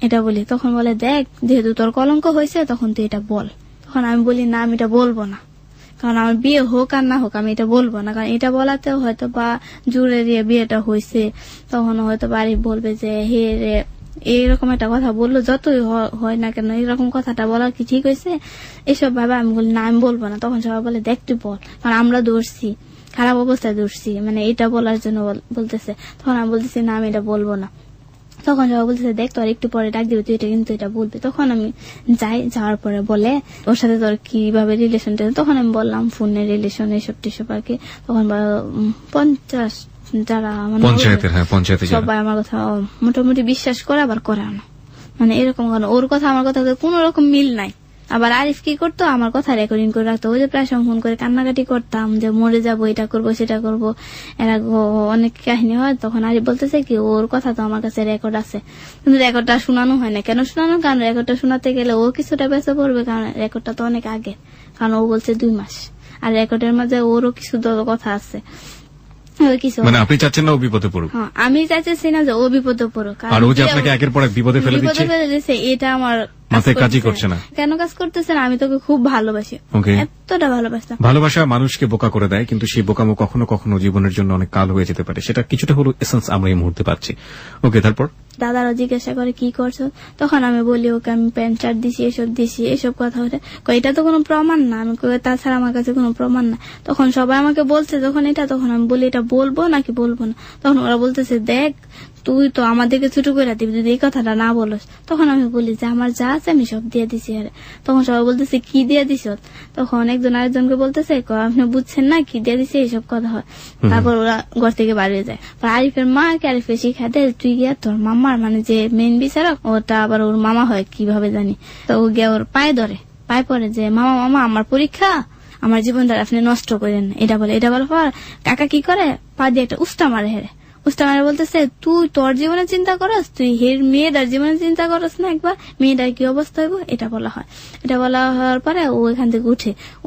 এটা বলি। তখন বলে দেখ যেহেতু তোর কলঙ্ক হয়েছে তখন তুই এটা বল। তখন আমি বলি না আমি এটা বলবো না, কারণ আমার বিয়ে হোক আর না হোক আমি এটা বলবো না। কারণ এটা বলাতে হয়তো বা জুড়ে দিয়ে বিয়েটা হয়েছে, তখন হয়তো বাড়ি বলবে যে হে রে এইরকম একটা কথা বললো, যতই হয় না কেন এরকম কথাটা বলার কি ঠিক হয়েছে? এসব ভাবে আমি বলি না আমি বলবো না। তখন সবাই বলে দেখ তুই বল, কারণ আমরা দৌড়ছি, খারাপ অবস্থায় দৌড়ছি, মানে এটা বলার জন্য বলতেছে। তখন আমি বলতেছি না আমি এটা বলবো না। তখন সবাই বলতেছে দেখ তোর একটু পরে ডাক দিবে, তুই এটা কিন্তু এটা বলবি। তখন আমি যাওয়ার পরে বলে ওর সাথে তোর কিভাবে রিলেশন, তখন আমি বললাম ফোনের রিলেশন এসব টিসব আর কি। তখন 50 যারা পঞ্চায়েতে সবাই আমার কথা মোটামুটি বিশ্বাস করে আবার করে না, মানে এরকম কারণ ওর কথা আমার কথা কোন রকম মিল নাই। আবার আরিফ কি করতো আমার কথা রেকর্ডিং করে রাখতো। ওই যে প্রায় সময় ফোন করে কান্নাকাটি করতাম যে মরে যাবো, এটা করবো সেটা করবো, এরা অনেক কাহিনী হয়। তখন আরিফ বলতেছে কি ওর কথা তো আমার কাছে রেকর্ড আছে, কিন্তু রেকর্ডটা শোনানো হয় না। কেন শোনানো? কারণ রেকর্ডটা শোনাতে গেলে ও কিছুটা বেঁচে পড়বে, কারণ রেকর্ডটা তো অনেক আগে, কারণ ও বলছে 2 মাস আর রেকর্ডের মাঝে ওরও কিছু কথা আছে। মানে আপনি চাচ্ছেন না ও বিপদে পড়ুক? আমি চাচ্ছি না যে ও বিপদে পড়ুক, আর ও যে আপনাকে একের পর এক বিপদে ফেলে দিচ্ছে এটা আমার মাথায় কাজই করছে না। কেন কাজ করতেছে না? আমি তোকে খুব ভালোবাসি, এতটা ভালোবাসতাম। ভালোবাসা মানুষকে বোকা করে দেয়, কিন্তু সেই বোকামো কখনো কখনো জীবনের জন্য অনেক কাল হয়ে যেতে পারে। সেটা কিছুটা হলো এসেন্স আমরা এই মুহূর্তে পাচ্ছি। ওকে তারপর দাদারা জিজ্ঞাসা করে কি করছো, তখন আমি বলি ওকে আমি প্যান্ট শার্ট দিছি, এসব কথা হচ্ছে। এটা তো কোনো প্রমাণ না। আমি তাছাড়া আমার কাছে কোনো প্রমাণ না। তখন সবাই আমাকে বলছে যখন এটা, তখন আমি বলি এটা বলবো নাকি বলবো না। তখন ওরা বলতেছে দেখ তুই তো আমাদেরকে ছোট করে দিবি যদি এই কথাটা না বলস। তখন আমি বলি যে আমার যা আছে আমি সব দিয়ে দিছি। আরে তখন সবাই বলতেছে কি দিয়ে দিস? তখন একজন আরেকজনকে বলতেছে আপনি বুঝছেন না কি দিয়ে দিছে, এইসব কথা হয়। তারপর ওরা ঘর থেকে বাড়িয়ে যায়। আরিফের মা আরিফের শিখা দেয় তুই গিয়া তোর মামার, মানে যে মেইন বিচারক ওটা আবার ওর মামা হয় কিভাবে জানি, তো ও গিয়া ওর পায়ে ধরে, পায়ে পড়ে যে মামা আমার পরীক্ষা, আমার জীবনটা আপনি নষ্ট করেন। এটা বলে পর কাকা কি করে পা দিয়ে একটা উস্তা মারে, বলতেছে তুই তোর জীবনে চিন্তা করস, তুই মেয়েটার জীবনে চিন্তা করস না একবার, মেয়েটার কি অবস্থা হইব। এটা বলা হয়। এটা বলা হওয়ার পরে ও এখান থেকে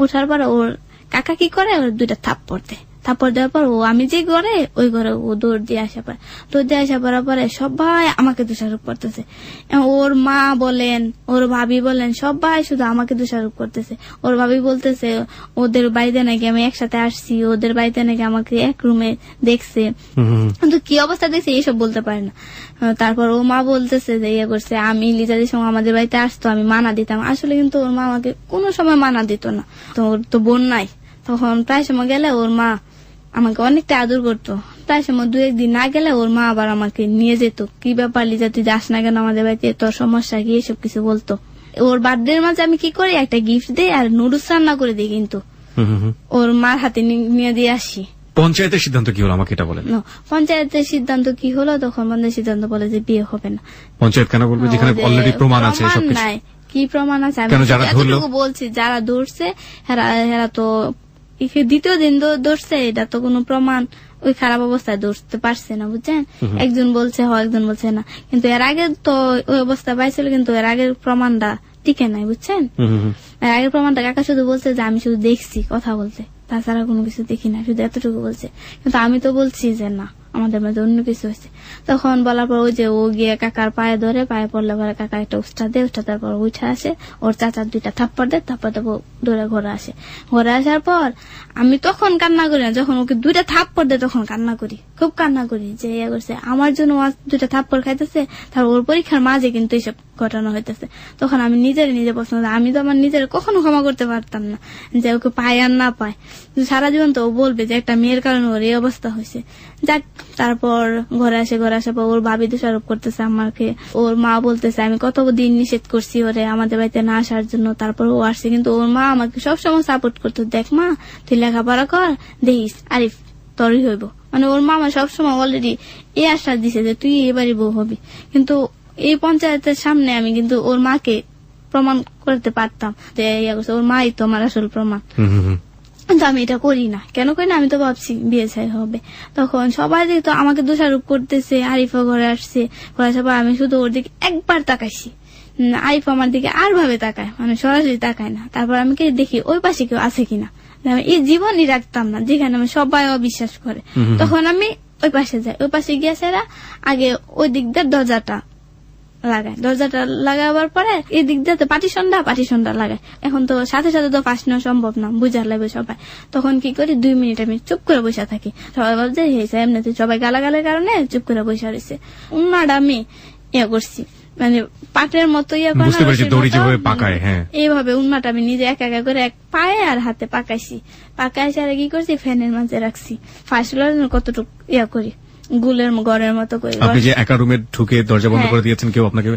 উঠার পরে ওর কাকা কি করে ওর 2টা থাপ্পড় দেওয়ার পর ও আমি যে ঘরে ওই ঘরে ও দৌড় দিয়ে আসা পড়ার পরে সবাই আমাকে দোষারোপ করতেছে। ওর মা বলেন ওর ভাবি বলেন সবাই শুধু আমাকে দোষারোপ করতেছে। ওর ভাবি বলতেছে ওদের বাড়িতে নাকি আমি একসাথে আসছি, ওদের বাড়িতে নাকি আমাকে এক রুমে দেখছে, কিন্তু কি অবস্থা দেখছে এইসব বলতে পারে না। তারপর ও মা বলতেছে যে ইয়ে করছে আমি লিজাদের সঙ্গে আমাদের বাড়িতে আসতো আমি মানা দিতাম। আসলে কিন্তু ওর মা আমাকে কোনো সময় মানা দিত না, তো ওর তো বোন নাই। তখন প্রায় সময় গেলে ওর মা আমাকে অনেকটা আদর করতো। প্রায় সময় 2-1 দিন না গেলে ওর মা আবার আমাকে নিয়ে যেত, কি ব্যাপার লিজা তুই যাস না কেন আমাদের বাড়িতে, তোর সমস্যা কি, এসব কিছু বলতো। ওর বার্থডের মাঝে আমি কি করি একটা গিফট দিই আর নুডলস রান্না করে দিই, কিন্তু ওর মার হাতে নিয়ে দিয়ে আসি। পঞ্চায়েতের সিদ্ধান্ত কি হলো আমাকে এটা বলেন। পঞ্চায়েতের সিদ্ধান্ত কি হলো? তখন পঞ্চায়েত সিদ্ধান্ত বলে যে বিয়ে হবে না। পঞ্চায়েত কেন বলবে যেখানে অলরেডি প্রমাণ আছে? কি প্রমাণ আছে? আমি যতটুকু বলছি যারা ধরছে এরা তো দ্বিতীয় দিন ধরছে, এটা তো কোনো প্রমাণ ওই খারাপ অবস্থায় ধরতে পারছে না, বুঝছেন? একজন বলছে একজন বলছে না, কিন্তু এর আগে তো ওই অবস্থা পাইছিল, কিন্তু এর আগের প্রমাণটা টিকে নাই, বুঝছেন? এর আগের প্রমাণটা কাকা শুধু বলছে যে আমি শুধু দেখছি কথা বলতে, তাছাড়া কোনো কিছু দেখি না, শুধু এতটুকু বলছে। কিন্তু আমি তো বলছি যে না, আমাদের মাঝে অন্য কিছু হয়েছে। তখন বলার পর ওই যে ও গিয়ে কাকার পায়ে ধরে, পায়ে পড়লে পরে কাকা একটা উস্তাদ দেয়, উস্তাদের পর উঠে আসে, ওর চাচার 2টা থাপ্পড় দেয়, থাপ্পড় ধরে ঘরে আসে। ঘরে আসার পর আমি তখন কান্না করি না, যখন ওকে 2টা থাপ্পড় দেয় তখন কান্না করি, খুব কান্না করি যে ইয়ে করছে আমার জন্য 2টা থাপ্পড় খাইতেছে, তার ওর পরীক্ষার মাঝে কিন্তু এইসব ঘটনা হইতেছে। তখন আমি নিজে পছন্দ, আমি তো আমার নিজের কখনো ক্ষমা করতে পারতাম না যে ওকে পায় আর না পায়, সারা জীবন তো ও বলবে যে একটা মেয়ের কারণে ওর এই অবস্থা হয়েছে। যাক, তারপর ঘরে আসার পর ওর ভাবি দোষারোপ করতেছে আমাকে, ওর মা বলতেছে আমি কতদিন নিষেধ করছি ওরে আমাদের বাড়িতে না আসার জন্য, তারপর ও আসছে। কিন্তু ওর মা আমাকে সবসময় সাপোর্ট করতো, দেখ মা তুই লেখাপড়া কর, দেখিস আরিফ তোরই হইব, মানে ওর মা আমার সবসময় অলরেডি এই আশ্বাস দিছে যে তুই এবারই বউ হবি। কিন্তু এই পঞ্চায়েতের সামনে আমি কিন্তু ওর মাকে প্রমাণ করতে পারতাম যে ওর মাই তো আমার আসল প্রমাণ, কিন্তু আমি এটা করি না। কেন করি না? আমি তো ভাবছি বিয়ে ছাই হবে। তখন সবাই তো আমাকে দোষারোপ করতেছে, আরিফা ঘরে আসছে, ঘরে আসার পর আমি শুধু ওর দিকে একবার তাকাইছি, আরিফ আমার দিকে আর ভাবে তাকায়, মানে সরাসরি তাকায় না। তারপর আমি দেখি ওই পাশে কেউ আছে কিনা, আমি এই জীবনই রাখতাম না যেখানে আমি সবাই অবিশ্বাস করে। তখন আমি ওই পাশে যাই, ওই পাশে গিয়ে সেরা আগে ওই দিক দিয়ে দরজাটা লাগাবার পরে এই দিক দিয়ে পাটিশনটা লাগায়। এখন তো সাথে সাথে তো ফাঁস নেওয়া সম্ভব না, বুঝার লাগবে সবাই। তখন কি করি, 2 মিনিট আমি চুপ করে বসে থাকি। সবাই ভাবছে এমনিতে সবাই গালাগালের কারণে চুপ করে বসে রয়েছে। উন্নাটা আমি করছি, মানে পাটের মতো এইভাবে উন্নাটা আমি নিজে একা করে এক পায়ে আর হাতে পাকাইছি। পাকাইছি আর কি করছি, ফ্যানের মাঝে রাখছি, ফাঁস কতটুকু করি গুলের ঘরের মতো করে। আপনি যে একা রুমে ঢুকে দরজা বন্ধ করে দিয়েছেন, কেউ আপনাকে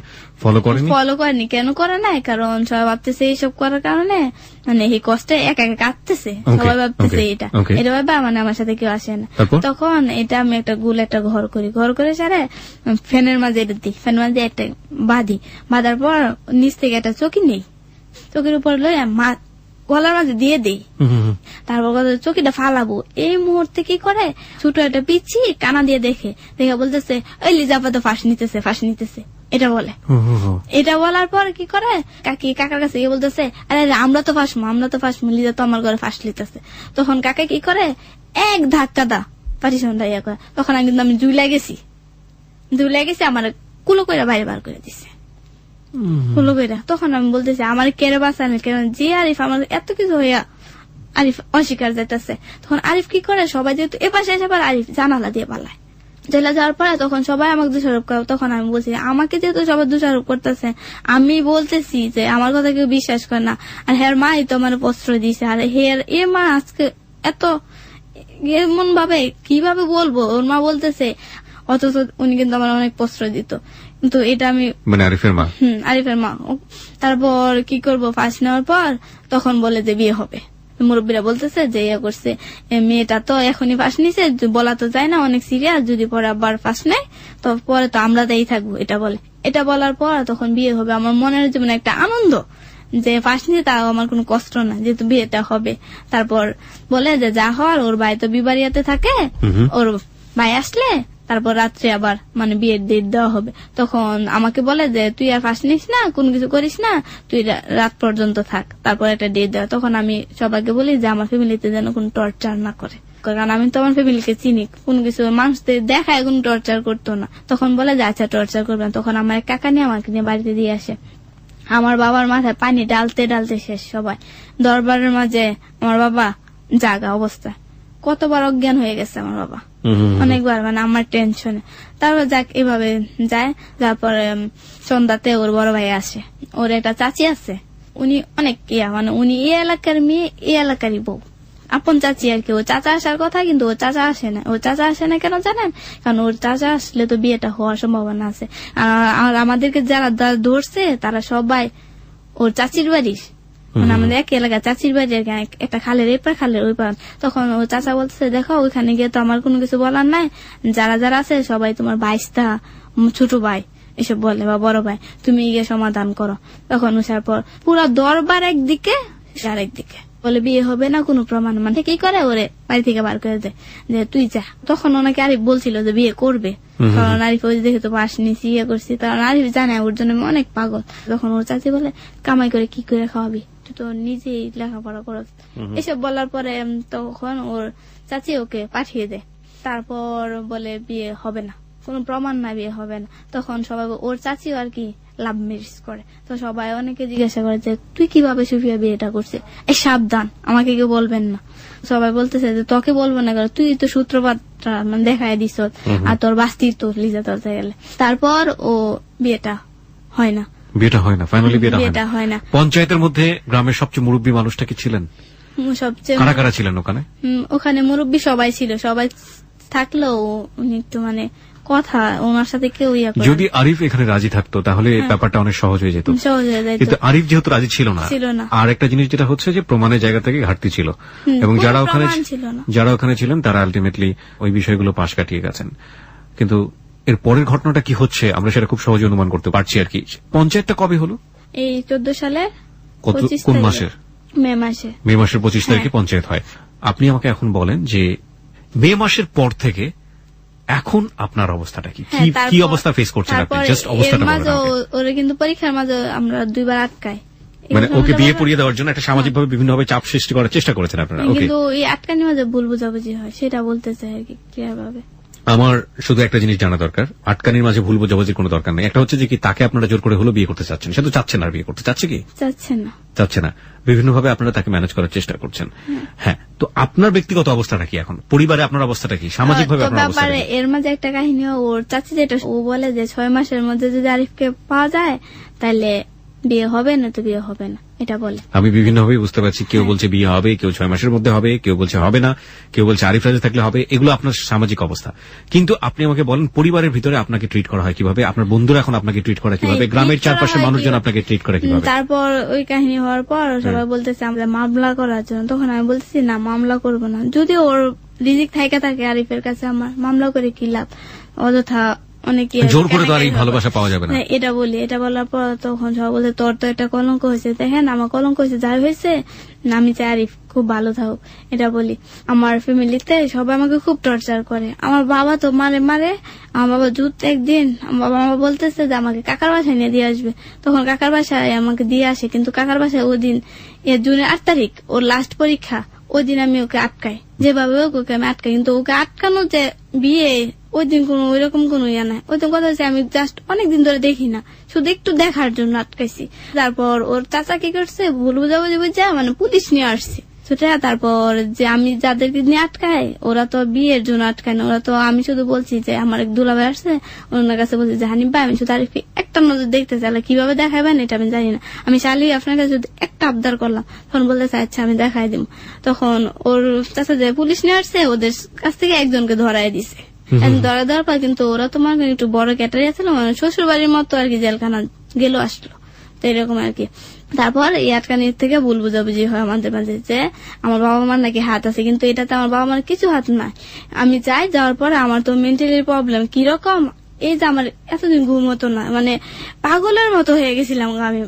ফলো করেনি? কেন করে নাই, কারণ সবাই ভাবতেছে এইসব করার কারণে মানে এই কষ্টে একা কাঁদতেছে, সবাই ভাবতেছে এটা ভাবে মানে আমার সাথে কেউ আসে না। তখন এটা আমি একটা ঘর করি, ঘর করে সারে ফ্যানের মাঝে এটা দিই, ফ্যানের মাঝে একটা বাঁধার পর নিচ থেকে একটা চকি নেই, চকির উপর লইয়া গলার মাঝে দিয়ে দেই। তারপর চকিটা ফালাবো, এই মুহূর্তে কি করে ছোট একটা পিচ্ছি কানা দিয়ে দেখে বলতেছে ওই লিজাপা তো ফাঁস নিতেছে এটা বলে। এটা বলার পর কি করে কাকার কাছে গিয়ে বলতেছে আরে আমরা তো ফাঁসমু, লিজা তো আমার ঘরে ফাঁস লিতেছে। তখন কাকা কি করে এক ধাক্কা দা পাটিশনটা করে। তখন আমি জুলাই গেছি, আমার কুলো করে বাইরে বার করে দিছে। তখন আমি বলতেছি আমার কেন বাঁচানো, কেন যে আরিফ আমার এত কিছু হইয়া আরিফ অস্বীকার যাইতেছে। তখন আরিফ কি করে, সবাই যেহেতু এ পাশে এসে আরিফ জানালা দিয়ে পালায়, জেলা যাওয়ার পরে তখন সবাই আমাকে দোষারোপ করে। তখন আমি বলছি আমাকে যেহেতু সবাই দোষারোপ করতেছে, আমি বলতেছি যে আমার কথা কেউ বিশ্বাস করে না, আর হের মাই তো আমার প্রশ্রয় দিয়েছে, আর এ মা আজকে এত এমন ভাবে কিভাবে বলবো, ওর মা বলতেছে, অথচ উনি কিন্তু আমার অনেক প্রশ্রয় দিত। কিন্তু এটা আমি মানে আরিফের মা। তারপর কি করব, ফাঁস নেওয়ার পর তখন বলে যে বিয়ে হবে। মুরব্বীরা বলতেছে যে ইয়ে করছে মেয়েটা তো এখনই ফাঁস নিছে, বলা তো যায় না, অনেক সিরিয়াস, যদি পরে আবার ফাঁস নেয় তো পরে তো আমরা তাই থাকবো, এটা বলে। এটা বলার পর তখন বিয়ে হবে। আমার মনের জীবনে একটা আনন্দ যে ফাঁস নিয়ে তাও আমার কোনো কষ্ট না, যেহেতু বিয়েটা হবে। তারপর বলে যে যা হওয়ার, ওর ভাই তো বিবাড়িয়াতে থাকে, ওর ভাই আসলে তারপর রাত্রে আবার মানে বিয়ের ডেট দেওয়া হবে। তখন আমাকে বলে যে তুই আর ফাঁস নিস না, কোন কিছু করিস না, তুই রাত পর্যন্ত থাক, তারপর একটা ডেট দেওয়া। তখন আমি সবাইকে বলি যে আমার ফ্যামিলিতে যেন কোন টর্চার না করে, কারণ আমি তো আমার ফ্যামিলিকে চিনি, কোন কিছু মানুষদের দেখায় কোন টর্চার করতো না। তখন বলে যে আচ্ছা টর্চার করবেন। তখন আমার কাকা নিয়ে আমাকে নিয়ে বাড়িতে দিয়ে আসে। আমার বাবার মাথায় পানি ডালতে শেষ সবাই। দরবারের মাঝে আমার বাবা জাগা অবস্থা, কতবার অজ্ঞান হয়ে গেছে আমার বাবা, অনেকবার, মানে আমার টেনশনে। তারপর যাক এভাবে যায়। তারপরে সন্ধ্যাতে ওর বড় ভাই আসে, ওর একটা চাচি আছে, উনি অনেক মানে উনি এই এলাকার মেয়ে, এই এলাকারই বউ, আপন চাচি আর কি। ও চাচা আসার কথা, কিন্তু ও চাচা আসে না। কেন জানেন? কারণ ওর চাচা আসলে তো বিয়েটা হওয়ার সম্ভাবনা আছে। আর আমাদেরকে যারা ধরছে তারা সবাই ওর চাচির বাড়ির, মানে আমাদের এক এলাকায় চাচির বাড়ি আর কি, একটা খালের এপার খালের ওই পার। তখন ও চাচা বলছে দেখো ওইখানে গিয়ে তো আমার কোনো কিছু বলার নাই, যারা আছে সবাই তোমার ভাইস্তা, ছোট ভাই এসব বলে, বা বড় ভাই, তুমি গিয়ে সমাধান করো। তখন ওসার পর পুরো দরবার একদিকে, আরেকদিকে বলে বিয়ে হবে না কোনো প্রমাণ, মানে কি করে ওরে বাড়ি থেকে বার করে দেয় যে তুই যা। তখন ওনাকে আরিফ বলছিল যে বিয়ে করবে, কারণ আরিফ ওই দেখে তো পাশ নিয়েছি ইয়ে করছি, কারণ আরিফ জানে ওর জন্য আমি অনেক পাগল। তখন ওর চাচি বলে কামাই করে কি করে খাওয়াবি, তুই তো নিজেই লেখাপড়া করস। এসব বলার পরে তখন ওর চাচি ওকে পাঠিয়ে দেয়। তারপর বলে বিয়ে হবে না, কোনো প্রমাণ না, বিয়ে হবে না। তখন সবাই ওর চাচিও আর কি লাভ ম্যারেজ করে। তো সবাই অনেকে জিজ্ঞাসা করে যে তুই কিভাবে সুফিয়া বিয়েটা করছে, এই সাবধান আমাকে কেউ বলবেন না। সবাই বলতেছে যে তোকে বলবো না, কারণ তুই তো সূত্রপাতটা মানে দেখাই দিস, আর তোর বাস্তি তো লিজা চলতে গেলে। তারপর ও বিয়েটা হয় না, ফাইনালি বিয়েটা হয় না। পঞ্চায়েতের মধ্যে গ্রামের সবচেয়ে মুরব্বী মানুষটা কি ছিলেন? সবচেয়ে কারা কারা ছিলেন ওখানে? ওখানে মুরব্বী সবাই ছিল, সবাই থাকলেও উনি একটু মানে কথা ওনার সাথে কেউ ইয়া করে। যদি আরিফ এখানে রাজি থাকতো তাহলে ব্যাপারটা অনেক সহজ হয়ে যেত, কিন্তু আরিফ যেহেতু রাজি ছিল না। আর একটা জিনিস যেটা হচ্ছে যে প্রমাণের জায়গা থেকে ঘাটতি ছিল, এবং যারা ওখানে ছিলেন তারা আলটিমেটলি ওই বিষয়গুলো পাশ কাটিয়ে গেছেন। কিন্তু এর পরের ঘটনাটা কি হচ্ছে আমরা সেটা খুব সহজে অনুমান করতে পারছি আর কি। পঞ্চায়েতটা কবে হলো? এই 14 সালে। কোন মাসের? মে মাসে। মে মাসের 25 তারিখে পঞ্চায়েত হয়। আপনি আমাকে এখন বলেন যে মে মাসের পর থেকে এখন আপনার অবস্থাটা কি, কি অবস্থা ফেস করছেন আপনি? জাস্ট অবস্থাটা বলুন। ওরে কিন্তু পরীক্ষার মাঝে আমরা 2 বার আটকাই, মানে ওকে বিয়ে পড়িয়ে দেওয়ার জন্য একটা সামাজিকভাবে বিভিন্নভাবে চাপ সৃষ্টি করার চেষ্টা করেছেন আপনারা। কিন্তু এই আটকানির মাঝে ভুল বোঝাবুঝি হয়, সেটা বলতে চাই আর কি ক্লিয়ার ভাবে। আমার শুধু একটা জিনিস জানা দরকার, আটকানির মাঝে ভুল বোঝাবুঝির কোনো দরকার নেই। একটা হচ্ছে যে কি তাকে আপনারা জোর করে হলো বিয়ে করতে চাচ্ছেন, সে তো চাচ্ছে না। বিয়ে করতে চাচ্ছে কি? চাচ্ছে না। বিভিন্নভাবে আপনারা তাকে ম্যানেজ করার চেষ্টা করছেন। হ্যাঁ, তো আপনার ব্যক্তিগত অবস্থাটা কি এখন? পরিবারে আপনার অবস্থাটা কি? সামাজিকভাবে আপনার অবস্থাটা কি? এর মাঝে একটা কাহিনী, ওর চাচি যেটা ও বলে যে 6 মাসের মধ্যে যদি আরিফকে পাওয়া যায় তাহলে বিয়ে হবে, না তো বিয়ে হবে না, এটা বলে। আমি বিভিন্নভাবে বুঝতে পারছি, কেউ বলছে বিয়ে হবে, কেউ 6 মাসের মধ্যে হবে, কেউ বলছে হবে না, কেউ বলছে আরিফ রাজা থাকলে হবে। এগুলো আপনার সামাজিক অবস্থা। কিন্তু আপনি আমাকে বলেন পরিবারের ভিতরে আপনাকে ট্রিট করা হয় কিভাবে? আপনার বন্ধুরা এখন আপনাকে ট্রিট করে কিভাবে? গ্রামের চারপাশের মানুষজন আপনাকে ট্রিট করে কিভাবে? তারপর ওই কাহিনী হওয়ার পর সবাই বলতেছে আমরা মামলা করার জন্য। তখন আমি বলতেছি না, মামলা করব না। যদি ওর রিজিক থাইকা থাকে আরিফের কাছে, আমার মামলা করে কি লাভ? অযথা অনেকে জোর করে তো আর এই ভালোবাসা পাওয়া যাবে না, এটা বলি। এটা বলার পর তখন সবাই বলছে তোর তো একটা কলঙ্ক হয়েছে। দেখেন আমার কলঙ্ক হয়েছে, যাই হয়েছে আমি চাই আরিফ খুব ভালো থাকুক, এটা বলি। আমার ফ্যামিলিতে সবাই আমাকে খুব টর্চার করে। আমার বাবা তো মারে। আমার বাবা একদিন আমার বাবা বলতেছে যে আমাকে কাকার বাসায় নিয়ে দিয়ে আসবে। তখন কাকার বাসায় আমাকে দিয়ে আসে, কিন্তু কাকার বাসায় ওই দিন জুনের 8 তারিখ ওর লাস্ট পরীক্ষা, ওই দিন আমি ওকে আটকাই, যেভাবে ওকে আমি আটকাই। কিন্তু ওকে আটকানো যে বিয়ে, ওই দিন কোন ওইরকম কোন ইয়া নাই। ওই দিন কথা হচ্ছে আমি জাস্ট অনেকদিন ধরে দেখি না, শুধু একটু দেখার জন্য আটকাইছি। তারপর ওর চাচা কি করছে, ভুল বুঝাবুঝি বুঝা মানে পুলিশ নিয়ে আসছে। তারপর যে আমি যাদেরকে নিয়ে আটকাই, ওরা তো বিয়ের জন্য আটকায় না, ওরা তো আমি শুধু বলছি যে আমার এক দুলাভাই আসছে, ওনার কাছে বলছি যে হানিফ ভাই আমি শুধু আরিফকে একটা নজর দেখতে চাইলে কিভাবে দেখাবেন এটা আমি জানি না, আমি চাইলে আপনার কাছে শুধু একটা আবদার করলাম। তখন বলতেছে আচ্ছা আমি দেখাই দিব। তখন ওর চাচা যে পুলিশ নিয়ে আসছে, ওদের কাছ থেকে একজনকে ধরাই দিছে। ধরা দেওয়ার পর কিন্তু ওরা তোমার একটু বড় ক্যাটারি আছে, মানে শ্বশুর বাড়ির মতো আর কি, জেলখানা গেল আসলো, তো এরকম আর কি। তারপর এই আটকানির থেকে ভুল বুঝাবুঝি হয় আমাদের মাঝে যে আমার বাবা মার নাকি হাত আছে, কিন্তু এটাতে আমার বাবা মার কিছু হাত নাই। আমি যাই, যাওয়ার পরে আমার তো মেন্টালি প্রবলেম কিরকম, এই যে আমার এতদিন ঘুম হতো না, মানে পাগলের মতো হয়ে গেছিলাম আমি।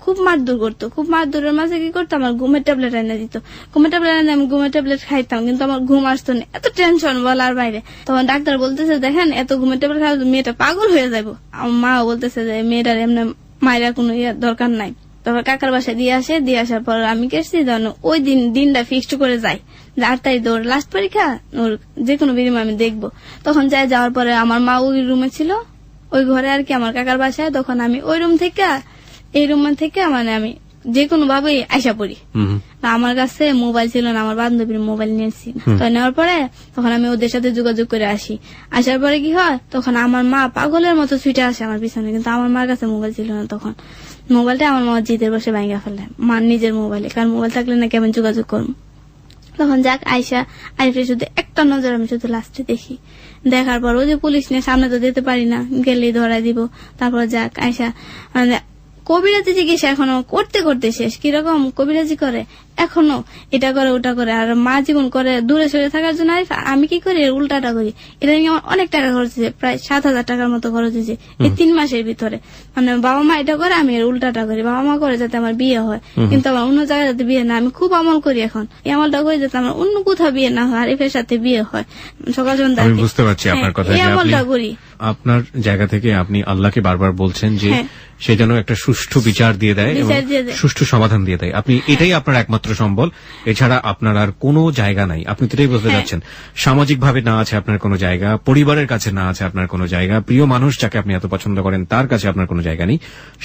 খুব মারধর করতো, খুব মারধরের মাঝে কি করতো, আমার ঘুমের ট্যাবলেট এনে দিত। ঘুমের ট্যাবলেট এনে আমি ঘুমের ট্যাবলেট খাইতাম, কিন্তু আমার ঘুম আসতো না, এত টেনশন বলার বাইরে। তখন ডাক্তার বলতেছে দেখেন এত ঘুমের ট্যাবলেট খাওয়া মেয়েটা পাগল হয়ে যাবো। আমার মাও বলতেছে যে মেয়েটার এমনি মায়েরা কোনো দরকার নাই। তারপর কাকার বাসায় দিয়ে আসার পর আমি গেছি, ওই দিনটা ফিক্সড করে যাই যে 8 তারিখ ওর লাস্ট পরীক্ষা, ওর যে কোনো বিনিময় আমি দেখবো। তখন যাওয়ার পরে আমার মা ওই রুমে ছিল, ওই ঘরে আর কি আমার কাকার বাসায়। তখন আমি ওই রুম থেকে এই রুম থেকে মানে আমি যে কোনো ভাবে আইসা পড়ি। আমার কাছে মোবাইল ছিল না, আমার বান্ধবীর মোবাইল নিয়েছি। তো নেওয়ার পরে তখন আমি ওদের সাথে যোগাযোগ করে আসি। আসার পরে কি হয়, তখন আমার মা পাগলের মতো ছুটে আসে আমার পিছনে, কিন্তু আমার মার কাছে মোবাইল ছিল না। তখন মোবাইলটা আমার মা জিদের বসে ভাঙা ফেলে, মার নিজের মোবাইলে, কারণ মোবাইল থাকলে নাকি আমি যোগাযোগ করবো। তখন যাক আরিফের শুধু একটা নজর আমি শুধু লাস্টে দেখি। দেখার পর ওই যে পুলিশ নিয়ে সামনে তো যেতে পারি না, গেলেই ধরাই দিব। তারপর যাক আয়সা কবিরাজি চিকিৎসা এখনো করতে করতে শেষ। কিরকম কবিরাজি করে, এখনো এটা করে ওটা করে। আর মা জীবন করে দূরে সরে থাকার জন্য আমি কি করি, উল্টাটা করি। এটা নিয়ে আমার অনেক টাকা খরচ হয়েছে, প্রায় 7,000 টাকার মতো খরচ হয়েছে এই 3 মাসের ভিতরে। মানে বাবা মা এটা করে, আমি এর উল্টাটা করি। বাবা মা করে যাতে আমার বিয়ে হয়, কিন্তু আমার অন্য জায়গায় যাতে বিয়ে না। আমি খুব আমল করি এখন, এই আমলটা করি যাতে আমার অন্য কোথাও বিয়ে না হয়, আরিফের সাথে বিয়ে হয় সকাল সন্ধ্যা। আমি বুঝতে পারছি আপনার কথা, এই আমলটা করি। আপনার জায়গা থেকে আপনি আল্লাহকে বারবার বলছেন যে সে যেন একটা সুষ্ঠু বিচার দিয়ে দেয় এবং সুষ্ঠু সমাধান দিয়ে দেয়। আপনি এটাই আপনার একমাত্র সম্বল, এছাড়া আপনার আর কোনো জায়গা নাই। আপনি তো এটাই বলতে যাচ্ছেন, সামাজিক ভাবে না আছে আপনার কোনো জায়গা, পরিবারের কাছে না আছে আপনার কোনো জায়গা, প্রিয় মানুষ যাকে আপনি এত পছন্দ করেন তার কাছে আপনার কোনো জায়গা নেই।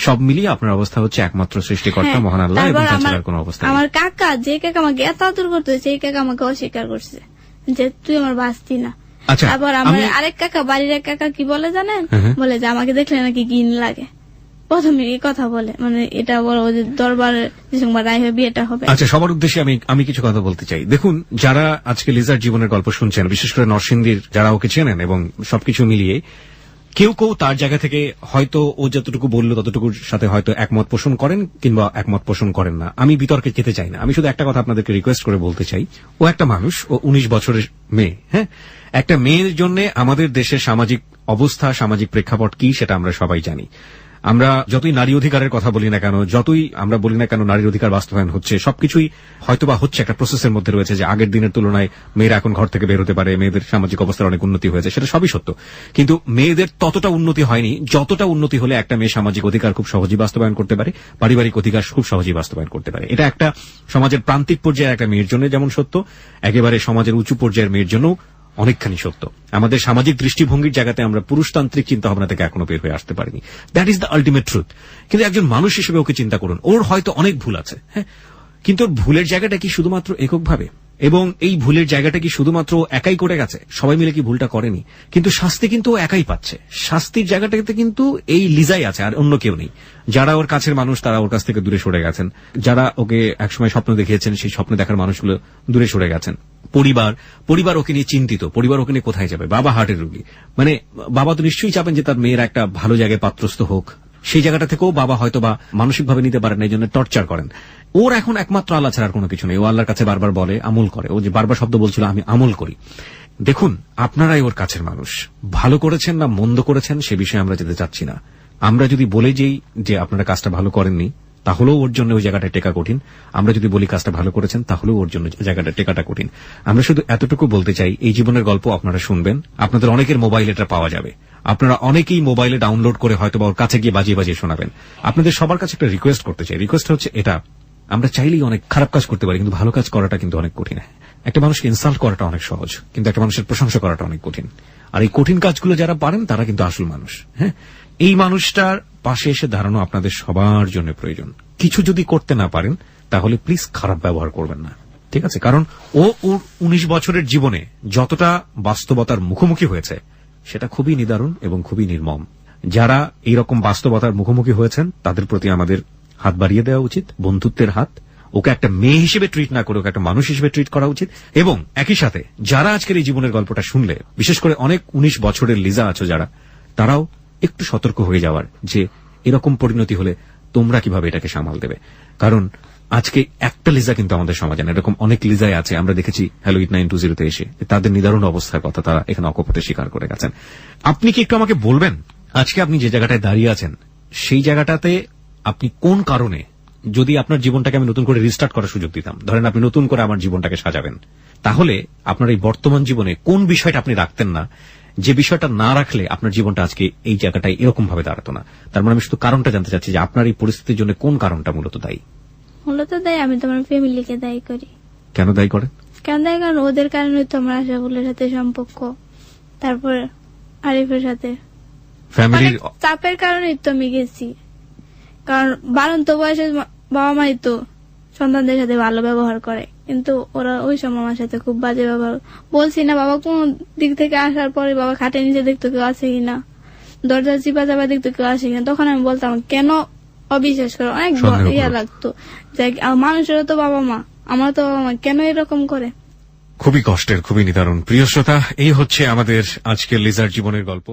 সব মিলিয়ে আপনার অবস্থা হচ্ছে একমাত্র সৃষ্টিকর্তা মহান আল্লাহ এবং তাছাড়া কোনো অবস্থা নেই। আমার কাকা, যে কাকা আমাকে এত আদর করতে, সেই কাকা আমাকে অস্বীকার করছে যে তুই আমার বাস্তি না। আচ্ছা, আবার আমার আরেক কাকা, বাড়ির এক কাকা কি বলে জানেন, বলে যে আমাকে দেখলে নাকি ঘিন লাগে। প্রথমে এই কথা বলে, মানে এটা বলো যে দরবারে ডিসেম্বর রায় হয়ে বিয়েটা হবে। আচ্ছা, সবার উদ্দেশ্যে আমি কিছু কথা বলতে চাই। দেখুন, যারা আজকে লিজার জীবনের গল্প শুনছেন, বিশেষ করে নরসিংদীর যারা ওকে চেনেন এবং সবকিছু মিলিয়ে কেউ কেউ তার জায়গা থেকে হয়তো ও যতটুকু বলল ততটুকুর সাথে হয়তো একমত পোষণ করেন কিংবা একমত পোষণ করেন না। আমি বিতর্কে যেতে চাই না। আমি শুধু একটা কথা আপনাদেরকে রিকোয়েস্ট করে বলতে চাই, ও একটা মানুষ, ও 19 বছরের মেয়ে। হ্যাঁ, একটা মেয়ের জন্য আমাদের দেশের সামাজিক অবস্থা, সামাজিক প্রেক্ষাপট কি সেটা আমরা সবাই জানি। আমরা যতই নারী অধিকারের কথা বলি না কেন, যতই আমরা বলি না কেন নারীর অধিকার বাস্তবায়ন হচ্ছে, সবকিছুই হয়তোবা হচ্ছে একটা প্রসেসের মধ্যে রয়েছে, যে আগের দিনের তুলনায় মেয়েরা এখন ঘর থেকে বের হতে পারে, মেয়েদের সামাজিক অবস্থার অনেক উন্নতি হয়েছে, সেটা সবই সত্য। কিন্তু মেয়েদের ততটা উন্নতি হয়নি যতটা উন্নতি হলে একটা মেয়ে সামাজিক অধিকার খুব সহজেই বাস্তবায়ন করতে পারে, পারিবারিক অধিকার খুব সহজেই বাস্তবায়ন করতে পারে। এটা একটা সমাজের প্রান্তিক পর্যায়ে একটা মেয়ের জন্য যেমন সত্য, একেবারে সমাজের উঁচু পর্যায়ের মেয়ের জন্য অনেকখানি সত্য। আমাদের সামাজিক দৃষ্টিভঙ্গির জায়গাতে আমরা পুরুষতান্ত্রিক চিন্তা ভাবনা থেকে এখনো বের হয়ে আসতে পারিনি। That is the ultimate truth. কিন্তু একজন মানুষ হিসেবে ওকে চিন্তা করুন, ওর হয়তো অনেক ভুল আছে, হ্যাঁ, কিন্তু ওর ভুলের জায়গাটা কি শুধুমাত্র এককভাবে, এবং এই ভুলের জায়গাটা কি শুধুমাত্র একাই করে গেছে? সবাই মিলে কি ভুলটা করেনি? কিন্তু শাস্তি কিন্তু ও একাই পাচ্ছে। শাস্তির জায়গাটাতে কিন্তু এই লিজাই আছে, আর অন্য কেউ নেই। যারা ওর কাছের মানুষ তারা ওর কাছ থেকে দূরে সরে গেছেন, যারা ওকে একসময় স্বপ্ন দেখিয়েছেন সেই স্বপ্ন দেখার মানুষগুলো দূরে সরে গেছেন। পরিবার ওকে নিয়ে চিন্তিত, পরিবার ওকে নিয়ে কোথায় যাবে? বাবা হার্টের রোগী, মানে বাবা তো নিশ্চয়ই চাবেন যে তার মেয়ের একটা ভালো জায়গায় পাত্রস্থ হোক। সেই জায়গাটা থেকেও বাবা হয়তো বা মানসিকভাবে নিতে পারেন, এই জন্য টর্চার করেন। ওর এখন একমাত্র আল্লাহ ছাড়ার কোনো কিছু নেই। ও আল্লাহর কাছে বারবার বলে, আমল করে। ও যে বারবার শব্দ বলছিল আমি আমল করি। দেখুন, আপনারাই ওর কাছের মানুষ, ভালো করেছেন না মন্দ করেছেন সে বিষয়ে আমরা যেতে চাচ্ছি না। আমরা যদি বলে যেই যে আপনারা কাজটা ভালো করেননি, তাহলেও ওর জন্য ওই জায়গাটা টেকা কঠিন। আমরা যদি বলি কাজটা ভালো করেছেন, তাহলেও ওর জন্য জায়গাটা টেকাটা কঠিন। আমরা শুধু এতটুকু বলতে চাই, এই জীবনের গল্প আপনারা শুনবেন, আপনাদের অনেকের মোবাইলে এটা পাওয়া যাবে, আপনারা অনেকেই মোবাইলে ডাউনলোড করে হয়তো বা ওর কাছে গিয়ে বাজিয়ে বাজিয়ে শোনাবেন। আপনাদের সবার কাছে একটা রিকোয়েস্ট করতে চাই। রিকোয়েস্ট হচ্ছে এটা, আমরা চাইলেই অনেক খারাপ কাজ করতে পারি, কিন্তু ভালো কাজ করাটা কিন্তু অনেক কঠিন। একটা মানুষকে ইনসাল্ট করাটা অনেক সহজ, কিন্তু একটা মানুষের প্রশংসা করাটা অনেক কঠিন। আর এই কঠিন কাজগুলো যারা পারেন তারা কিন্তু আসল মানুষ। হ্যাঁ, এই মানুষটার পাশে এসে দাঁড়ানো আপনাদের সবার জন্য প্রয়োজন। কিছু যদি করতে না পারেন তাহলে প্লিজ খারাপ ব্যবহার করবেন না, ঠিক আছে? কারণ ও ওর 19 বছরের জীবনে যতটা বাস্তবতার মুখোমুখি হয়েছে সেটা খুবই নিদারুণ এবং খুবই নির্মম। যারা এইরকম বাস্তবতার মুখোমুখি হয়েছেন তাদের প্রতি আমাদের হাত বাড়িয়ে দেওয়া উচিত, বন্ধুত্বের হাত। ওকে একটা মেয়ে হিসেবে ট্রিট না করে ওকে একটা মানুষ হিসেবে ট্রিট করা উচিত। এবং একই সাথে যারা আজকের এই জীবনের গল্পটা শুনলে, বিশেষ করে অনেক 19 বছরের লিজা আছো যারা, তারাও একটু সতর্ক হয়ে যাওয়ার যে এরকম পরিণতি হলে তোমরা কিভাবে এটাকে সামাল দেবে। কারণ আজকে একটা লিজা কিন্তু আমাদের সমাজে না, এরকম অনেক লিজাই আছে। আমরা দেখেছি হ্যালো 8920 তে এসে তাদের নিদারুণ অবস্থার কথা তারা এখানে অকপটে স্বীকার করে গেছেন। আপনি কি একটু আমাকে বলবেন, আজকে আপনি যে জায়গাটায় দাঁড়িয়ে আছেন সেই জায়গাটাতে আপনি কোন কারণে, যদি আপনার জীবনটাকে আমি নতুন করে রিস্টার্ট করার সুযোগ দিতাম, ধরেন আপনি নতুন করে আমার জীবনটাকে সাজাবেন, তাহলে আপনার এই বর্তমান জীবনে কোন বিষয়টা আপনি রাখতেন না, যে বিষয়টা না রাখলে আপনার জীবনটা আজকে এই জায়গাটায় এরকম ভাবে দাঁড়াতো না? তার মানে আমি শুধু কারণটা জানতে চাচ্ছি যে আপনার এই পরিস্থিতির জন্য কোন কারণটা মূলত দায়ী? মূলত দায়ী আমি তোমার ফ্যামিলিকে দায়ী করি। কেন দায়ী করেন? কেন দায়ী? কারণ ওদের কারণে তো আমার আশাফুলের সাথে সম্পর্ক, তারপর আরিফের সাথে ফ্যামিলির চাপের কারণেই তো আমি গেছি। কারণ বাড়ন্ত বয়সে বাবা মাই তো সন্তানদের সাথে ভালো ব্যবহার করে, কিন্তু ওরা ওই সময় আমার সাথে খুব বাজে ব্যবহার। বলছি না বাবা কোন দিক থেকে আসার পরে বাবা খাটে নিচে দেখতো কেউ আসে কিনা, দরজা চিপা চাপা দেখতো কেউ আসে কিনা, তখন আমি বলতাম কেন অবিশ্বাস করো, অনেক ইয়া লাগতো যে মানুষেরও তো বাবা মা, আমার তো বাবা মা, কেন এরকম করে। খুবই কষ্টের, খুবই নিদারুণ। প্রিয় শ্রোতা, এই হচ্ছে আমাদের আজকের লিজার জীবনের গল্প।